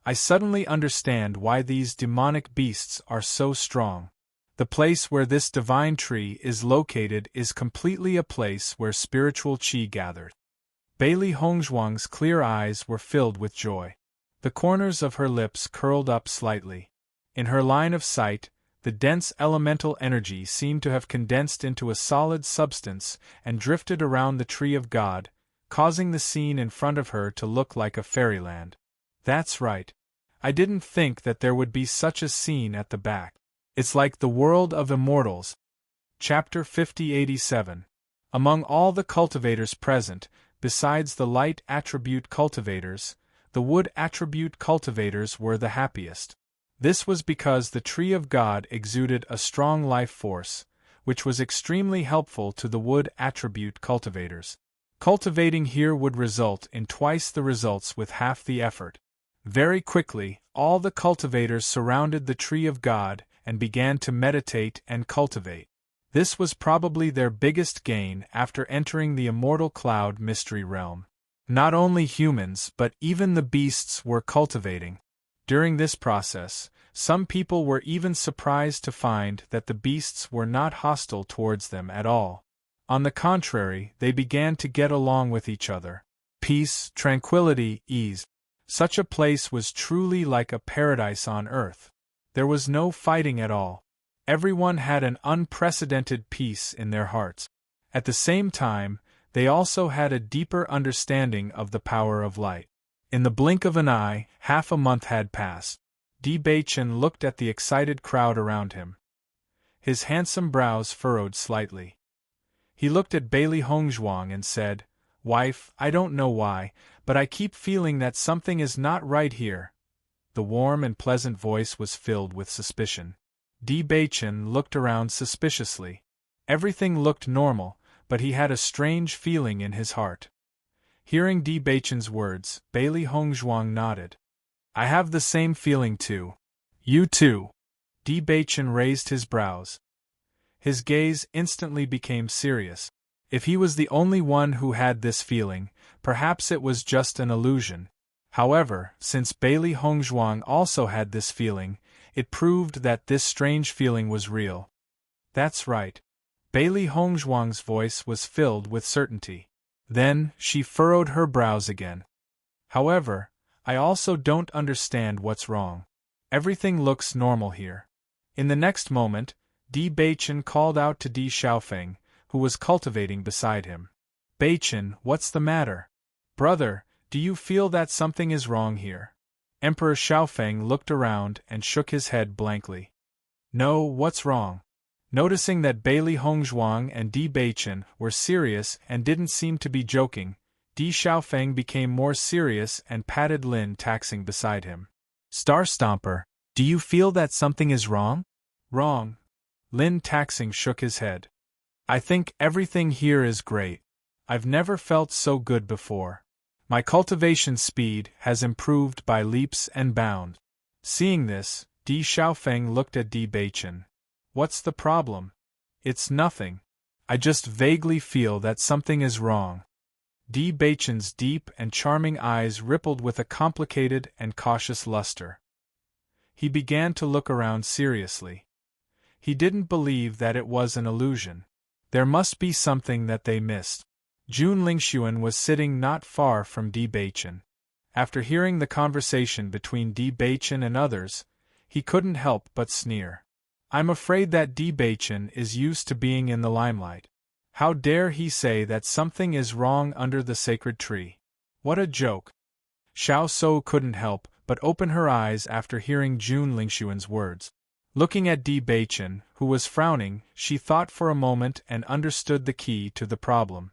I suddenly understand why these demonic beasts are so strong. The place where this divine tree is located is completely a place where spiritual qi gathered. Bailey Hongzhuang's clear eyes were filled with joy. The corners of her lips curled up slightly. In her line of sight, the dense elemental energy seemed to have condensed into a solid substance and drifted around the tree of God, causing the scene in front of her to look like a fairyland. That's right. I didn't think that there would be such a scene at the back. It's like the world of immortals. Chapter 5087. Among all the cultivators present, besides the light attribute cultivators, the wood attribute cultivators were the happiest. This was because the tree of God exuded a strong life force, which was extremely helpful to the wood attribute cultivators. Cultivating here would result in twice the results with half the effort. Very quickly, all the cultivators surrounded the tree of God and began to meditate and cultivate. This was probably their biggest gain after entering the immortal cloud mystery realm. Not only humans but even the beasts were cultivating. During this process, some people were even surprised to find that the beasts were not hostile towards them at all. On the contrary, they began to get along with each other. Peace, tranquility, ease. Such a place was truly like a paradise on earth. There was no fighting at all. Everyone had an unprecedented peace in their hearts. At the same time, they also had a deeper understanding of the power of light. In the blink of an eye, half a month had passed. Beichen looked at the excited crowd around him. His handsome brows furrowed slightly. He looked at Bailey Hongzhuang and said, Wife, I don't know why, but I keep feeling that something is not right here. The warm and pleasant voice was filled with suspicion. Di Baichen looked around suspiciously. Everything looked normal, but he had a strange feeling in his heart. Hearing Di Baichen's words, Bailey Hongzhuang nodded. I have the same feeling too. You too. Di Baichen raised his brows. His gaze instantly became serious. If he was the only one who had this feeling, perhaps it was just an illusion. However, since Bailey Hongzhuang also had this feeling, it proved that this strange feeling was real. That's right. Bailey Hongzhuang's voice was filled with certainty. Then, she furrowed her brows again. However, I also don't understand what's wrong. Everything looks normal here. In the next moment, Di Baichen called out to Di Xiaofeng, who was cultivating beside him. Baichen, what's the matter? Brother, do you feel that something is wrong here? Emperor Xiaofeng looked around and shook his head blankly. No, what's wrong? Noticing that Bailey Hongzhuang and Di Baichen were serious and didn't seem to be joking, Di Xiaofeng became more serious and patted Lin Taxing beside him. Star Stomper, do you feel that something is wrong? Wrong. Lin Taxing shook his head. I think everything here is great. I've never felt so good before. My cultivation speed has improved by leaps and bounds. Seeing this, Di Xiaofeng looked at Di Baichen. What's the problem? It's nothing. I just vaguely feel that something is wrong. Di Baichen's deep and charming eyes rippled with a complicated and cautious luster. He began to look around seriously. He didn't believe that it was an illusion. There must be something that they missed. Jun Lingxuan was sitting not far from Di Baichen. After hearing the conversation between Di Baichen and others, he couldn't help but sneer. I'm afraid that Di Baichen is used to being in the limelight. How dare he say that something is wrong under the sacred tree? What a joke! Xiao So couldn't help but open her eyes after hearing Jun Lingxuan's words. Looking at Di Baichen, who was frowning, she thought for a moment and understood the key to the problem.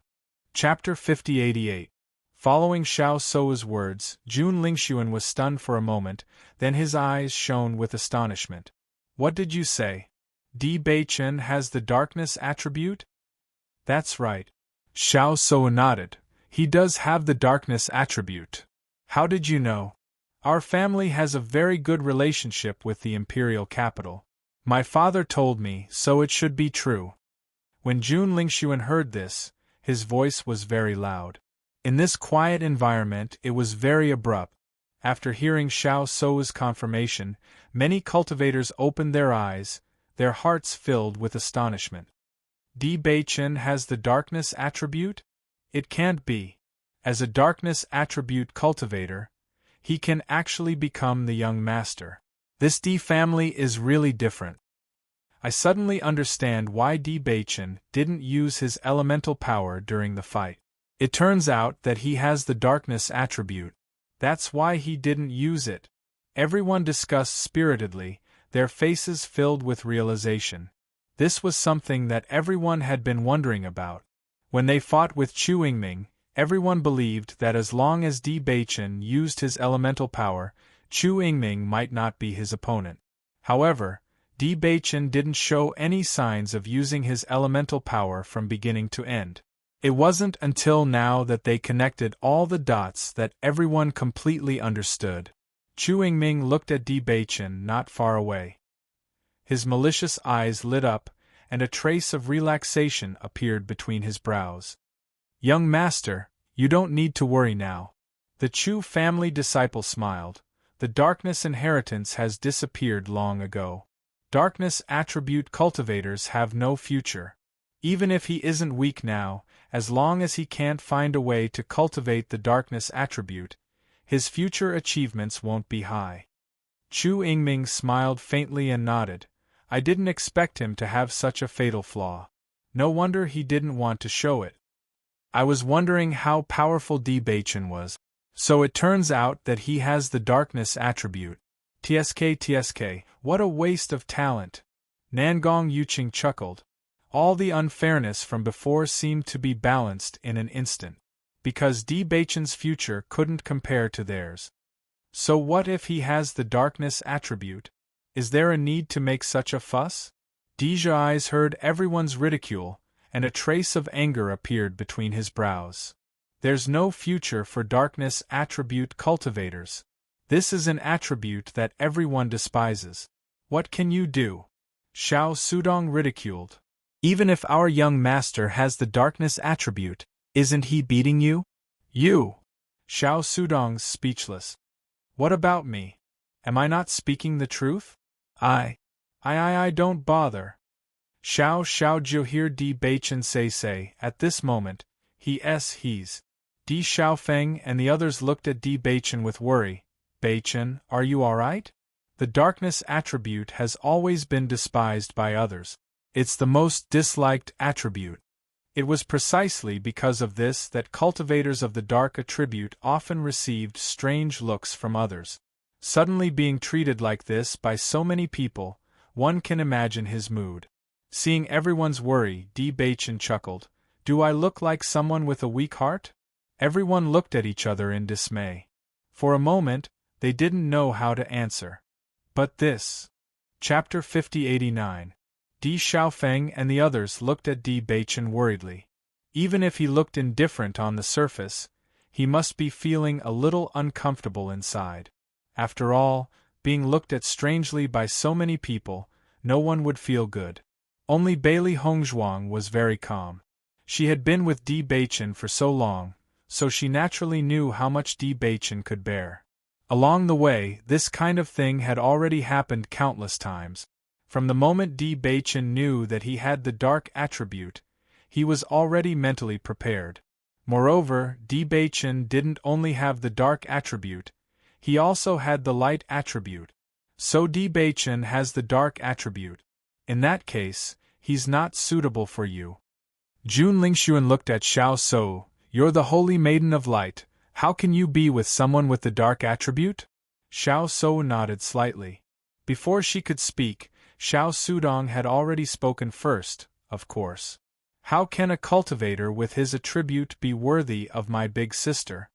Chapter 5088. Following Xiao So's words, Jun Lingxuan was stunned for a moment, then his eyes shone with astonishment. What did you say? Di Baichen has the darkness attribute? That's right. Xiao So nodded. He does have the darkness attribute. How did you know? Our family has a very good relationship with the imperial capital. My father told me, so it should be true. When Jun Lingxuan heard this, his voice was very loud. In this quiet environment it was very abrupt. After hearing Xiao So's confirmation, many cultivators opened their eyes, their hearts filled with astonishment. Di Baichen has the darkness attribute? It can't be. As a darkness attribute cultivator, he can actually become the young master. This Di family is really different. I suddenly understand why Di Baichen didn't use his elemental power during the fight. It turns out that he has the darkness attribute. That's why he didn't use it. Everyone discussed spiritedly, their faces filled with realization. This was something that everyone had been wondering about. When they fought with Chu Yingming, everyone believed that as long as Di Baichen used his elemental power, Chu Yingming might not be his opponent. However, Di Baichen didn't show any signs of using his elemental power from beginning to end. It wasn't until now that they connected all the dots that everyone completely understood. Chu Yingming looked at Di Baichen not far away. His malicious eyes lit up, and a trace of relaxation appeared between his brows. Young master, you don't need to worry now. The Chu family disciple smiled. The darkness inheritance has disappeared long ago. Darkness attribute cultivators have no future. Even if he isn't weak now, as long as he can't find a way to cultivate the darkness attribute, his future achievements won't be high. Chu Yingming smiled faintly and nodded. I didn't expect him to have such a fatal flaw. No wonder he didn't want to show it. I was wondering how powerful Di Baichen was. So it turns out that he has the darkness attribute. TSK, what a waste of talent. Nangong Yuqing chuckled. All the unfairness from before seemed to be balanced in an instant. because Di Baichen's future couldn't compare to theirs. So what if he has the darkness attribute? Is there a need to make such a fuss? Di's eyes heard everyone's ridicule, and a trace of anger appeared between his brows. There's no future for darkness attribute cultivators. This is an attribute that everyone despises. What can you do? Xiao Sudong ridiculed. Even if our young master has the darkness attribute, isn't he beating you? You! Xiao Sudong's speechless. What about me? Am I not speaking the truth? I don't bother. Xiao Xiaojiu hear Di Baichen say at this moment, he's. Di Xiaofeng and the others looked at Di Baichen with worry. Baichen, are you alright? The darkness attribute has always been despised by others. It's the most disliked attribute. It was precisely because of this that cultivators of the dark attribute often received strange looks from others. Suddenly being treated like this by so many people, one can imagine his mood. Seeing everyone's worry, Di Baichen chuckled. Do I look like someone with a weak heart? Everyone looked at each other in dismay. For a moment, they didn't know how to answer. But this. Chapter 5089. Di Xiaofeng and the others looked at Di Baichen worriedly. Even if he looked indifferent on the surface, he must be feeling a little uncomfortable inside. After all, being looked at strangely by so many people, no one would feel good. Only Bailey Hongzhuang was very calm. She had been with Di Baichen for so long, so she naturally knew how much Di Baichen could bear. Along the way, this kind of thing had already happened countless times. From the moment Di Baichen knew that he had the dark attribute, he was already mentally prepared. Moreover, Di Baichen didn't only have the dark attribute, he also had the light attribute. So Di Baichen has the dark attribute. In that case, he's not suitable for you. Jun Lingxuan looked at Xiao Sou. You're the holy maiden of light. How can you be with someone with the dark attribute? Xiao Sou nodded slightly. Before she could speak, Xiao Sudong had already spoken first, of course. How can a cultivator with his attribute be worthy of my big sister?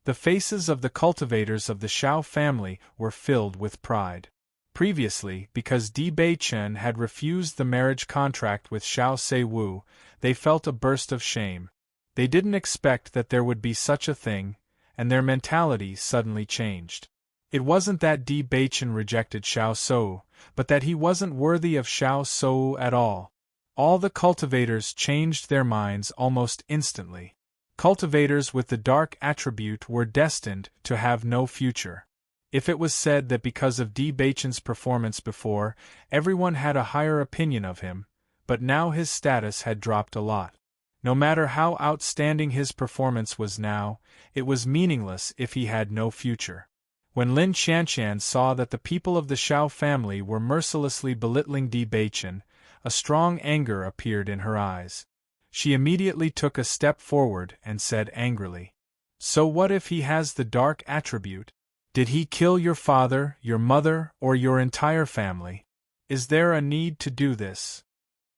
The faces of the cultivators of the Xiao family were filled with pride. Previously, because Di Baichen had refused the marriage contract with Xiao Seiwu, they felt a burst of shame. They didn't expect that there would be such a thing, and their mentality suddenly changed. It wasn't that Di Baichen rejected Xiao Sou, but that he wasn't worthy of Xiao Sou at all. All the cultivators changed their minds almost instantly. Cultivators with the dark attribute were destined to have no future. If it was said that because of Di Baichen's performance before, everyone had a higher opinion of him, but now his status had dropped a lot. No matter how outstanding his performance was now, it was meaningless if he had no future. When Lin Qianqian saw that the people of the Xiao family were mercilessly belittling Di Baichen, a strong anger appeared in her eyes. She immediately took a step forward and said angrily, So what if he has the dark attribute? Did he kill your father, your mother, or your entire family? Is there a need to do this?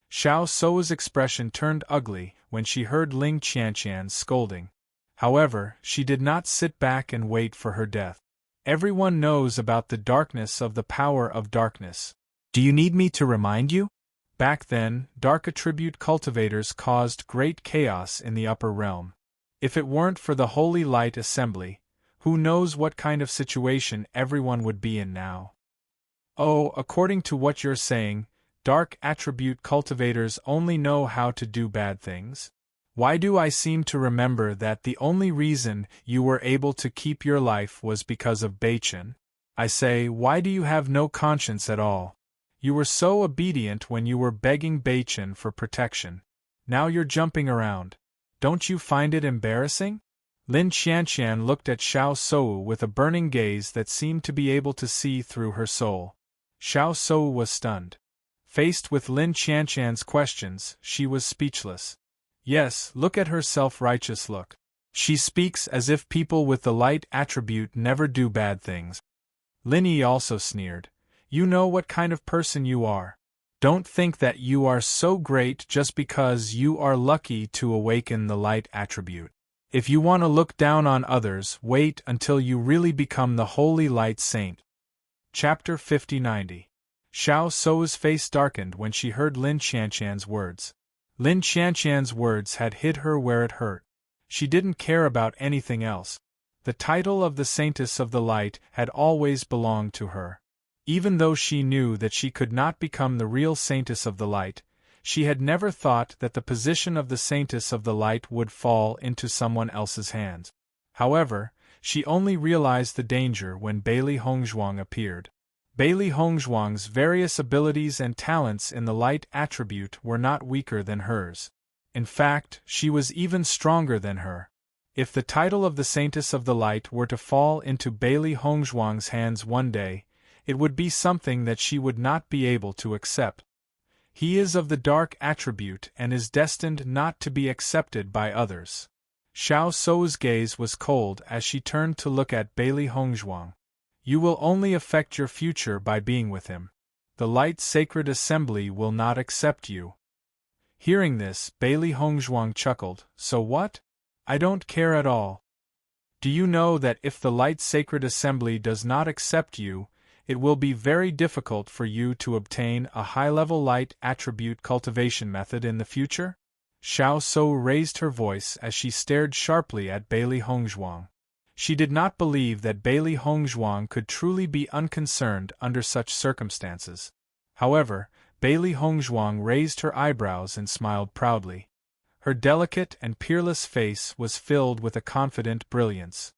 Xiao Sou's expression turned ugly when she heard Ling Qianqian's scolding. However, she did not sit back and wait for her death. Everyone knows about the darkness of the power of darkness. Do you need me to remind you? Back then, dark attribute cultivators caused great chaos in the upper realm. If it weren't for the Holy Light Assembly, who knows what kind of situation everyone would be in now? Oh, according to what you're saying, dark attribute cultivators only know how to do bad things? Why do I seem to remember that the only reason you were able to keep your life was because of Baichen? I say, why do you have no conscience at all? You were so obedient when you were begging Baichen for protection. Now you're jumping around. Don't you find it embarrassing? Lin Qianqian looked at Xiao Sou with a burning gaze that seemed to be able to see through her soul. Xiao Sou was stunned. Faced with Lin Qianqian's questions, she was speechless. Yes, look at her self-righteous look. She speaks as if people with the light attribute never do bad things. Lin Yi also sneered. You know what kind of person you are. Don't think that you are so great just because you are lucky to awaken the light attribute. If you want to look down on others, wait until you really become the holy light saint. Chapter 50-90. Xiao Sou's face darkened when she heard Lin Qianqian's words. Lin Qianqian's words had hit her where it hurt. She didn't care about anything else. The title of the Saintess of the Light had always belonged to her. Even though she knew that she could not become the real Saintess of the Light, she had never thought that the position of the Saintess of the Light would fall into someone else's hands. However, she only realized the danger when Bailey Hongzhuang appeared. Bailey Hongzhuang's various abilities and talents in the light attribute were not weaker than hers. In fact, she was even stronger than her. If the title of the Saintess of the Light were to fall into Bailey Hongzhuang's hands one day, it would be something that she would not be able to accept. He is of the dark attribute and is destined not to be accepted by others. Xiao Sou's gaze was cold as she turned to look at Bailey Hongzhuang. You will only affect your future by being with him. The Light Sacred Assembly will not accept you. Hearing this, Bailey Hongzhuang chuckled. So what? I don't care at all. Do you know that if the Light Sacred Assembly does not accept you, it will be very difficult for you to obtain a high-level light attribute cultivation method in the future? Xiao Sou raised her voice as she stared sharply at Bailey Hongzhuang. She did not believe that Bailey Hongzhuang could truly be unconcerned under such circumstances. However, Bailey Hongzhuang raised her eyebrows and smiled proudly. Her delicate and peerless face was filled with a confident brilliance.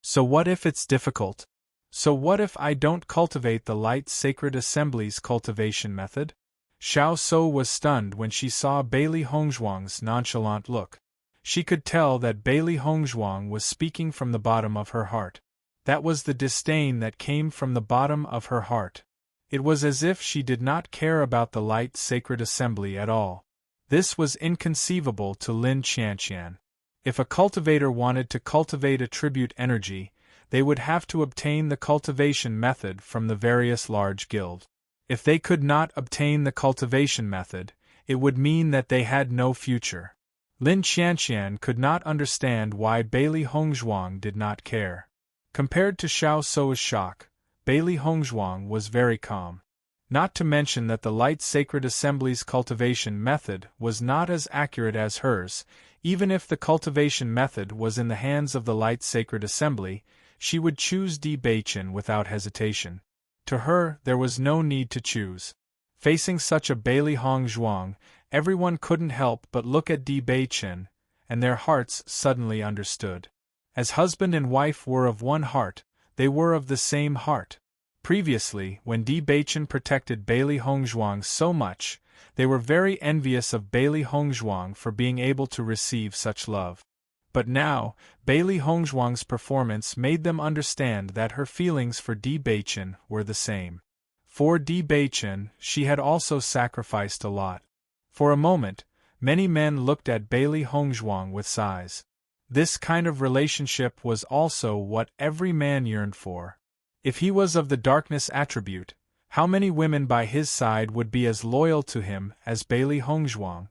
So what if it's difficult? So what if I don't cultivate the Light Sacred Assembly's cultivation method? Xiao Sou was stunned when she saw Bailey Hongzhuang's nonchalant look. She could tell that Bailey Hongzhuang was speaking from the bottom of her heart. That was the disdain that came from the bottom of her heart. It was as if she did not care about the Light Sacred Assembly at all. This was inconceivable to Lin Qianqian. If a cultivator wanted to cultivate attribute energy, they would have to obtain the cultivation method from the various large guilds. If they could not obtain the cultivation method, it would mean that they had no future. Lin Qianqian could not understand why Bailey Hongzhuang did not care. Compared to Xiao Sou's shock, Bailey Hongzhuang was very calm. Not to mention that the Light Sacred Assembly's cultivation method was not as accurate as hers. Even if the cultivation method was in the hands of the Light Sacred Assembly, she would choose Di Beichen without hesitation. To her, there was no need to choose. Facing such a Bailey Hongzhuang, everyone couldn't help but look at Di Beichen, and their hearts suddenly understood. As husband and wife were of one heart, they were of the same heart. Previously, when Di Beichen protected Bailey Hongzhuang so much, they were very envious of Bailey Hongzhuang for being able to receive such love. But now, Bailey Hongzhuang's performance made them understand that her feelings for Di Beichen were the same. For Di Beichen, she had also sacrificed a lot. For a moment, many men looked at Bailey Hongzhuang with sighs. This kind of relationship was also what every man yearned for. If he was of the darkness attribute, how many women by his side would be as loyal to him as Bailey Hongzhuang?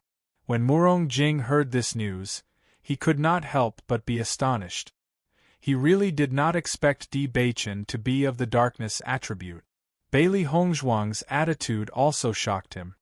When Murong Jing heard this news, he could not help but be astonished. He really did not expect Di Beichen to be of the darkness attribute. Bailey Hongzhuang's attitude also shocked him.